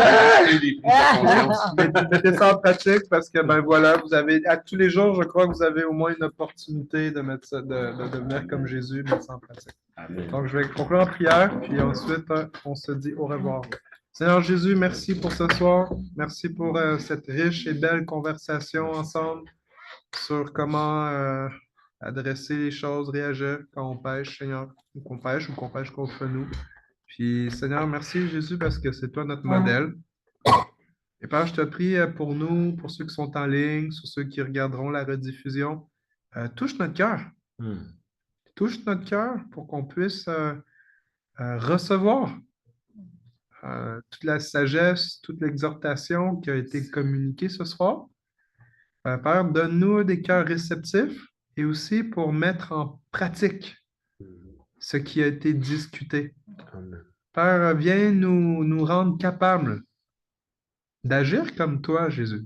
Mettez ça en pratique parce que, ben voilà, vous avez, à tous les jours, je crois que vous avez au moins une opportunité de mettre ça, de devenir comme Jésus, mettre ça en pratique. Amen. Donc, je vais conclure en prière, puis ensuite, on se dit au revoir. Seigneur Jésus, merci pour ce soir. Merci pour cette riche et belle conversation ensemble sur comment adresser les choses, réagir quand on pêche, Seigneur, ou qu'on pêche contre nous. Puis, Seigneur, merci Jésus parce que c'est toi notre modèle. Et Père, je te prie pour nous, pour ceux qui sont en ligne, sur ceux qui regarderont la rediffusion, touche notre cœur. Touche notre cœur pour qu'on puisse recevoir toute la sagesse, toute l'exhortation qui a été communiquée ce soir. Père, donne-nous des cœurs réceptifs et aussi pour mettre en pratique ce qui a été discuté. Père, viens nous rendre capables d'agir comme toi, Jésus.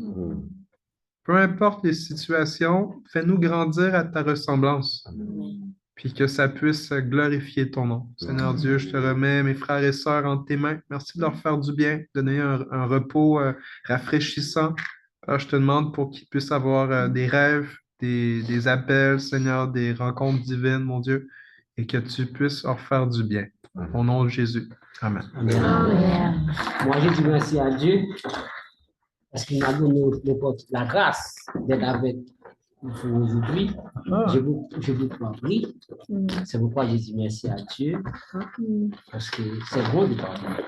Peu importe les situations, fais-nous grandir à ta ressemblance. Puis que ça puisse glorifier ton nom. Seigneur Dieu, je te remets mes frères et sœurs entre tes mains. Merci de leur faire du bien, de donner un repos rafraîchissant. Alors, je te demande pour qu'ils puissent avoir des rêves, des appels, Seigneur, des rencontres divines, mon Dieu, et que tu puisses leur faire du bien. Au nom de Jésus. Amen. Amen. Moi, je dis merci à Dieu parce qu'il m'a donné la grâce d'être avec vous aujourd'hui. Je vous prie. C'est pourquoi je dis merci à Dieu parce que c'est bon de pardonner.